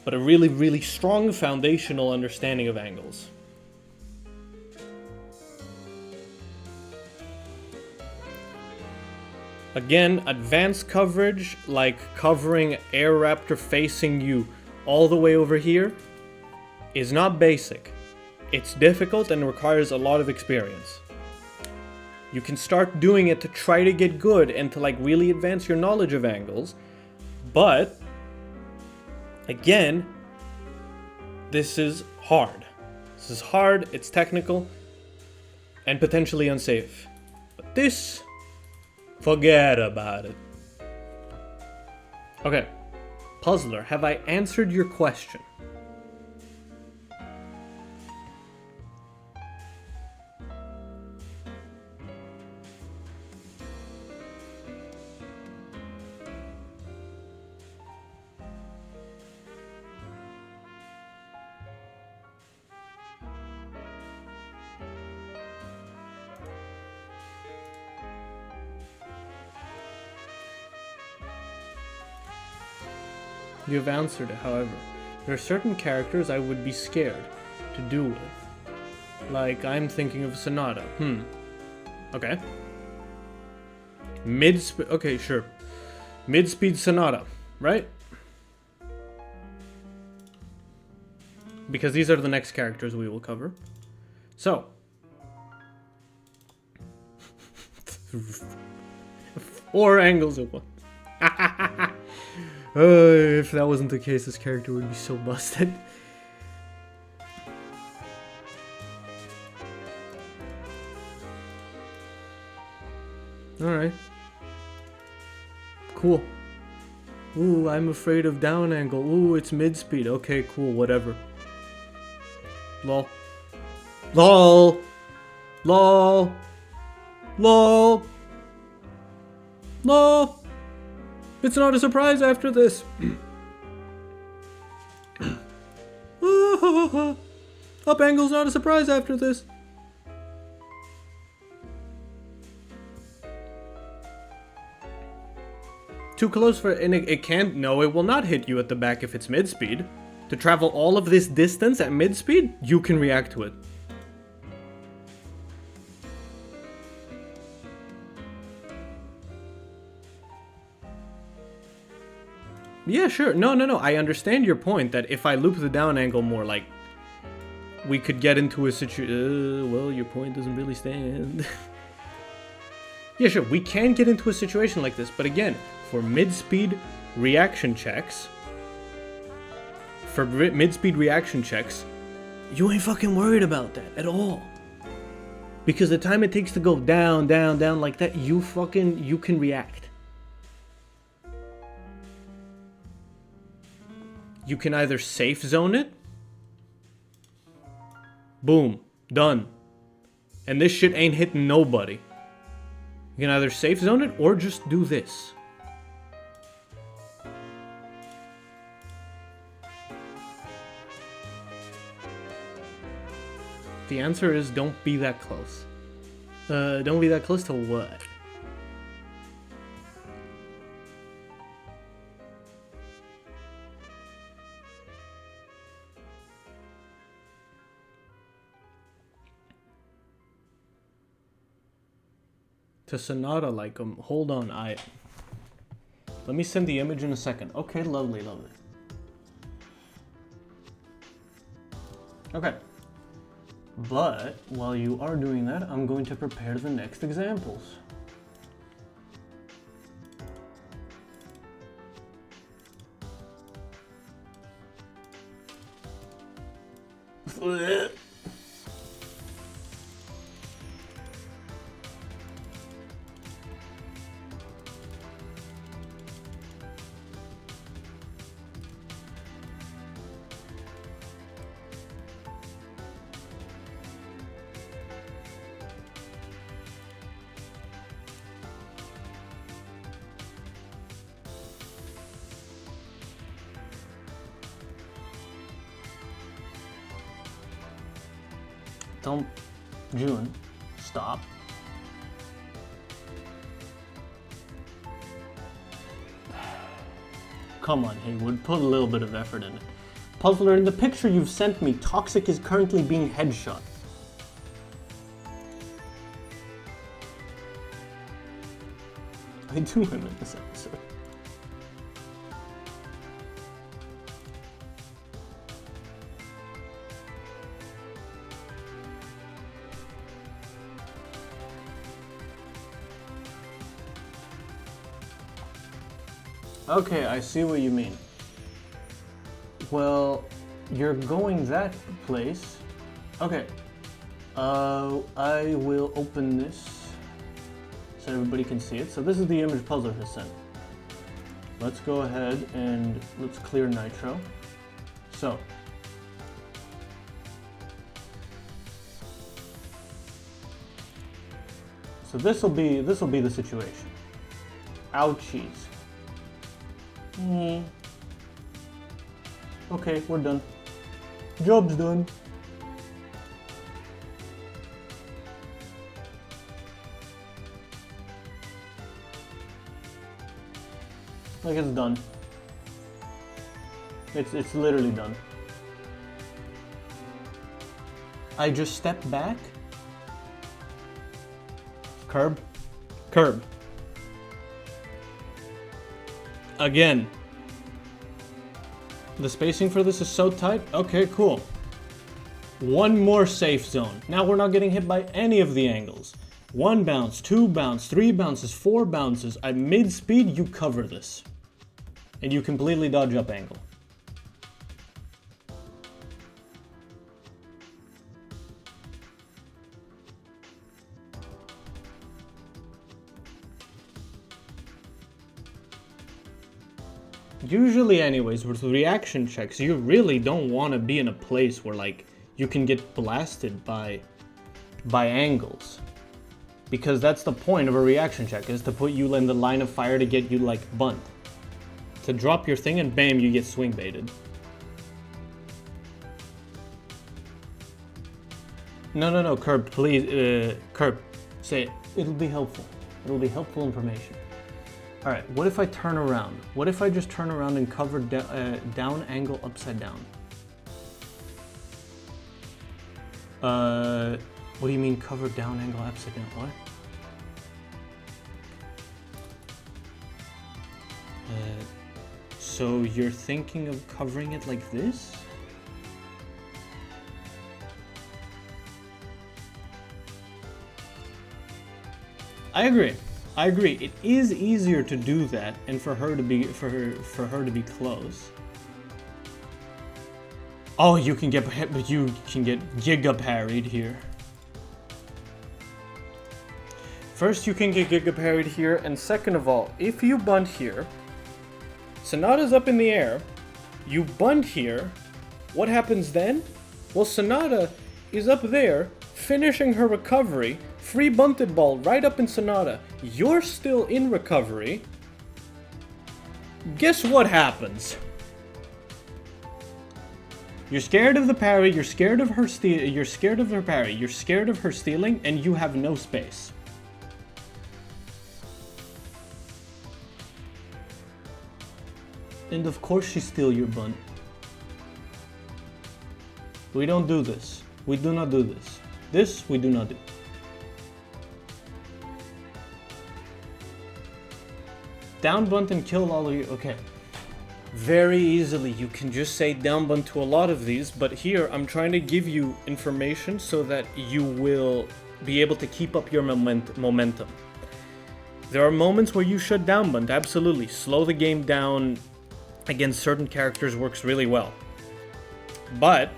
but a really, really strong foundational understanding of angles. Again, advanced coverage, like covering Air Raptor facing you all the way over here, is not basic. It's difficult and requires a lot of experience. You can start doing it to try to get good and to like really advance your knowledge of angles, but again, this is hard. This is hard, it's technical, and potentially unsafe. But this, forget about it. Okay, Puzzler, have I answered your question? You have answered it, however. There are certain characters I would be scared to do with. Like, I'm thinking of Sonata. Okay. Okay, sure. Mid-speed Sonata, right? Because these are the next characters we will cover. So. 4 angles at once. If that wasn't the case, this character would be so busted. Alright. Cool. Ooh, I'm afraid of down angle. Ooh, it's mid speed. Okay, cool, whatever. Lol. LOL. LOL. LOL. LOL. It's not a surprise after this. Up angle's not a surprise after this. Too close for and it can't. No, it will not hit you at the back if it's mid speed. To travel all of this distance at mid speed, you can react to it. Yeah, sure. No. I understand your point that if I loop the down angle more, like, we could get into a situation. Well, your point doesn't really stand. Yeah, sure. We can get into a situation like this, but again, for mid-speed reaction checks, you ain't fucking worried about that at all. Because the time it takes to go down like that, you can react. You can either safe zone it. Boom. Done. And this shit ain't hitting nobody. You can either safe zone it or just do this. The answer is don't be that close. Don't be that close to what? To Sonata like him. Hold on, let me send the image in a second. Okay, lovely. But while you are doing that, I'm going to prepare the next examples. Don't, June, stop. Come on, Haywood, put a little bit of effort in it. Puzzler, in the picture you've sent me, Toxic is currently being headshot. I do him in this episode. Okay, I see what you mean. Well, you're going that place. Okay. I will open this so everybody can see it. So this is the image Puzzler has sent. Let's go ahead and let's clear Nitro. So this will be the situation. Ouchies. Okay, we're done. Job's done. Like it's done. It's literally done. I just step back. Curb. Curb. Again. The spacing for this is so tight. Okay, cool. One more safe zone. Now we're not getting hit by any of the angles. 1 bounce, 2 bounce, 3 bounces, 4 bounces. At mid-speed, you cover this. And you completely dodge up angle. Usually anyways, with reaction checks, you really don't want to be in a place where like you can get blasted by angles. Because that's the point of a reaction check, is to put you in the line of fire to get you like bunt. To drop your thing and bam, you get swing baited. No, Curb, please, Curb, say it. It'll be helpful. It'll be helpful information. All right, what if I turn around? What if I just turn around and cover down angle upside down? What do you mean cover down angle upside down? What? So you're thinking of covering it like this? I agree. I agree. It is easier to do that, and for her to be close. Oh, you can get giga parried here. First, you can get giga parried here, and second of all, if you bunt here, Sonata's up in the air, you bunt here, what happens then? Well, Sonata is up there, finishing her recovery, free bunted ball right up in Sonata. You're still in recovery. Guess what happens? You're scared of the parry, you're scared of her you're scared of her parry, you're scared of her stealing, and you have no space. And of course she steal your bunt. We don't do this. We do not do this. This we do not do. Down bunt and kill all of you. Okay. very easily. You can just say downbun to a lot of these, but here I'm trying to give you information so that you will be able to keep up your momentum. There are moments where you should downbun, absolutely. Slow the game down against certain characters works really well. But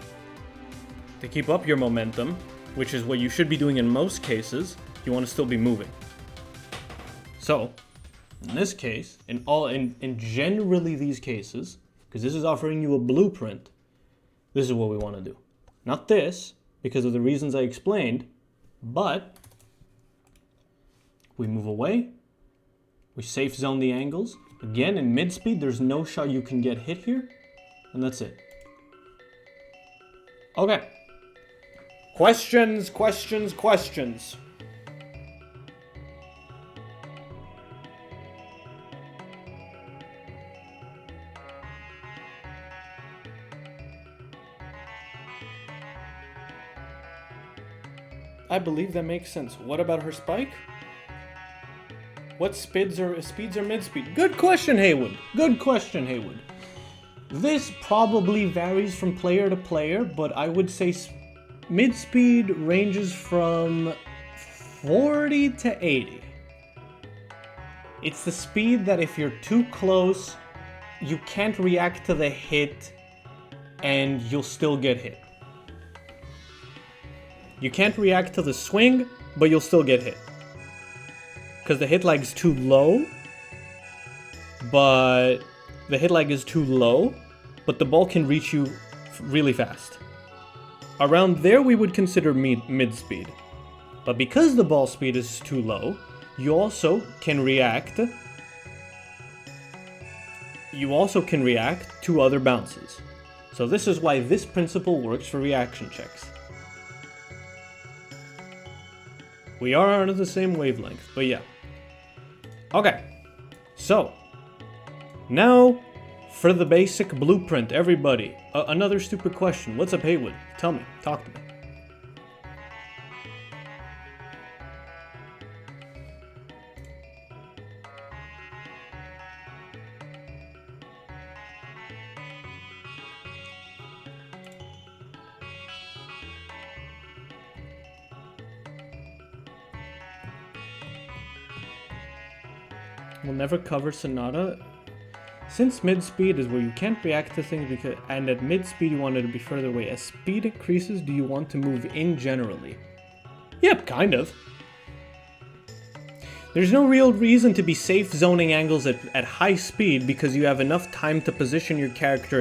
to keep up your momentum, which is what you should be doing in most cases, you want to still be moving. So, in this case, in generally these cases, because this is offering you a blueprint, this is what we want to do. Not this, because of the reasons I explained, but we move away, we safe zone the angles. Again, in mid speed, there's no shot you can get hit here, and that's it. Okay. Questions, questions, questions. I believe that makes sense. What about her spike? What speeds are mid-speed? Good question, Haywood. Good question, Haywood. This probably varies from player to player, but I would say mid-speed ranges from 40 to 80. It's the speed that if you're too close, you can't react to the hit and you'll still get hit. You can't react to the swing, but you'll still get hit. Because the hit lag is too low, but the the ball can reach you really fast. Around there we would consider mid-speed. But because the ball speed is too low, you also can react to other bounces. So this is why this principle works for reaction checks. We are on the same wavelength, but yeah. Okay, so now for the basic blueprint, everybody. Another stupid question. What's up, Haywood? Tell me. Talk to me. We'll never cover Sonata. Since mid-speed is where you can't react to things and at mid-speed you want it to be further away. As speed increases, do you want to move in generally? Yep, kind of. There's no real reason to be safe zoning angles at high speed because you have enough time to position your character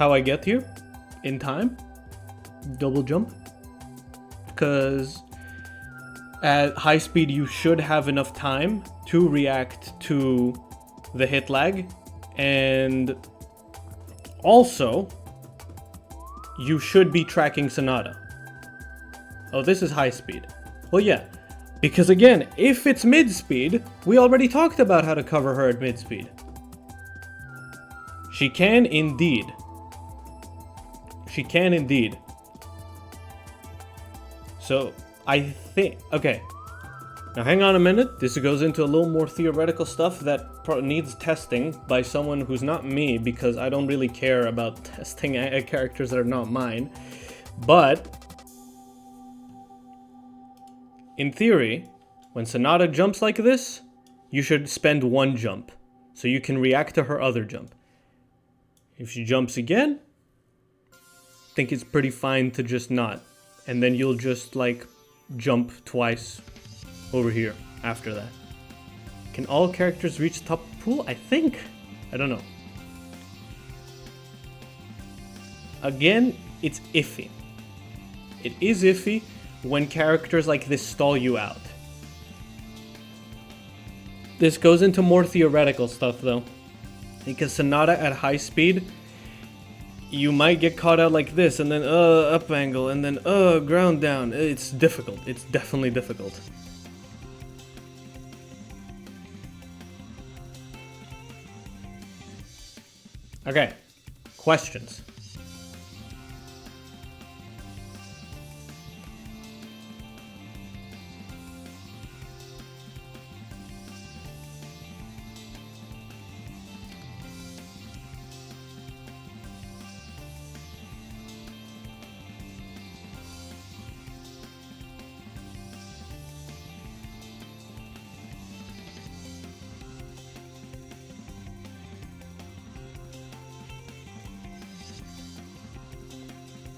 how I get here in time. Double jump. Because at high speed you should have enough time to react to the hit lag, and also you should be tracking Sonata. Oh, this is high speed. Well, yeah, because again, if it's mid speed, we already talked about how to cover her at mid speed. She can indeed. She can indeed. So I think, okay. Now hang on a minute. This goes into a little more theoretical stuff that needs testing by someone who's not me, because I don't really care about testing characters that are not mine. But in theory, when Sonata jumps like this, you should spend one jump so you can react to her other jump. If she jumps again, I think it's pretty fine to just not. And then you'll just like jump twice over here after that. Can all characters reach top pool? I think. I don't know. Again, it's iffy. It is iffy when characters like this stall you out. This goes into more theoretical stuff though. Because Sonata at high speed, you might get caught out like this, and then up angle, and then ground down. It's difficult. It's definitely difficult. Okay, questions.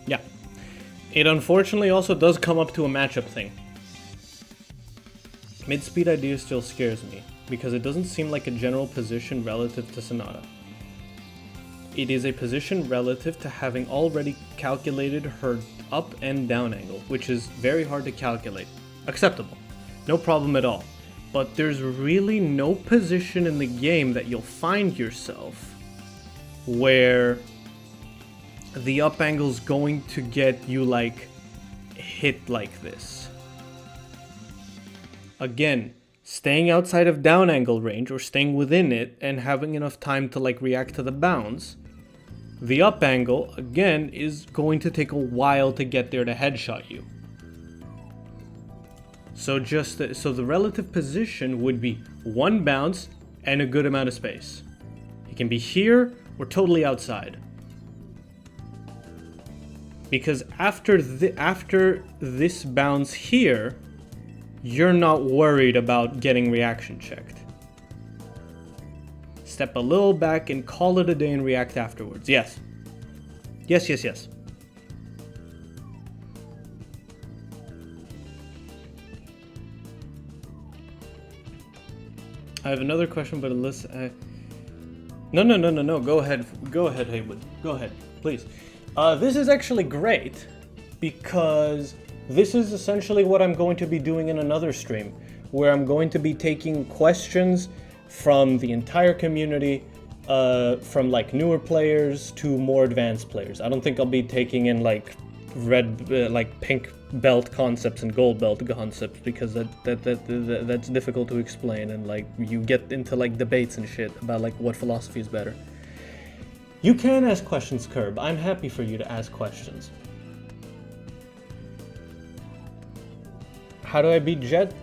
Yeah. It unfortunately also does come up to a matchup thing. Mid-speed idea still scares me, because it doesn't seem like a general position relative to Sonata. It is a position relative to having already calculated her up and down angle, which is very hard to calculate. Acceptable. No problem at all. But there's really no position in the game that you'll find yourself where the up angle's going to get you like hit like this. Again, staying outside of down angle range or staying within it and having enough time to like react to the bounce. The up angle, again, is going to take a while to get there to headshot you. So so the relative position would be one bounce and a good amount of space. It can be here or totally outside. Because after this bounce here, you're not worried about getting reaction checked. Step a little back and call it a day and react afterwards. Yes. Yes, yes, yes. I have another question, but Alyssa... No. Go ahead, Haywood. Go ahead, please. This is actually great, because this is essentially what I'm going to be doing in another stream, where I'm going to be taking questions from the entire community, from like newer players to more advanced players. I don't think I'll be taking in like like pink belt concepts and gold belt concepts, because that's difficult to explain, and like you get into like debates and shit about like what philosophy is better. You can ask questions, Curb. I'm happy for you to ask questions. How do I beat Jet?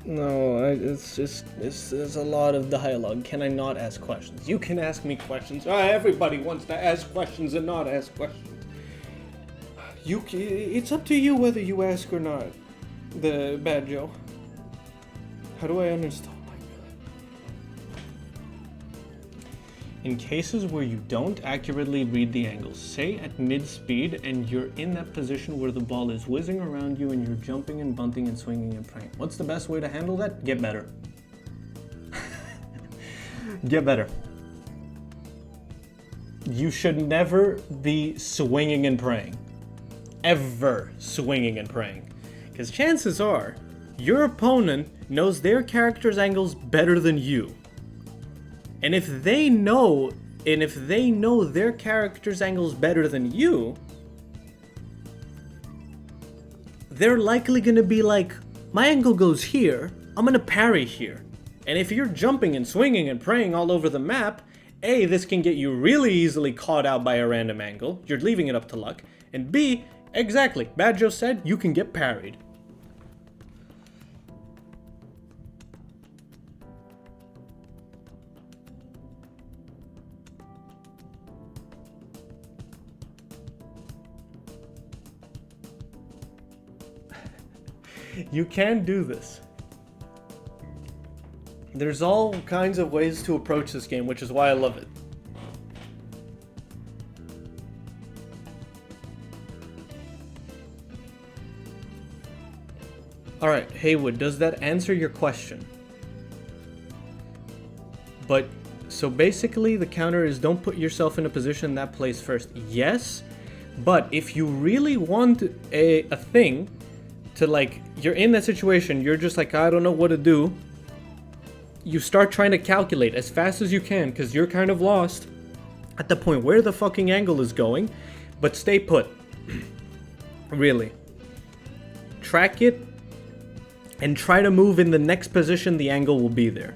No, it's a lot of dialogue. Can I not ask questions? You can ask me questions. Everybody wants to ask questions and not ask questions. It's up to you whether you ask or not. The Bad Joe. How do I understand? In cases where you don't accurately read the angles, say at mid-speed and you're in that position where the ball is whizzing around you and you're jumping and bunting and swinging and praying. What's the best way to handle that? Get better. Get better. You should never be swinging and praying. Ever swinging and praying. Because chances are, your opponent knows their character's angles better than you. And if they know their character's angles better than you, they're likely gonna be like, my angle goes here, I'm gonna parry here. And if you're jumping and swinging and praying all over the map, A, this can get you really easily caught out by a random angle, you're leaving it up to luck, and B, exactly, Badjo said, you can get parried. You can do this. There's all kinds of ways to approach this game, which is why I love it. Alright, Haywood, does that answer your question? But, so basically the counter is don't put yourself in a position that plays first. Yes, but if you really want a thing to like, you're in that situation, you're just like, I don't know what to do. You start trying to calculate as fast as you can because you're kind of lost at the point where the fucking angle is going, but stay put. Really. Track it and try to move in the next position the angle will be there.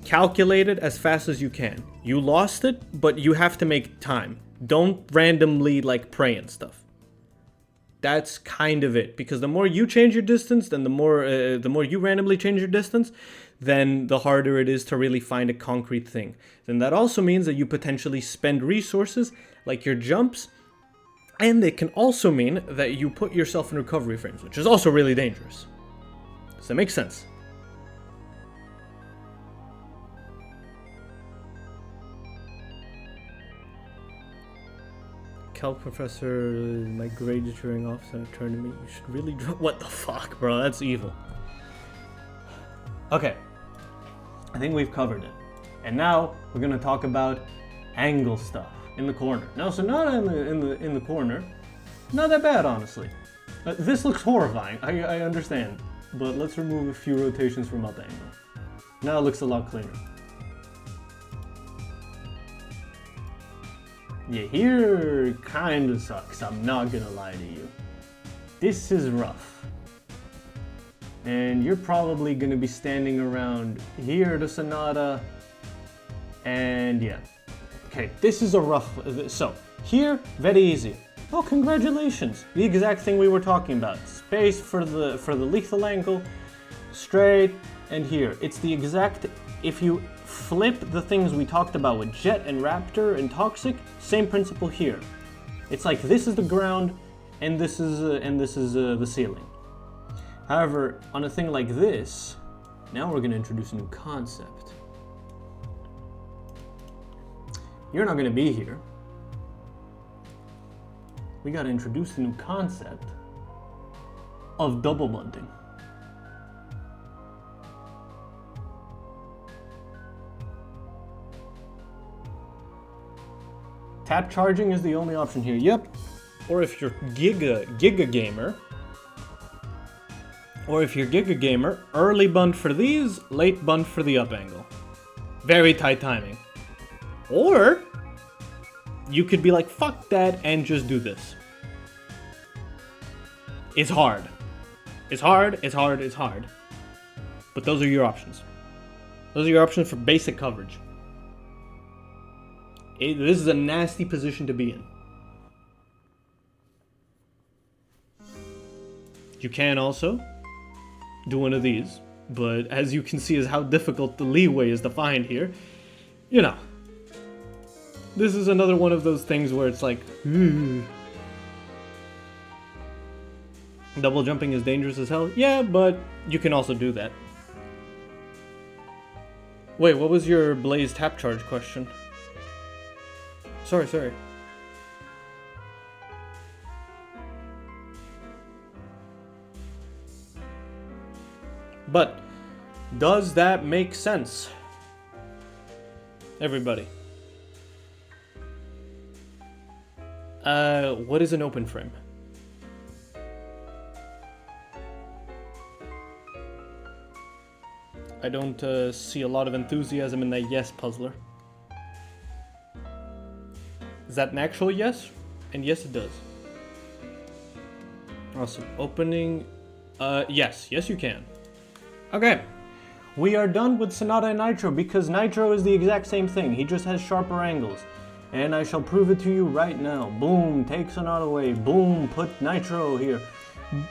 Calculate it as fast as you can. You lost it, but you have to make time. Don't randomly like pray and stuff. That's kind of it, because the more you change your distance, then the more you randomly change your distance, then the harder it is to really find a concrete thing. Then that also means that you potentially spend resources like your jumps, and it can also mean that you put yourself in recovery frames, which is also really dangerous. Does that make sense? Calc professor, my grade is tearing off, so turn to me. You should really drop. What the fuck, bro? That's evil. Okay, I think we've covered it, and now we're gonna talk about angle stuff in the corner. Now, so not in the corner, not that bad, honestly. This looks horrifying. I understand, but let's remove a few rotations from up angle. Now it looks a lot cleaner. Yeah, here kinda sucks, I'm not gonna lie to you. This is rough. And you're probably gonna be standing around here to Sonata. And yeah. Okay, this is a rough, so here, very easy. Oh, congratulations, the exact thing we were talking about. Space for the lethal angle, straight, and here. It's the exact, if you flip the things we talked about with Jet and Raptor and Toxic, same principle here. It's like this is the ground and this is the ceiling. However, on a thing like this, now we're going to introduce a new concept. You're not going to be here. We got to introduce a new concept of double bunting. Tap charging is the only option here, yep. Or if you're Giga Gamer, early bunt for these, late bunt for the up angle. Very tight timing. Or you could be like, fuck that, and just do this. It's hard. It's hard, it's hard, it's hard. But those are your options. Those are your options for basic coverage. This is a nasty position to be in. You can also do one of these, but as you can see is how difficult the leeway is to find here. You know, this is another one of those things where it's like, double jumping is dangerous as hell. Yeah, but you can also do that. Wait, what was your Blaze tap charge question? Sorry. But does that make sense? Everybody. What is an open frame? I don't see a lot of enthusiasm in that yes, Puzzler. Is that an actual yes? And yes, it does. Awesome. Opening. Yes. Yes, you can. Okay. We are done with Sonata and Nitro because Nitro is the exact same thing. He just has sharper angles. And I shall prove it to you right now. Boom, take Sonata away. Boom, put Nitro here.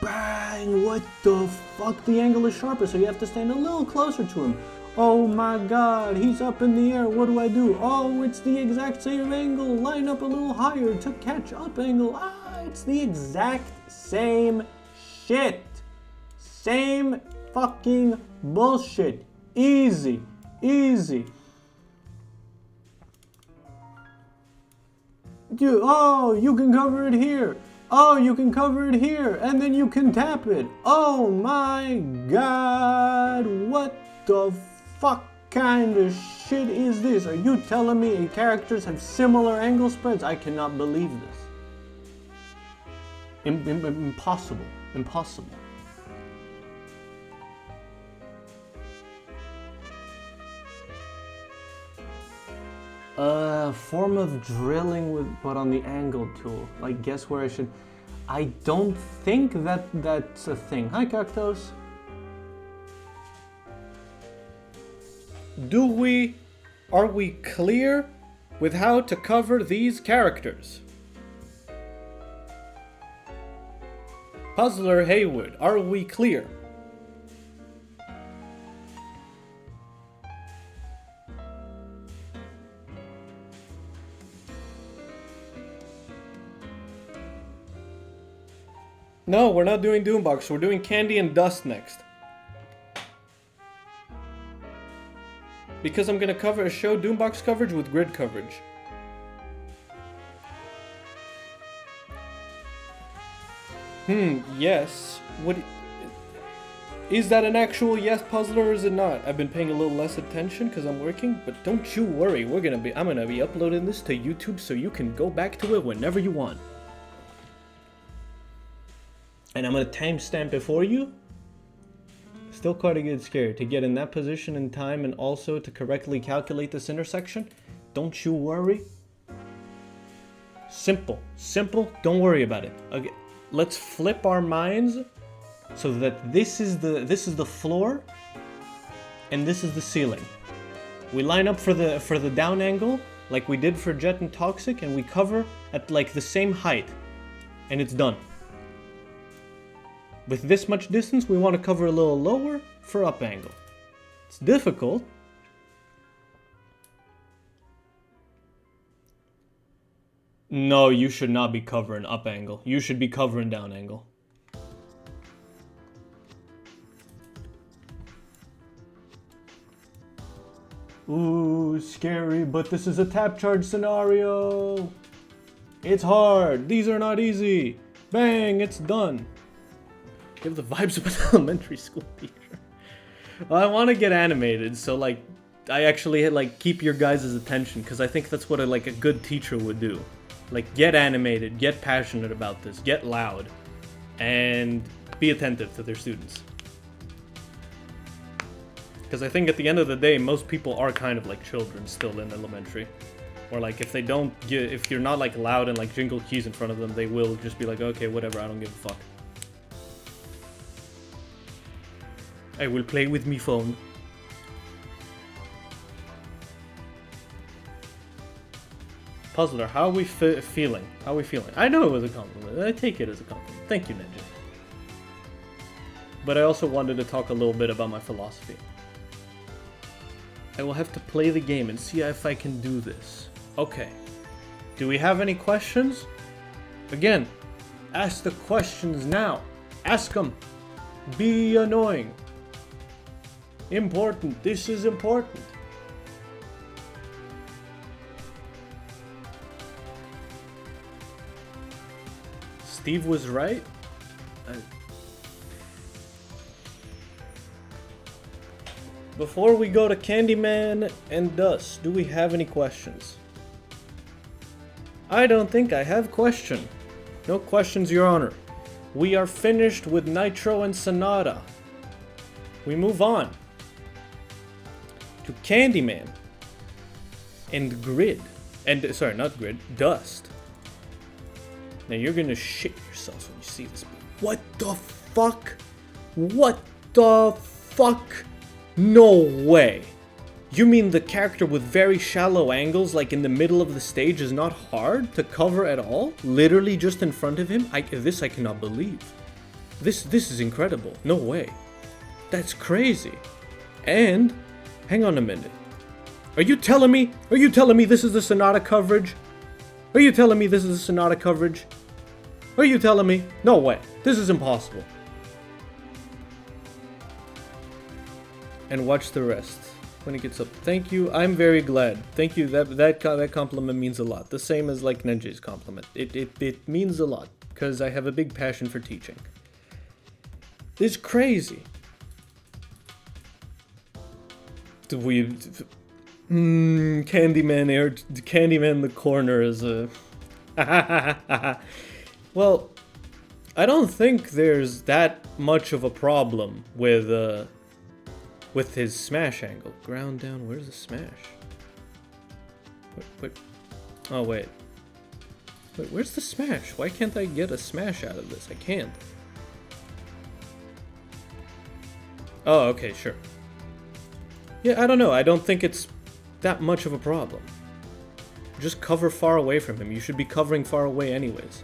Bang, what the fuck? The angle is sharper, so you have to stand a little closer to him. Oh my god, he's up in the air. What do I do? Oh, it's the exact same angle. Line up a little higher to catch up angle. Ah, it's the exact same shit. Same fucking bullshit. Easy, easy. You can cover it here. Oh, you can cover it here, and then you can tap it. Oh my god, what the fuck kind of shit is this? Are you telling me characters have similar angle spreads? I cannot believe this. Impossible. Impossible. Form of drilling but on the angle tool. Like, guess where I should... I don't think that's a thing. Hi, Cactos. Are we clear with how to cover these characters? Puzzler Haywood, are we clear? No, we're not doing Doombox. We're doing Candy and Dust next. Because I'm gonna show Doombox coverage with grid coverage. Yes. What... Is that an actual yes, Puzzler, or is it not? I've been paying a little less attention because I'm working, but don't you worry. I'm gonna be uploading this to YouTube so you can go back to it whenever you want. And I'm gonna timestamp it for you. Still quite a good scare to get in that position in time and also to correctly calculate this intersection. Don't you worry. Simple, don't worry about it. Okay, let's flip our minds so that this is the floor and this is the ceiling. We line up for the down angle like we did for Jet and Toxic, and we cover at like the same height, and it's done. With this much distance, we want to cover a little lower for up angle. It's difficult. No, you should not be covering up angle. You should be covering down angle. Ooh, scary, but this is a tap charge scenario. It's hard. These are not easy. Bang, it's done. Give the vibes of an elementary school teacher. Well, I want to get animated, so like, I actually like keep your guys' attention, because I think that's what a good teacher would do. Like, get animated, get passionate about this, get loud, and be attentive to their students. Because I think at the end of the day, most people are kind of like children still in elementary. Or like, if you're not like loud and like jingle keys in front of them, they will just be like, okay, whatever, I don't give a fuck. I will play with me phone. Puzzler, how are we feeling? How are we feeling? I know it was a compliment. I take it as a compliment. Thank you, Ninja. But I also wanted to talk a little bit about my philosophy. I will have to play the game and see if I can do this. Okay. Do we have any questions? Again, ask the questions now. Ask them. Be annoying. Important. This is important. Steve was right. Before we go to Candyman and Dust, do we have any questions? I don't think I have question. No questions, Your Honor. We are finished with Nitro and Sonata. We move on to Candyman and Grid. And, sorry, not Grid, Dust. Now you're gonna shit yourselves when you see this. What the fuck? What the fuck? No way. You mean the character with very shallow angles, like in the middle of the stage, is not hard to cover at all? Literally just in front of him? This I cannot believe. This is incredible. No way. That's crazy. And, hang on a minute. Are you telling me this is the Sonata coverage? Are you telling me this is the Sonata coverage? Are you telling me? No way. This is impossible. And watch the rest when it gets up. Thank you. I'm very glad. Thank you. That compliment means a lot. The same as like Nenji's compliment. It means a lot because I have a big passion for teaching. It's crazy. Candyman in the corner is a... Well, I don't think there's that much of a problem with his smash angle. Ground down, where's the smash? Wait. Oh, wait. Wait, where's the smash? Why can't I get a smash out of this? I can't. Oh, okay, sure. Yeah, I don't know. I don't think it's that much of a problem. Just cover far away from him. You should be covering far away anyways.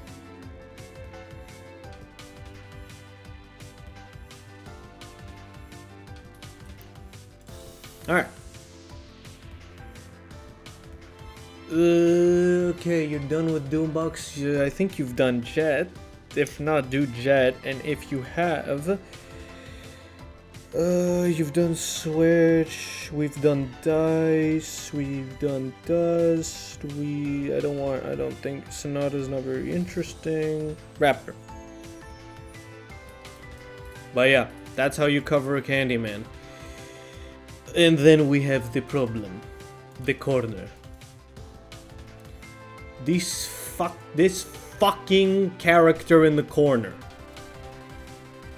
Alright. Okay, you're done with Doombox. I think you've done Jet. If not, do Jet. And if you have... you've done Switch, we've done Dice, we've done Dust, I don't think Sonata's not very interesting. Raptor. But yeah, that's how you cover a Candyman. And then we have the problem. The corner. This fucking character in the corner.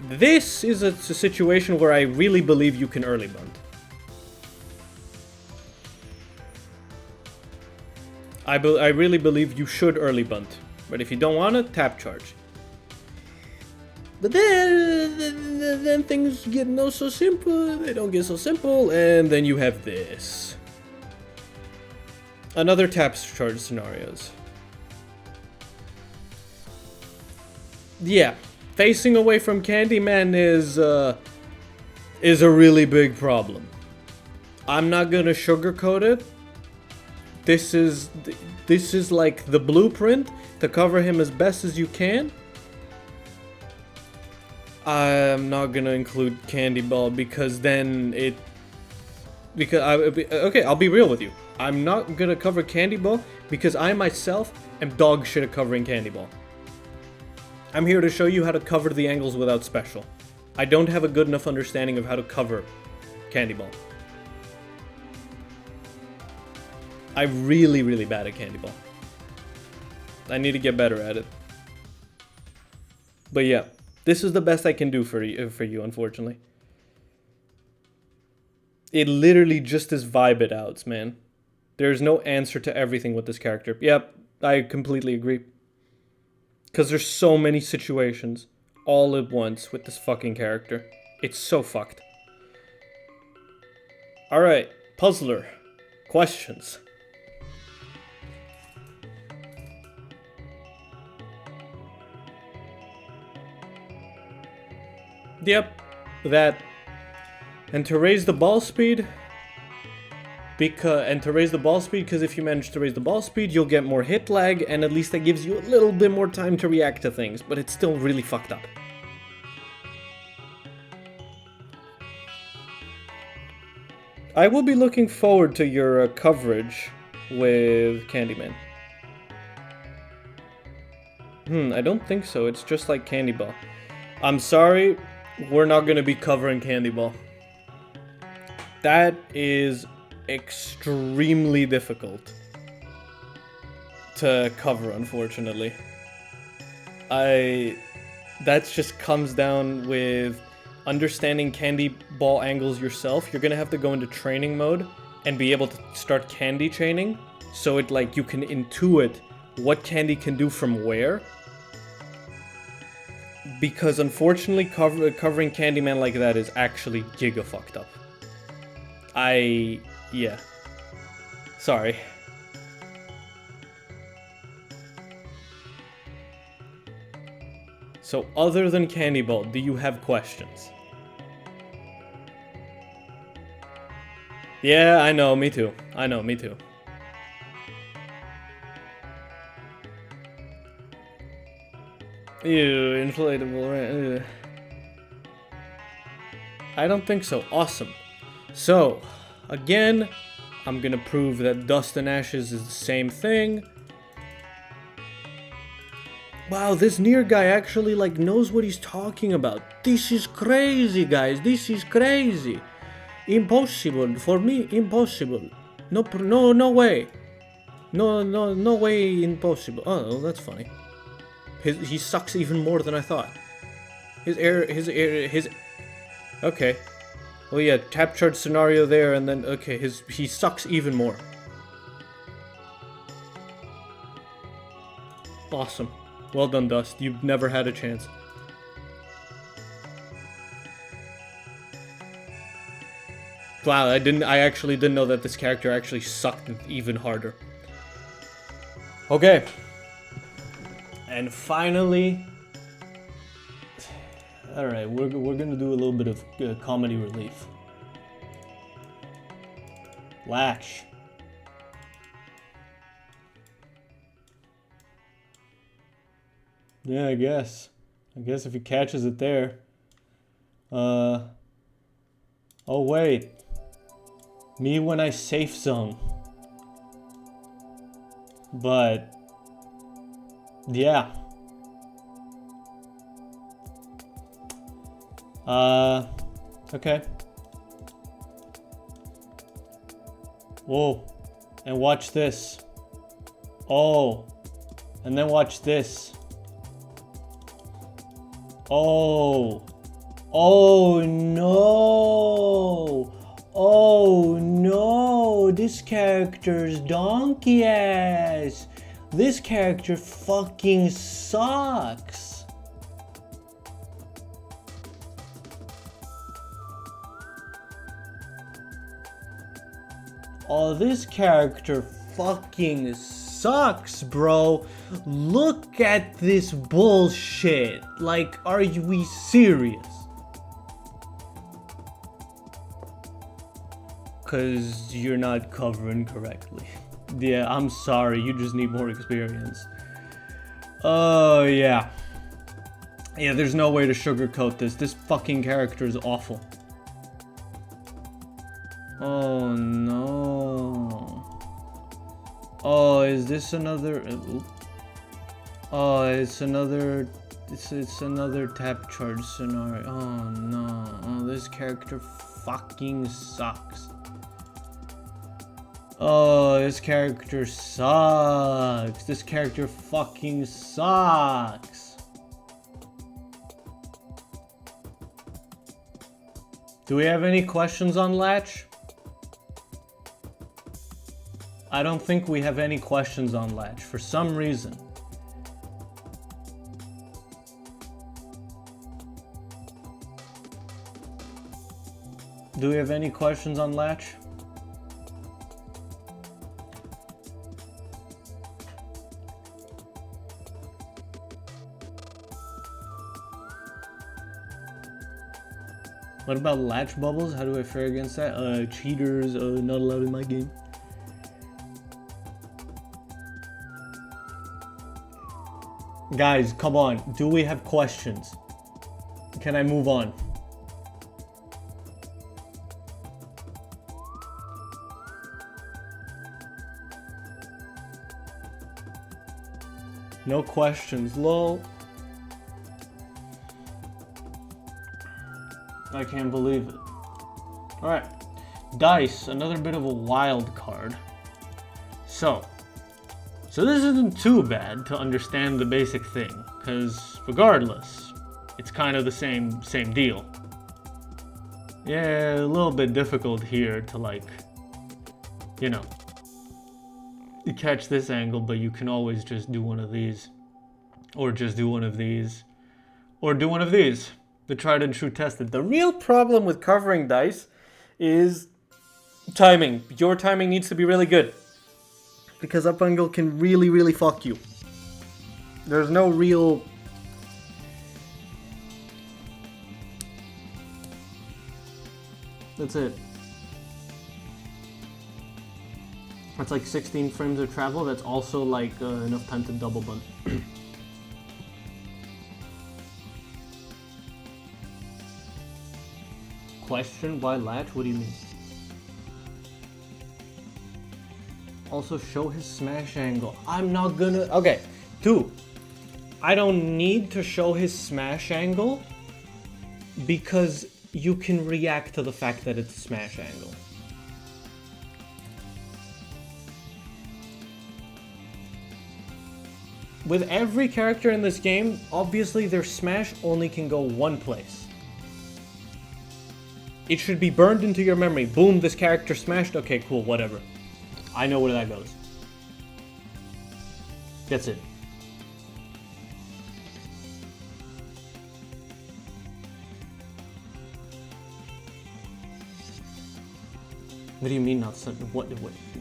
This is a situation where I really believe you can early bunt. I really believe you should early bunt. But if you don't want it, tap charge. But then things get no so simple. They don't get so simple. And then you have this. Another tap charge scenarios. Yeah. Facing away from Candyman is a really big problem. I'm not gonna sugarcoat it. This is like the blueprint to cover him as best as you can. I'm not gonna include Candy Ball because then okay, I'll be real with you. I'm not gonna cover Candy Ball because I myself am dog shit at covering Candy Ball. I'm here to show you how to cover the angles without special. I don't have a good enough understanding of how to cover Candy Ball. I'm really bad at Candy Ball. I need to get better at it. But yeah, this is the best I can do for you, unfortunately. It literally just is vibe it outs, man. There's no answer to everything with this character. Yep, I completely agree. Because there's so many situations all at once with this fucking character. It's so fucked. Alright, Puzzler. Questions. Yep, that. And to raise the ball speed... because if you manage to raise the ball speed, you'll get more hit lag, and at least that gives you a little bit more time to react to things, but it's still really fucked up. I will be looking forward to your coverage with Candyman. I don't think so. It's just like Candy Ball. I'm sorry, we're not gonna be covering Candy Ball. That is extremely difficult. to cover, unfortunately. That just comes down with understanding candy ball angles yourself. You're gonna have to go into training mode and be able to start candy chaining, so it like you can intuit what candy can do from where. Because unfortunately, covering Candyman like that is actually giga fucked up. Yeah. Sorry. So other than Candy Ball, do you have questions? Yeah, I know, me too. Me too. Ew, inflatable. I don't think so. Awesome. So, again, I'm gonna prove that Dust and Ashes is the same thing. Wow, this Nier guy actually like knows what he's talking about. This is crazy, guys. This is crazy. Impossible for me. Impossible. No way. No way. Impossible. Oh, that's funny. He sucks even more than I thought. His okay. Well, yeah, tap charge scenario there, and then okay, he sucks even more. Awesome. Well done, Dust. You've never had a chance. Wow, I actually didn't know that this character actually sucked even harder. Okay. And finally, all right, we're gonna do a little bit of comedy relief. Latch. Yeah, I guess if he catches it there. Oh wait. Me when I safe zone. But yeah. Okay. Whoa. And watch this. Oh. And then watch this. Oh. Oh no. Oh no. This character's donkey ass. This character fucking sucks. Oh, this character fucking sucks, bro. Look at this bullshit. Like, are we serious? Cause you're not covering correctly. Yeah, I'm sorry, you just need more experience. Oh, yeah. Yeah, there's no way to sugarcoat this. This fucking character is awful. Oh, no. Oh, is this another... Oh, it's another... It's another tap charge scenario. Oh, no. Oh, this character fucking sucks. Oh, this character sucks. This character fucking sucks. Do we have any questions on Latch? I don't think we have any questions on Latch for some reason. Do we have any questions on Latch? What about Latch bubbles? How do I fare against that? Cheaters, not allowed in my game. Guys, come on. Do we have questions? Can I move on? No questions, lol. I can't believe it. Alright. Dice, another bit of a wild card. So, So this isn't too bad to understand the basic thing, because regardless, it's kind of the same deal. Yeah, a little bit difficult here to like, you know, you catch this angle, but you can always just do one of these, or just do one of these, or do one of these. The tried and true tested. The real problem with covering dice is timing. Your timing needs to be really good, because up angle can really fuck you. There's no real... That's it. That's like 16 frames of travel. That's also like enough time to double bunt. Question, why latch? What do you mean? Also show his smash angle. I'm not gonna... Okay, 2. I don't need to show his smash angle because you can react to the fact that it's a smash angle. With every character in this game, obviously their smash only can go one place. It should be burned into your memory. Boom, this character smashed. Okay, cool, whatever. I know where that goes. That's it. What do you mean not what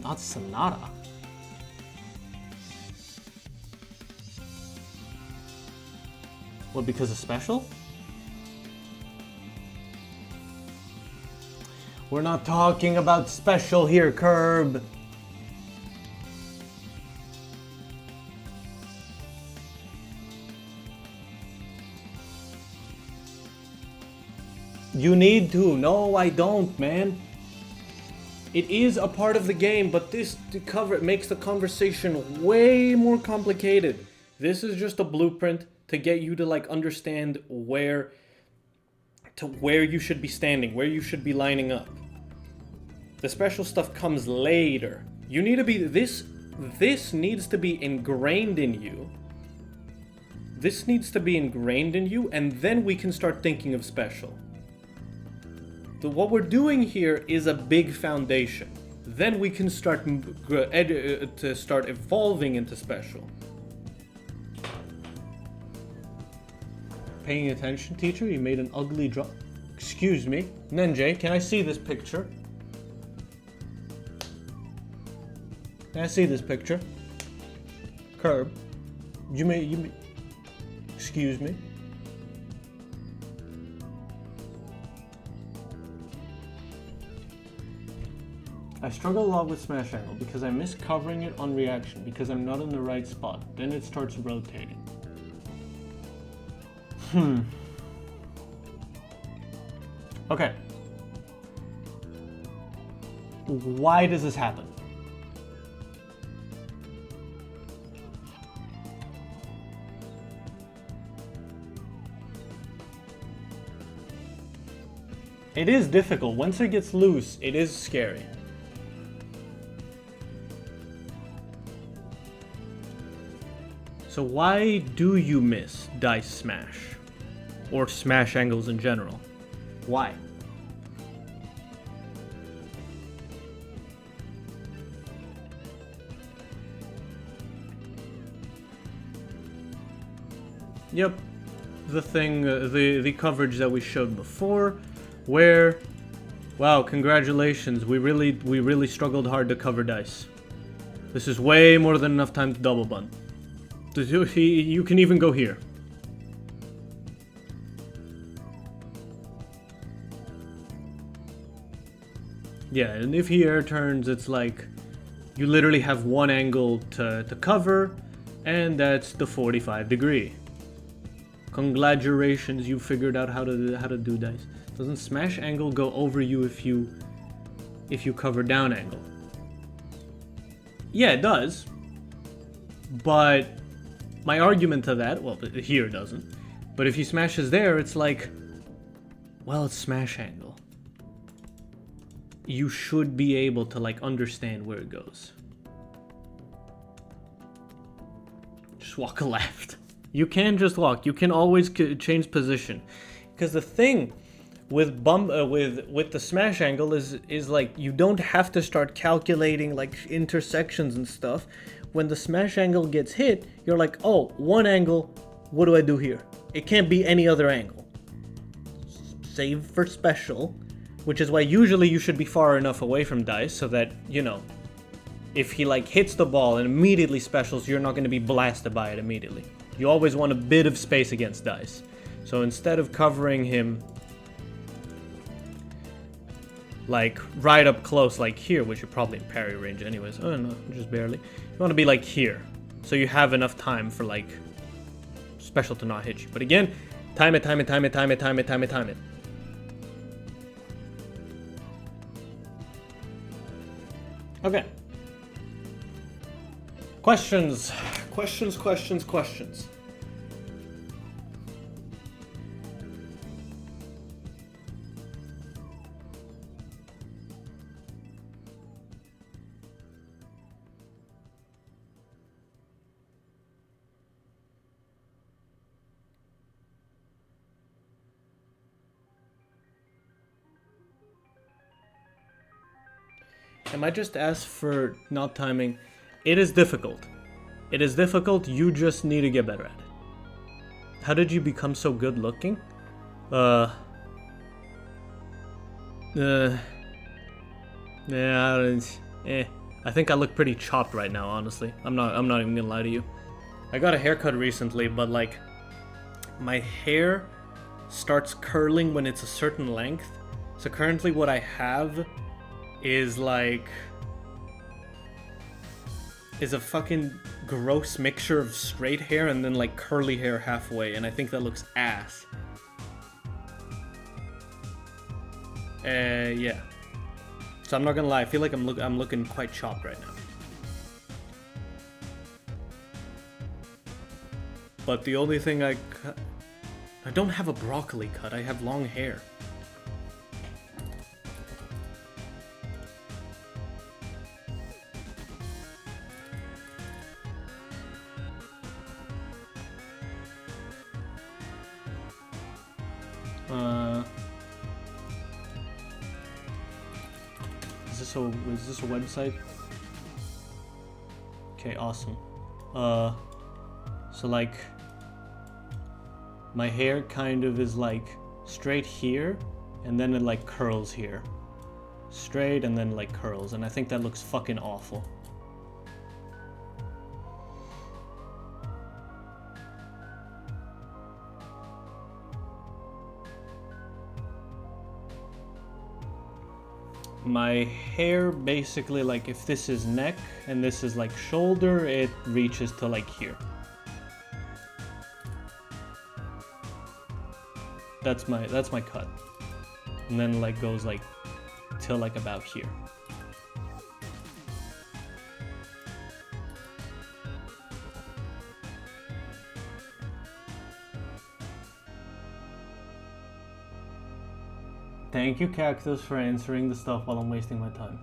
not Sonata? What, because of special? We're not talking about special here, Curb. You need to. No, I don't, man. It is a part of the game, but this makes the conversation way more complicated. This is just a blueprint to get you to like understand where you should be standing, where you should be lining up. The special stuff comes later. You need to be this needs to be ingrained in you. This needs to be ingrained in you, and then we can start thinking of special. What we're doing here is a big foundation. Then we can start evolving into special. Paying attention, teacher? You made an ugly drop. Excuse me, Nenjay, can I see this picture? Can I see this picture? Curb, you may. Excuse me. I struggle a lot with smash angle because I miss covering it on reaction because I'm not in the right spot. Then it starts rotating. Okay. Why does this happen? It is difficult. Once it gets loose, it is scary. So why do you miss dice smash? Or smash angles in general? Why? Yep, the thing, the coverage that we showed before, where, wow, congratulations, we really struggled hard to cover dice. This is way more than enough time to double bunt. You can even go here. Yeah, and if he air turns, it's like you literally have one angle to cover, and that's the 45 degree. Congratulations, you figured out how to do dice. Doesn't smash angle go over you if you cover down angle? Yeah, it does. But my argument to that, well, here it doesn't. But if he smashes there, it's like, well, it's smash angle. You should be able to like understand where it goes. just walk left. You can just walk. You can always change position. Because the thing with with the smash angle is like you don't have to start calculating like intersections and stuff. When the smash angle gets hit, you're like, oh, one angle, what do I do here? It can't be any other angle. Save for special, which is why usually you should be far enough away from Dice so that, you know, if he like hits the ball and immediately specials, you're not going to be blasted by it immediately. You always want a bit of space against Dice. So instead of covering him like right up close like here, which you're probably in parry range anyways. Oh no, just barely. You want to be like here. So you have enough time for like special to not hit you. But again, time it, time it, time it, time it, time it, time it, time it. Okay. Questions. Questions, questions, questions. Am I just asked for not timing? It is difficult. It is difficult, you just need to get better at it. How did you become so good looking? Yeah, I think I look pretty chopped right now, honestly. I'm not even gonna lie to you. I got a haircut recently, but like my hair starts curling when it's a certain length. So currently what I have is like a fucking gross mixture of straight hair and then like curly hair halfway, and I think that looks ass. Yeah. So I'm not gonna lie, I feel like I'm looking quite chopped right now. But the only thing I don't have a broccoli cut, I have long hair. Is this a website? Okay, awesome. So like my hair kind of is like straight here and then it like curls here. Straight and then like curls, and I think that looks fucking awful. My hair basically, like if this is neck and this is like shoulder, it reaches to like here. That's my cut. And then like goes like till like about here. Thank you, Cactus, for answering the stuff while I'm wasting my time.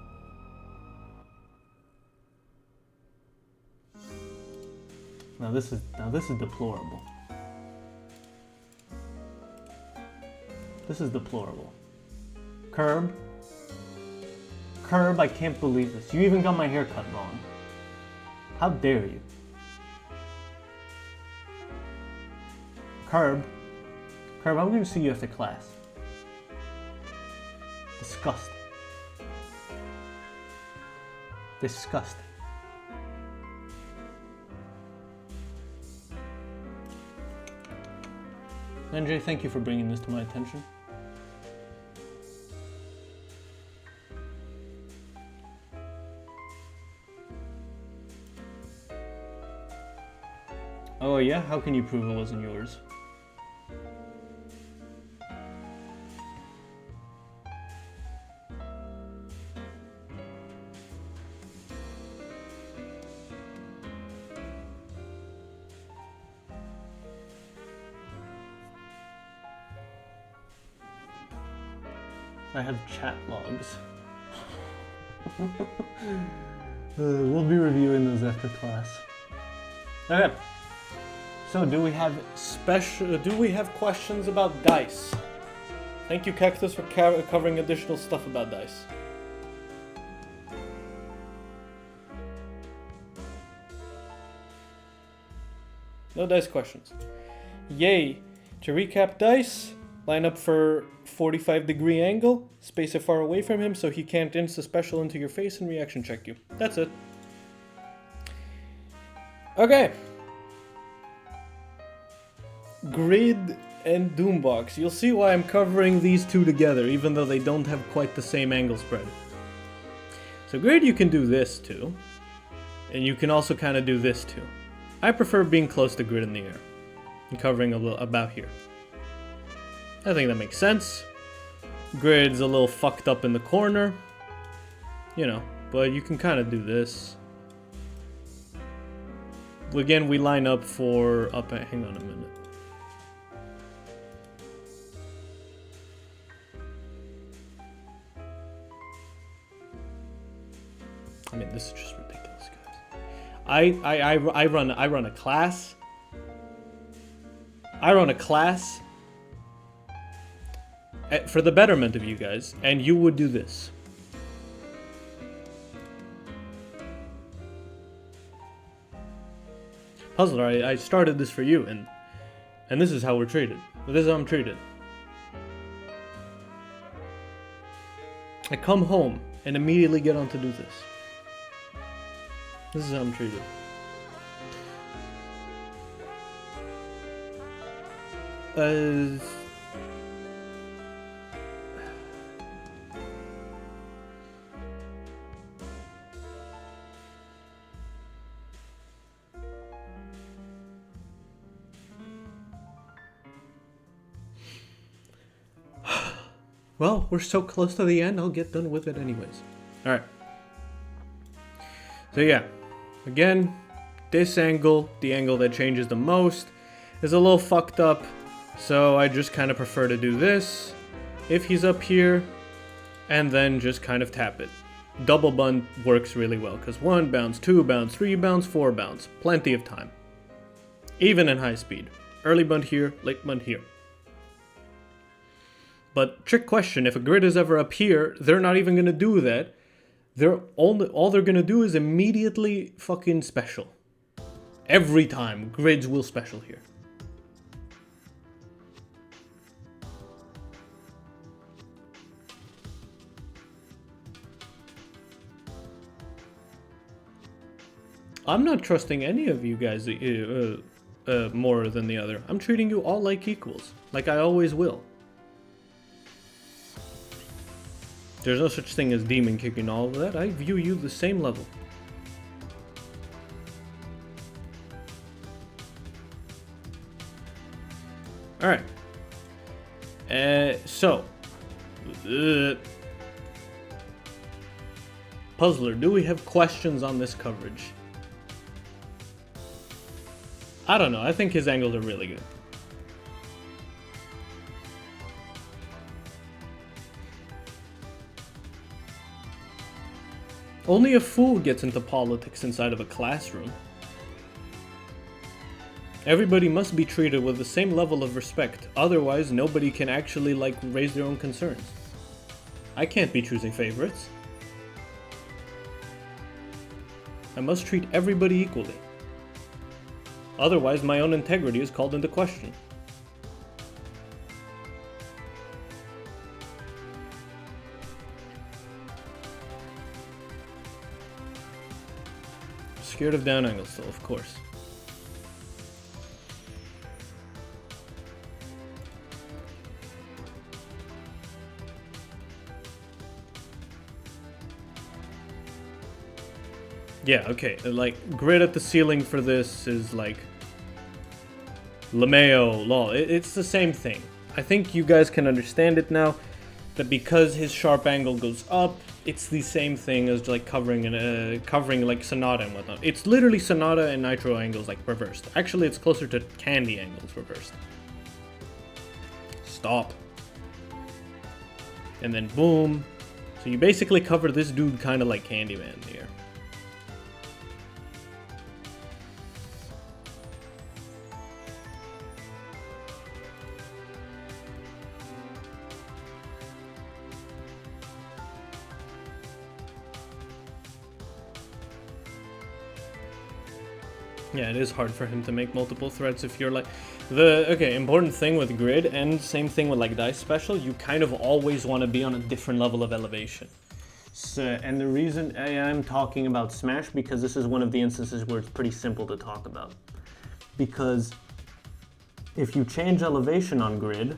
Now this is deplorable. This is deplorable. Curb, I can't believe this. You even got my haircut wrong. How dare you? Curb, I'm gonna see you after class. Disgusting. Disgusting. NJ, thank you for bringing this to my attention. Oh yeah? How can you prove it wasn't yours? I have chat logs. We'll be reviewing those after class. Okay, So do we have questions about dice? Thank you, Cactus, for covering additional stuff about dice. No dice questions. Yay! To recap dice, line up for 45-degree angle, space it far away from him so he can't insta-special into your face and reaction check you. That's it. Okay. Grid and Doombox. You'll see why I'm covering these two together, even though they don't have quite the same angle spread. So Grid, you can do this too. And you can also kind of do this too. I prefer being close to Grid in the air. And covering a little about here. I think that makes sense. Grid's a little fucked up in the corner. You know, but you can kind of do this. Again, we line up for... hang on a minute. I mean, this is just ridiculous, guys. I run a class. I run a class for the betterment of you guys, and you would do this. Puzzler, I started this for you, and this is how we're treated. This is how I'm treated. I come home and immediately get on to do this. This is how I'm treated. Well, we're so close to the end, I'll get done with it anyways. Alright. So yeah, again, this angle, the angle that changes the most, is a little fucked up. So I just kind of prefer to do this, if he's up here, and then just kind of tap it. Double bund works really well, because 1 bounce, 2 bounce, 3 bounce, 4 bounce. Plenty of time. Even in high speed. Early bund here, late bund here. But trick question, if a grid is ever up here, they're not even going to do that. All they're going to do is immediately fucking special. Every time, grids will special here. I'm not trusting any of you guys more than the other. I'm treating you all like equals, like I always will. There's no such thing as demon kicking all of that. I view you the same level. Alright. Puzzler, do we have questions on this coverage? I don't know. I think his angles are really good. Only a fool gets into politics inside of a classroom. Everybody must be treated with the same level of respect, otherwise nobody can actually, raise their own concerns. I can't be choosing favorites. I must treat everybody equally. Otherwise, my own integrity is called into question. Scared of down angles still, of course. Yeah, okay, grid at the ceiling for this is LeMayo, lol. It's the same thing. I think you guys can understand it now, that because his sharp angle goes up, it's the same thing as covering Sonata and whatnot. It's literally Sonata and Nitro angles reversed. Actually, it's closer to Candy angles reversed. Stop. And then boom. So you basically cover this dude kind of like Candyman here. Yeah, it is hard for him to make multiple threats if you're like okay, important thing with grid and same thing with like dice special, you kind of always want to be on a different level of elevation. So, and the reason I am talking about Smash because this is one of the instances where it's pretty simple to talk about. Because if you change elevation on grid,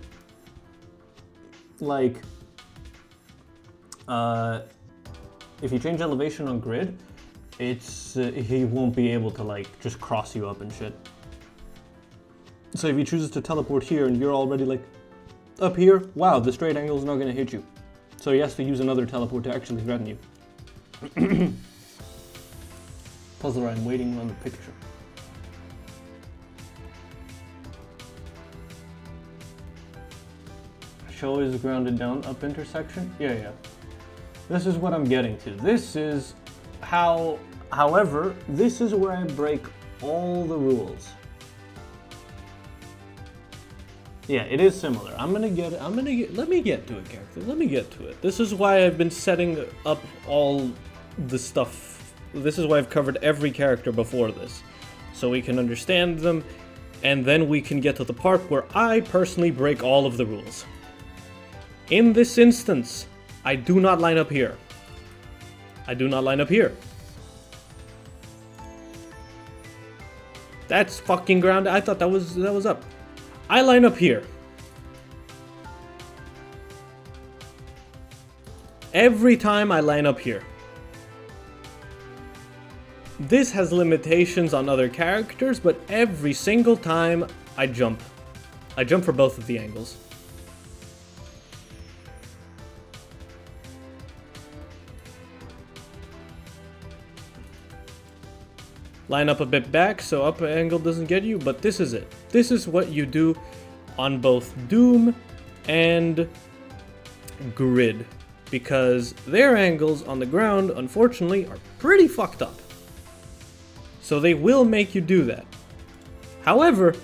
like if you change elevation on grid, it's he won't be able to like just cross you up and shit. So if he chooses to teleport here and you're already like up here, wow, the straight angle is not going to hit you. So he has to use another teleport to actually threaten you. Puzzler, I'm waiting on the picture. Show is grounded down up intersection? Yeah. This is what I'm getting to. This is how, however, this is where I break all the rules. Yeah, it is similar. let me get to it, character. Let me get to it. This is why I've been setting up all the stuff. This is why I've covered every character before this. So we can understand them, and then we can get to the part where I personally break all of the rules. In this instance, I do not line up here. I do not line up here. That's fucking grounded. I thought that was up. I line up here. Every time I line up here. This has limitations on other characters, but every single time I jump. I jump for both of the angles. Line up a bit back so up angle doesn't get you, but this is it. This is what you do on both Doom and Grid, because their angles on the ground, unfortunately, are pretty fucked up. So they will make you do that. However,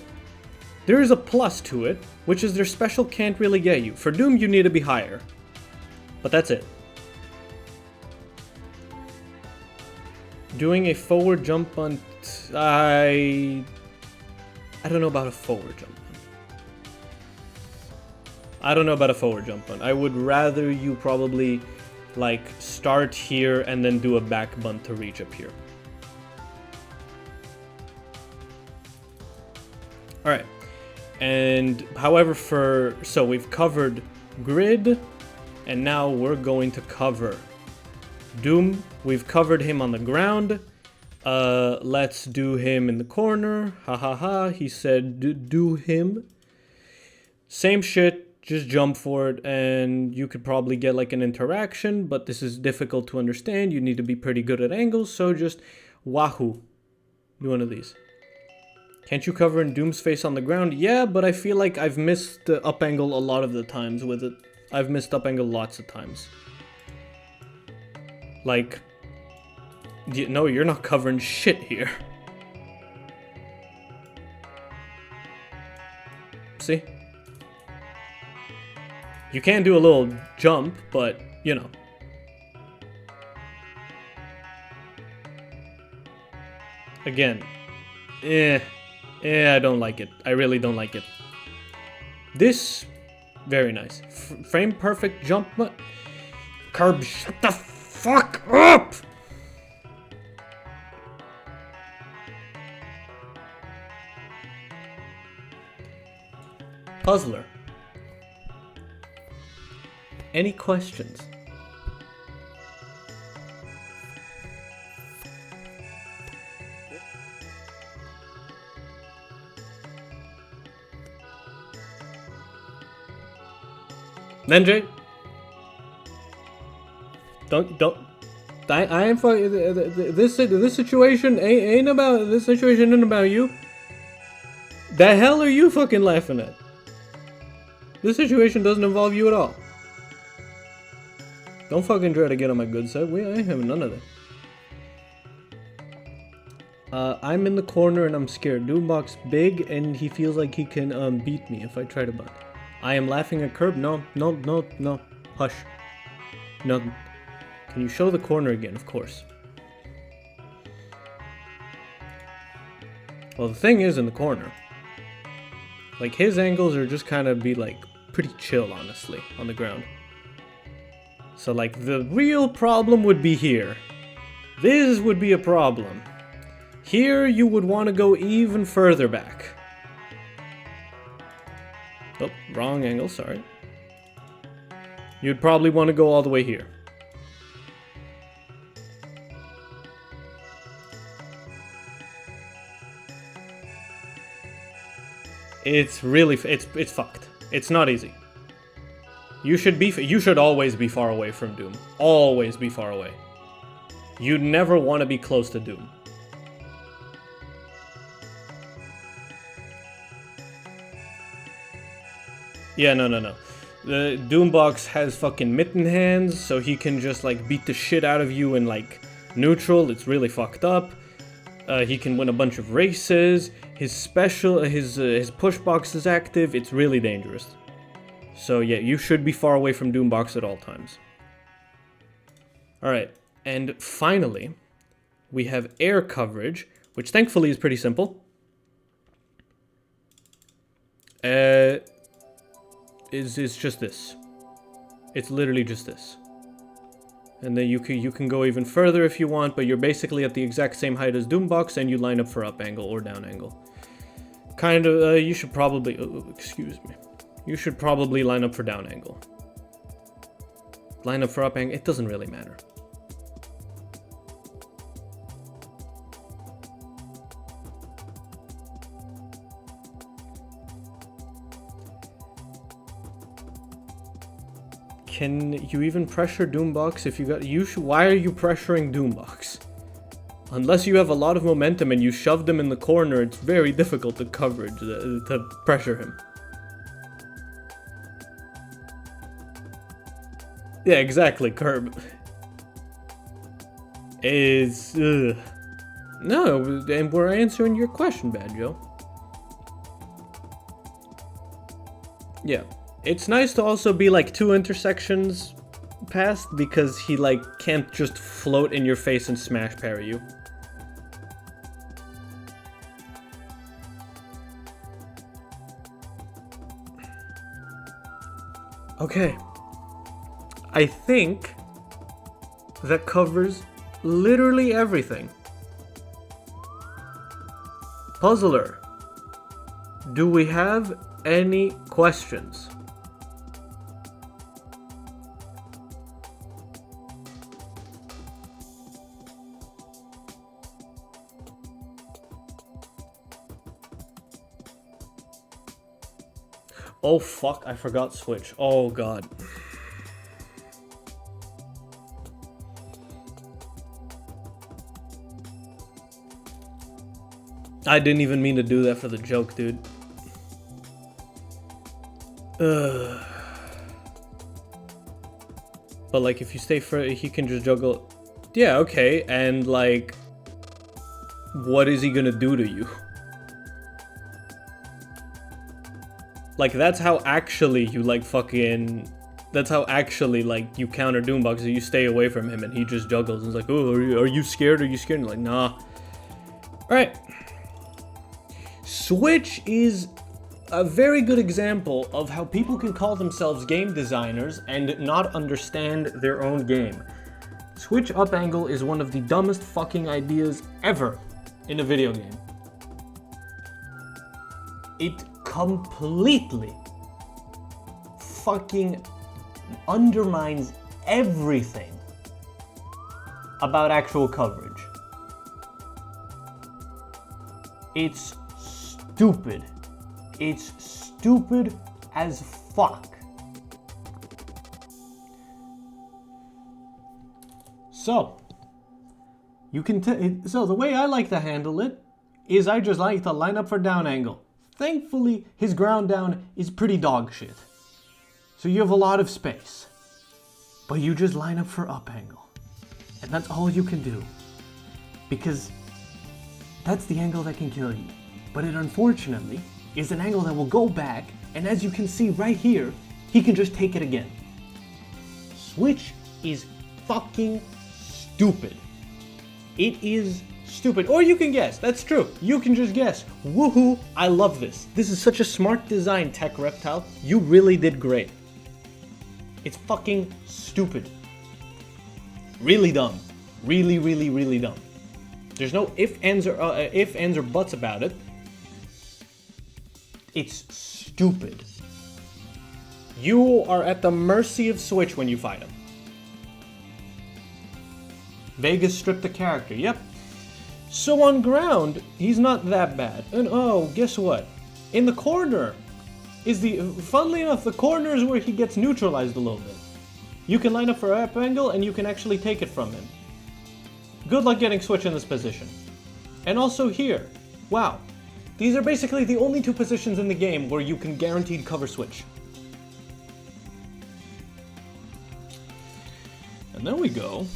there is a plus to it, which is their special can't really get you. For Doom, you need to be higher. But that's it. Doing a forward jump on... I don't know about a forward jump on. I would rather you probably like start here and then do a back bunt to reach up here. Alright. And however so we've covered Grid, and now we're going to cover Doom. We've covered him on the ground. Let's do him in the corner. Ha ha ha. He said do him. Same shit, just jump for it, and you could probably get like an interaction, but this is difficult to understand. You need to be pretty good at angles, so just wahoo. Do one of these. Can't you cover in Doom's face on the ground? Yeah, but I feel like I've missed the up angle a lot of the times with it. I've missed up angle lots of times. Like, no, you're not covering shit here. See? You can do a little jump, but, you know. Again, I don't like it. I really don't like it. This, very nice. Frame perfect jump. Curb, shut the fuck up! Puzzler. Any questions? Nenjay? I am fucking. This situation ain't about. This situation ain't about you. The hell are you fucking laughing at? This situation doesn't involve you at all. Don't fucking try to get on my good side. I ain't having none of that. I'm in the corner and I'm scared. Doombox big and he feels like he can beat me if I try to butt. I am laughing at Curb. No. Hush. Nothing. Can you show the corner again? Of course. Well, the thing is in the corner. Like, his angles are just kind of be, like, pretty chill, honestly, on the ground. So, like, the real problem would be here. This would be a problem. Here, you would want to go even further back. Oh, wrong angle, sorry. You'd probably want to go all the way here. It's really, it's fucked. It's not easy. You should always be far away from Doom. Always be far away. You'd never want to be close to Doom. Yeah, no. The Doombox has fucking mitten hands, so he can just, like, beat the shit out of you in, like, neutral. It's really fucked up. He can win a bunch of races. His special, his push box is active. It's really dangerous. So yeah, you should be far away from Doombox at all times. Alright, and finally, we have air coverage, which thankfully is pretty simple. It's just this. It's literally just this. And then you can go even further if you want, but you're basically at the exact same height as Doombox, and you line up for up angle or down angle. Kind of, you should probably, excuse me. You should probably line up for down angle. Line up for up angle, it doesn't really matter. Can you even pressure Doombox if you got... why are you pressuring Doombox? Unless you have a lot of momentum and you shove them in the corner, it's very difficult to to pressure him. Yeah, exactly, Curb. No, and we're answering your question, Bad Joe. Yeah. It's nice to also be like 2 intersections past, because he like can't just float in your face and smash parry you. Okay. I think that covers literally everything. Puzzler, do we have any questions? Oh fuck, I forgot Switch. Oh god. I didn't even mean to do that for the joke, dude. But like, if you stay for he can just juggle. Yeah, okay, and like, what is he gonna do to you? Like, that's how actually you like fucking... That's how actually like you counter Doombox. You stay away from him and he just juggles and is like, oh, are you scared? Are you scared? And you're like, nah. Alright. Switch is a very good example of how people can call themselves game designers and not understand their own game. Switch up angle is one of the dumbest fucking ideas ever in a video game. It completely fucking undermines everything about actual coverage. It's stupid. It's stupid as fuck. So, you can so the way I like to handle it is I just like to line up for down angle. Thankfully, his ground down is pretty dog shit. So you have a lot of space. But you just line up for up angle. And that's all you can do. Because that's the angle that can kill you. But it unfortunately is an angle that will go back, and as you can see right here, he can just take it again. Switch is fucking stupid. It is stupid. Or you can guess. That's true. You can just guess. Woohoo! I love this. This is such a smart design, Tech Reptile. You really did great. It's fucking stupid. Really dumb. Really, really, really dumb. There's no ifs, ands, or buts about it. It's stupid. You are at the mercy of Switch when you fight him. Vegas stripped the character, yep. So on ground, he's not that bad. And oh, guess what? In the corner is funnily enough, the corner is where he gets neutralized a little bit. You can line up for up angle and you can actually take it from him. Good luck getting Switch in this position. And also here, wow. These are basically the only two positions in the game where you can guaranteed cover Switch. And then we go.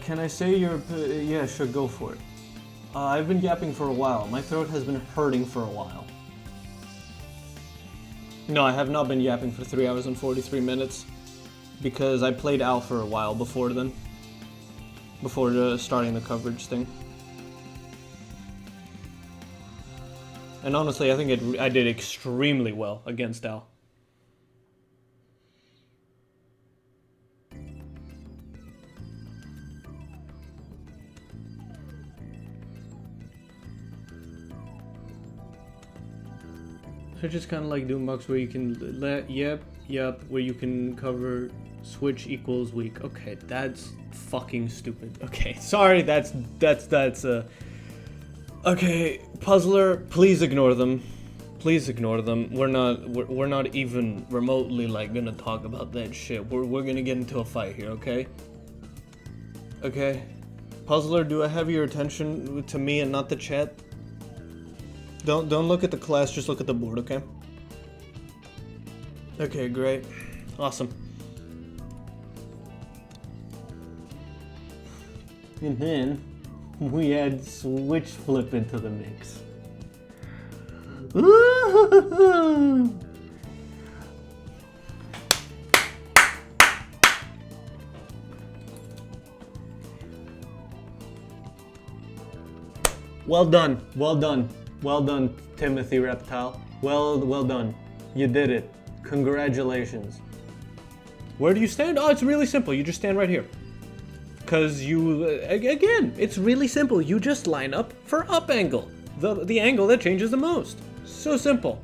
Can I say yeah, sure, go for it. I've been yapping for a while. My throat has been hurting for a while. No, I have not been yapping for 3 hours and 43 minutes. Because I played Al for a while before then. Before starting the coverage thing. And honestly, I think I did extremely well against Al. So just kind of like Doombox where you can where you can cover Switch equals weak. Okay, that's fucking stupid. Okay, sorry, that's okay, Puzzler, please ignore them. Please ignore them. We're not even remotely like gonna talk about that shit. We're gonna get into a fight here, okay? Okay. Puzzler, do I have your attention to me and not the chat? Don't look at the class, just look at the board, okay? Okay, great. Awesome. And then we add Switch Flip into the mix. Well done, well done. Well done, Timothy Reptile. Well done. You did it. Congratulations. Where do you stand? Oh, it's really simple. You just stand right here. Because you, again, it's really simple. You just line up for up angle. The angle that changes the most. So simple.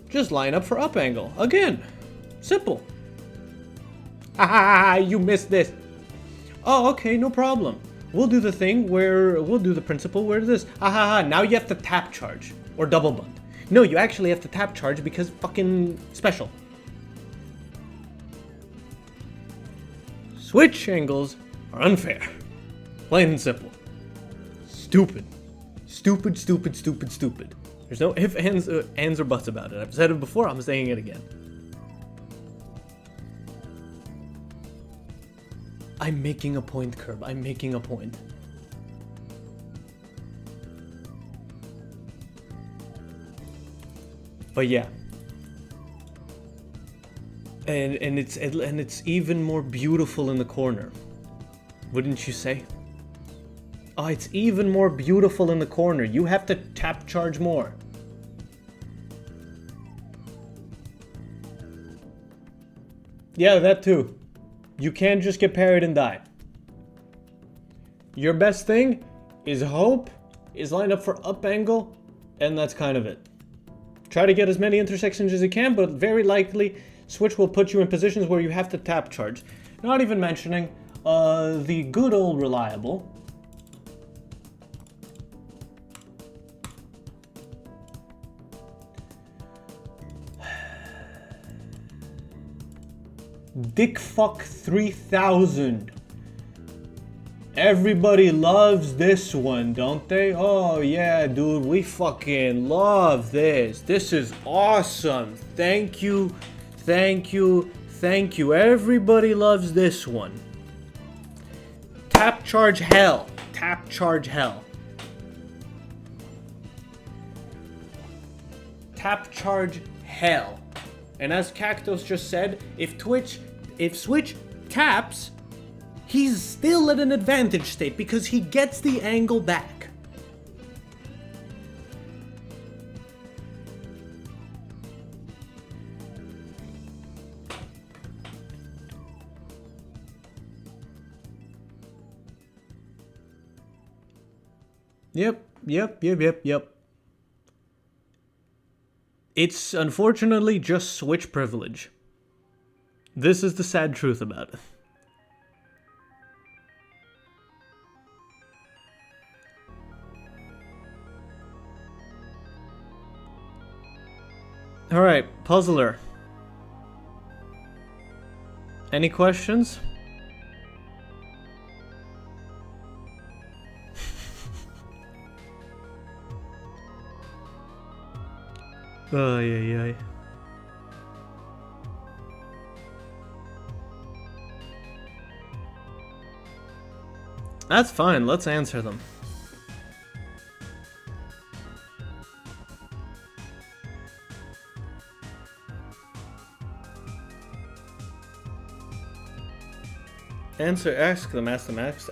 Just line up for up angle. Again. Simple. Ah, you missed this. Oh, okay, no problem. We'll do the thing where, we'll do the principle where this, now you have to tap charge, or double bund. No, you actually have to tap charge because fucking special. Switch angles are unfair. Plain and simple. Stupid. Stupid, stupid, stupid, stupid. There's no ifs, ands, or buts about it. I've said it before, I'm saying it again. I'm making a point, Curb. I'm making a point. But yeah. And it's even more beautiful in the corner. Wouldn't you say? Oh, it's even more beautiful in the corner. You have to tap charge more. Yeah, that too. You can't just get parried and die. Your best thing is hope, is line up for up angle, and that's kind of it. Try to get as many intersections as you can, but very likely Switch will put you in positions where you have to tap charge. Not even mentioning the good old reliable. Dickfuck 3000. Everybody loves this one, don't they? Oh yeah, dude, we fucking love this. This is awesome. Thank you, thank you, thank you. Everybody loves this one. Tap charge hell. Tap charge hell. tap charge hell. And as Cactus just said, if Switch taps, he's still at an advantage state because he gets the angle back. Yep. It's unfortunately just Switch privilege. This is the sad truth about it. Alright, Puzzler. Any questions? Ay. That's fine, let's answer them.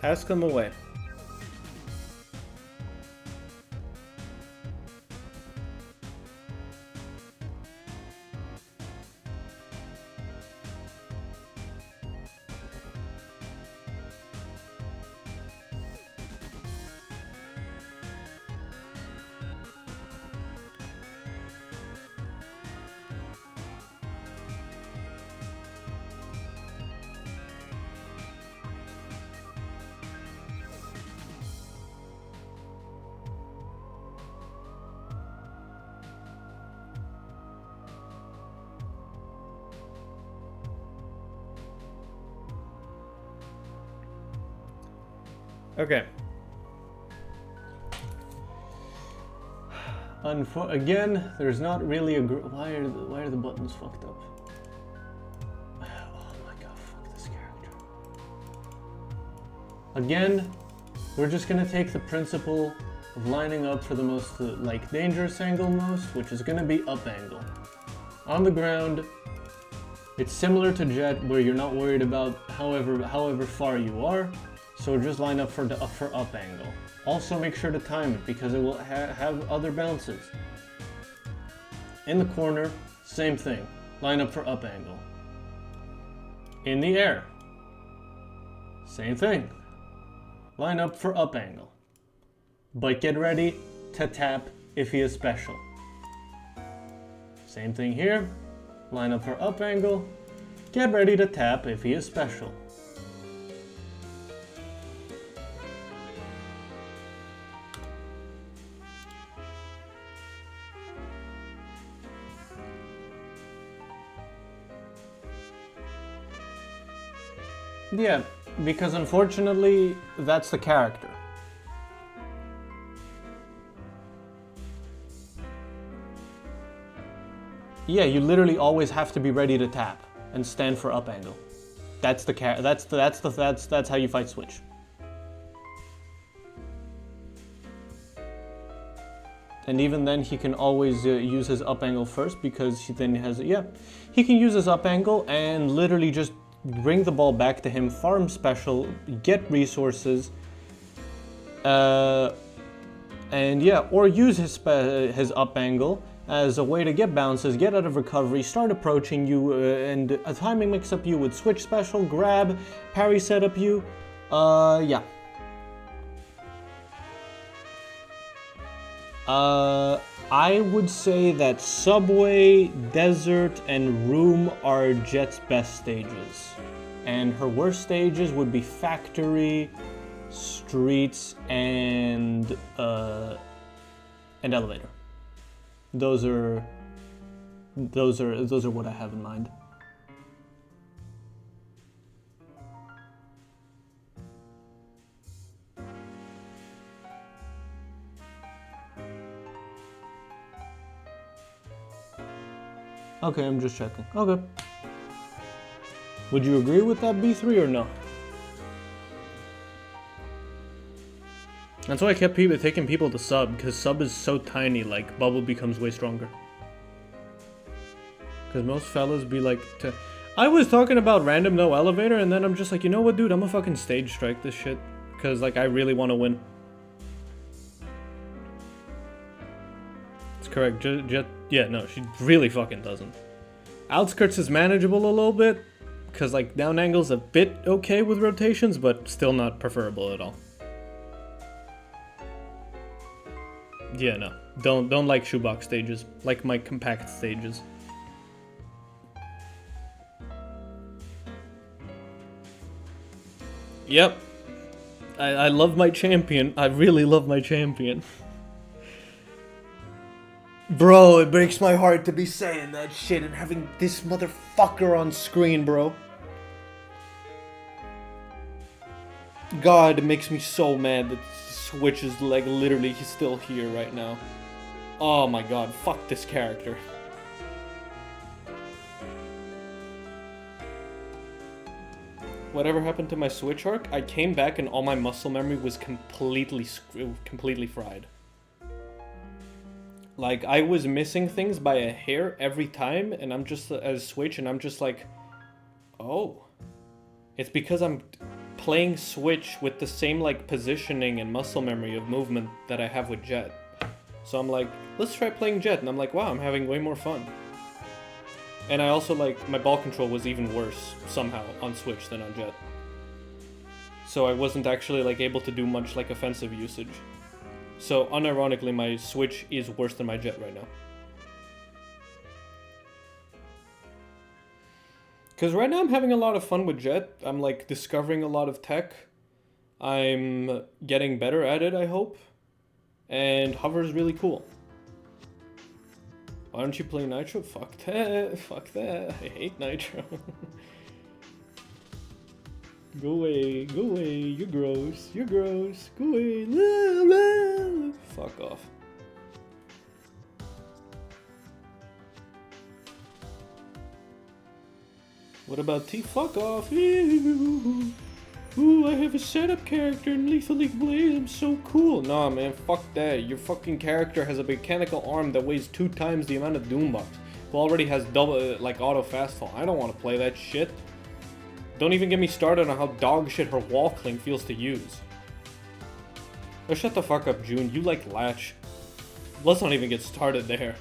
Ask them away. Okay. Again, there's not really a why are the buttons fucked up? Oh my god, fuck this character. Again, we're just gonna take the principle of lining up for the most dangerous angle which is gonna be up angle. On the ground, it's similar to Jet where you're not worried about however far you are. So just line up for up angle. Also make sure to time it because it will have other bounces. In the corner, same thing. Line up for up angle. In the air, same thing. Line up for up angle. But get ready to tap if he is special. Same thing here. Line up for up angle. Get ready to tap if he is special. Yeah, because unfortunately, that's the character. Yeah, you literally always have to be ready to tap and stand for up angle. That's how you fight Switch. And even then, he can always use his up angle first because he then has he can use his up angle and literally just bring the ball back to him, farm special, get resources, and or use his up angle as a way to get bounces, get out of recovery, start approaching you, and a timing mix up you with switch special, grab, parry set up you, I would say that Subway, Desert, and Room are Jet's best stages. And her worst stages would be Factory, Streets, and Elevator. Those are what I have in mind. Okay, I'm just checking. Okay. Would you agree with that B3 or no? That's why I kept taking people to sub, because sub is so tiny, like, bubble becomes way stronger. Because most fellas be like, I was talking about random no elevator, and then I'm just like, you know what, dude? I'm gonna fucking stage strike this shit. Because, like, I really want to win. It's correct. Jet, yeah, no, she really fucking doesn't. Outskirts is manageable a little bit. Because, like, down angle's a bit okay with rotations, but still not preferable at all. Yeah, no. Don't like shoebox stages. Like my compact stages. Yep. I love my champion. I really love my champion. Bro, it breaks my heart to be saying that shit and having this motherfucker on screen, bro. God, it makes me so mad that Switch is like literally still here right now. Oh my god, fuck this character. Whatever happened to my Switch arc? I came back and all my muscle memory was completely fried. Like, I was missing things by a hair every time, and I'm just, as Switch, and I'm just like, oh. It's because I'm playing Switch with the same, like, positioning and muscle memory of movement that I have with Jet. So I'm like, let's try playing Jet, and I'm like, wow, I'm having way more fun. And I also, like, my ball control was even worse, somehow, on Switch than on Jet. So I wasn't actually, like, able to do much, like, offensive usage. So, unironically, my Switch is worse than my Jet right now. Because right now I'm having a lot of fun with Jet. I'm, like, discovering a lot of tech. I'm getting better at it, I hope. And Hover is really cool. Why don't you play Nitro? Fuck that. Fuck that. I hate Nitro. Go away. Go away. You're gross. You're gross. Go away. La, la. Fuck off. What about T? Fuck off. Ooh, I have a setup character in Lethal League Blaze. I'm so cool. Nah, man, fuck that. Your fucking character has a mechanical arm that weighs 2 times the amount of Doombox, who already has double, like, auto fastfall. I don't want to play that shit. Don't even get me started on how dog shit her wall cling feels to use. Oh, shut the fuck up, June. You like Latch. Let's not even get started there.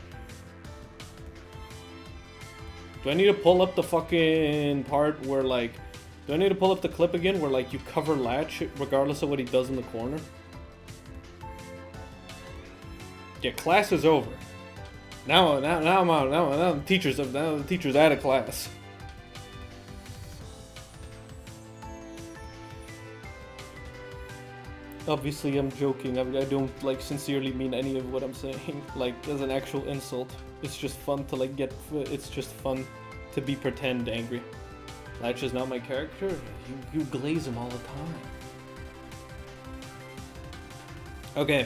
Do I need to pull up the fucking part where, like... Do I need to pull up the clip again where, like, you cover Latch regardless of what he does in the corner? Yeah, class is over. Now I'm out. Now the teacher's out of class. Obviously, I'm joking. I don't, like, sincerely mean any of what I'm saying, like, as an actual insult. It's just fun to, like, it's just fun to be pretend angry. Latch is not my character. You glaze him all the time. Okay.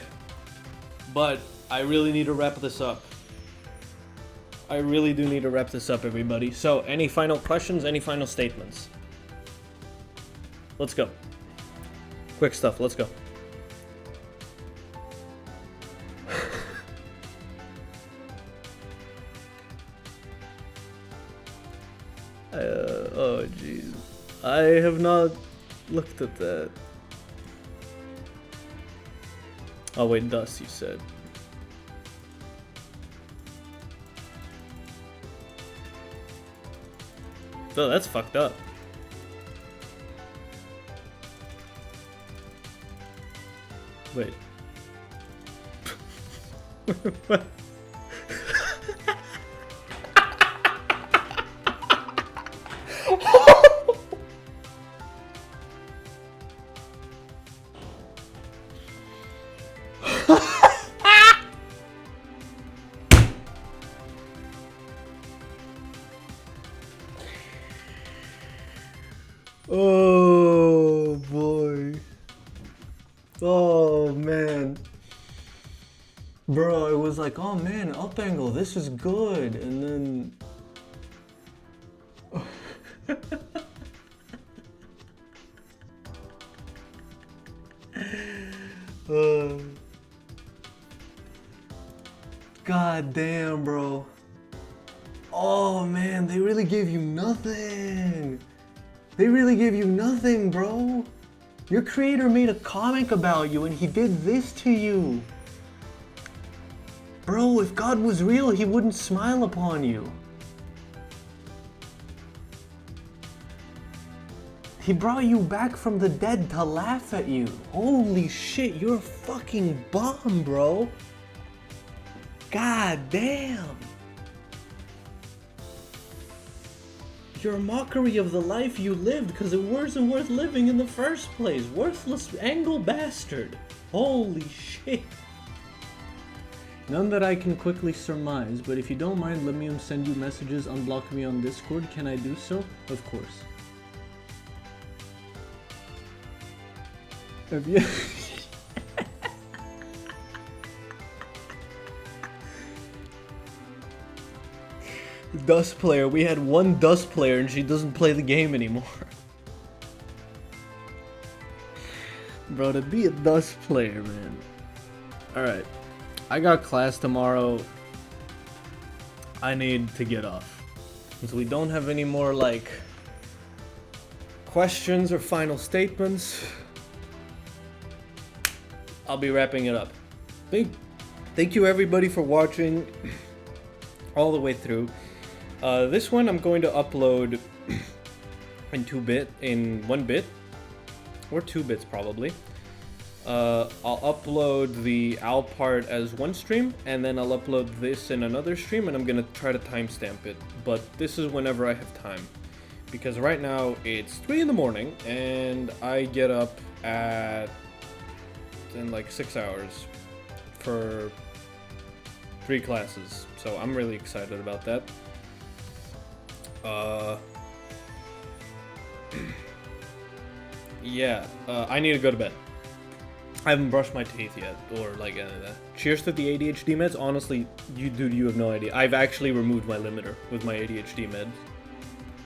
But I really need to wrap this up. I really do need to wrap this up, everybody. So, any final questions? Any final statements? Let's go. Quick stuff. Let's go. Oh jeez, I have not looked at that. Oh wait, dust you said. Oh, that's fucked up. Wait. What? Oh boy. Oh man. Bro, it was like, oh man, up angle, this is good. And then God damn, bro. Oh man, they really gave you nothing. They really gave you nothing, bro. Your creator made a comic about you and he did this to you. Bro, if God was real, he wouldn't smile upon you. He brought you back from the dead to laugh at you. Holy shit, you're a fucking bomb, bro. God damn. You're a mockery of the life you lived because it wasn't worth living in the first place. Worthless angle bastard. Holy shit. None that I can quickly surmise, but if you don't mind, let me send you messages, unblock me on Discord. Can I do so? Of course. Have you... Dust player. We had one Dust player and she doesn't play the game anymore. Bro, to be a Dust player, man. Alright. I got class tomorrow. I need to get off. Since we don't have any more, like, questions or final statements, I'll be wrapping it up. Thank you everybody for watching all the way through. This one I'm going to upload in 1 bit, or 2 bits probably. I'll upload the owl part as one stream, and then I'll upload this in another stream, and I'm gonna try to timestamp it. But this is whenever I have time, because right now it's 3 in the morning, and I get up in like 6 hours for 3 classes, so I'm really excited about that. Yeah, I need to go to bed. I haven't brushed my teeth yet, or like any of that. Cheers to the ADHD meds. Honestly, you have no idea. I've actually removed my limiter with my ADHD meds.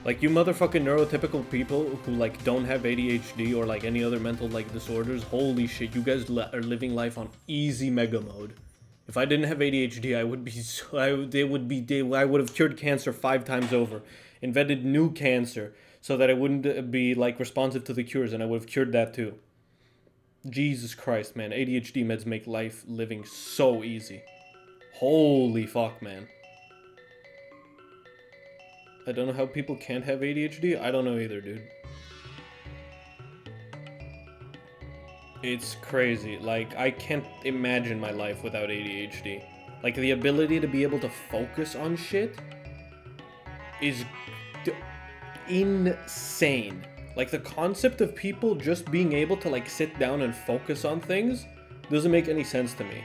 Like, you motherfucking neurotypical people who like don't have ADHD or like any other mental like disorders, holy shit, you guys are living life on easy mega mode. If I didn't have ADHD, I would have cured cancer 5 times over, invented new cancer so that I wouldn't be like responsive to the cures, and I would have cured that too. Jesus Christ, man, ADHD meds make life living so easy. Holy fuck, man. I don't know how people can't have ADHD. I don't know either, dude. It's crazy. Like, I can't imagine my life without ADHD. Like, the ability to be able to focus on shit is insane. Like, the concept of people just being able to, like, sit down and focus on things doesn't make any sense to me.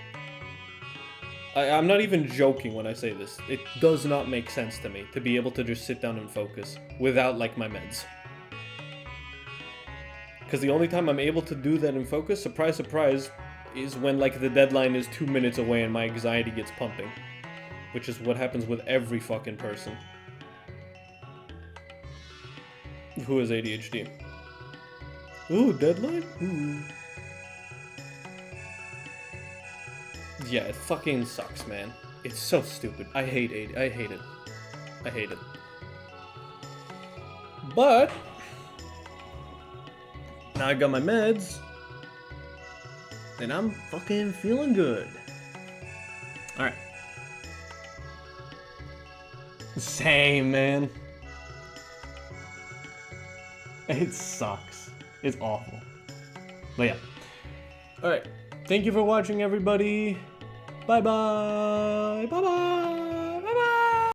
I'm not even joking when I say this. It does not make sense to me to be able to just sit down and focus without, like, my meds. Because the only time I'm able to do that and focus, surprise, surprise, is when, like, the deadline is 2 minutes away and my anxiety gets pumping. Which is what happens with every fucking person who has ADHD. Ooh, deadline? Ooh. Yeah, it fucking sucks, man. It's so stupid. I hate it. I hate it. I hate it. But now I got my meds, and I'm fucking feeling good. Alright. Same, man. It sucks. It's awful. But yeah. Alright. Thank you for watching, everybody. Bye-bye.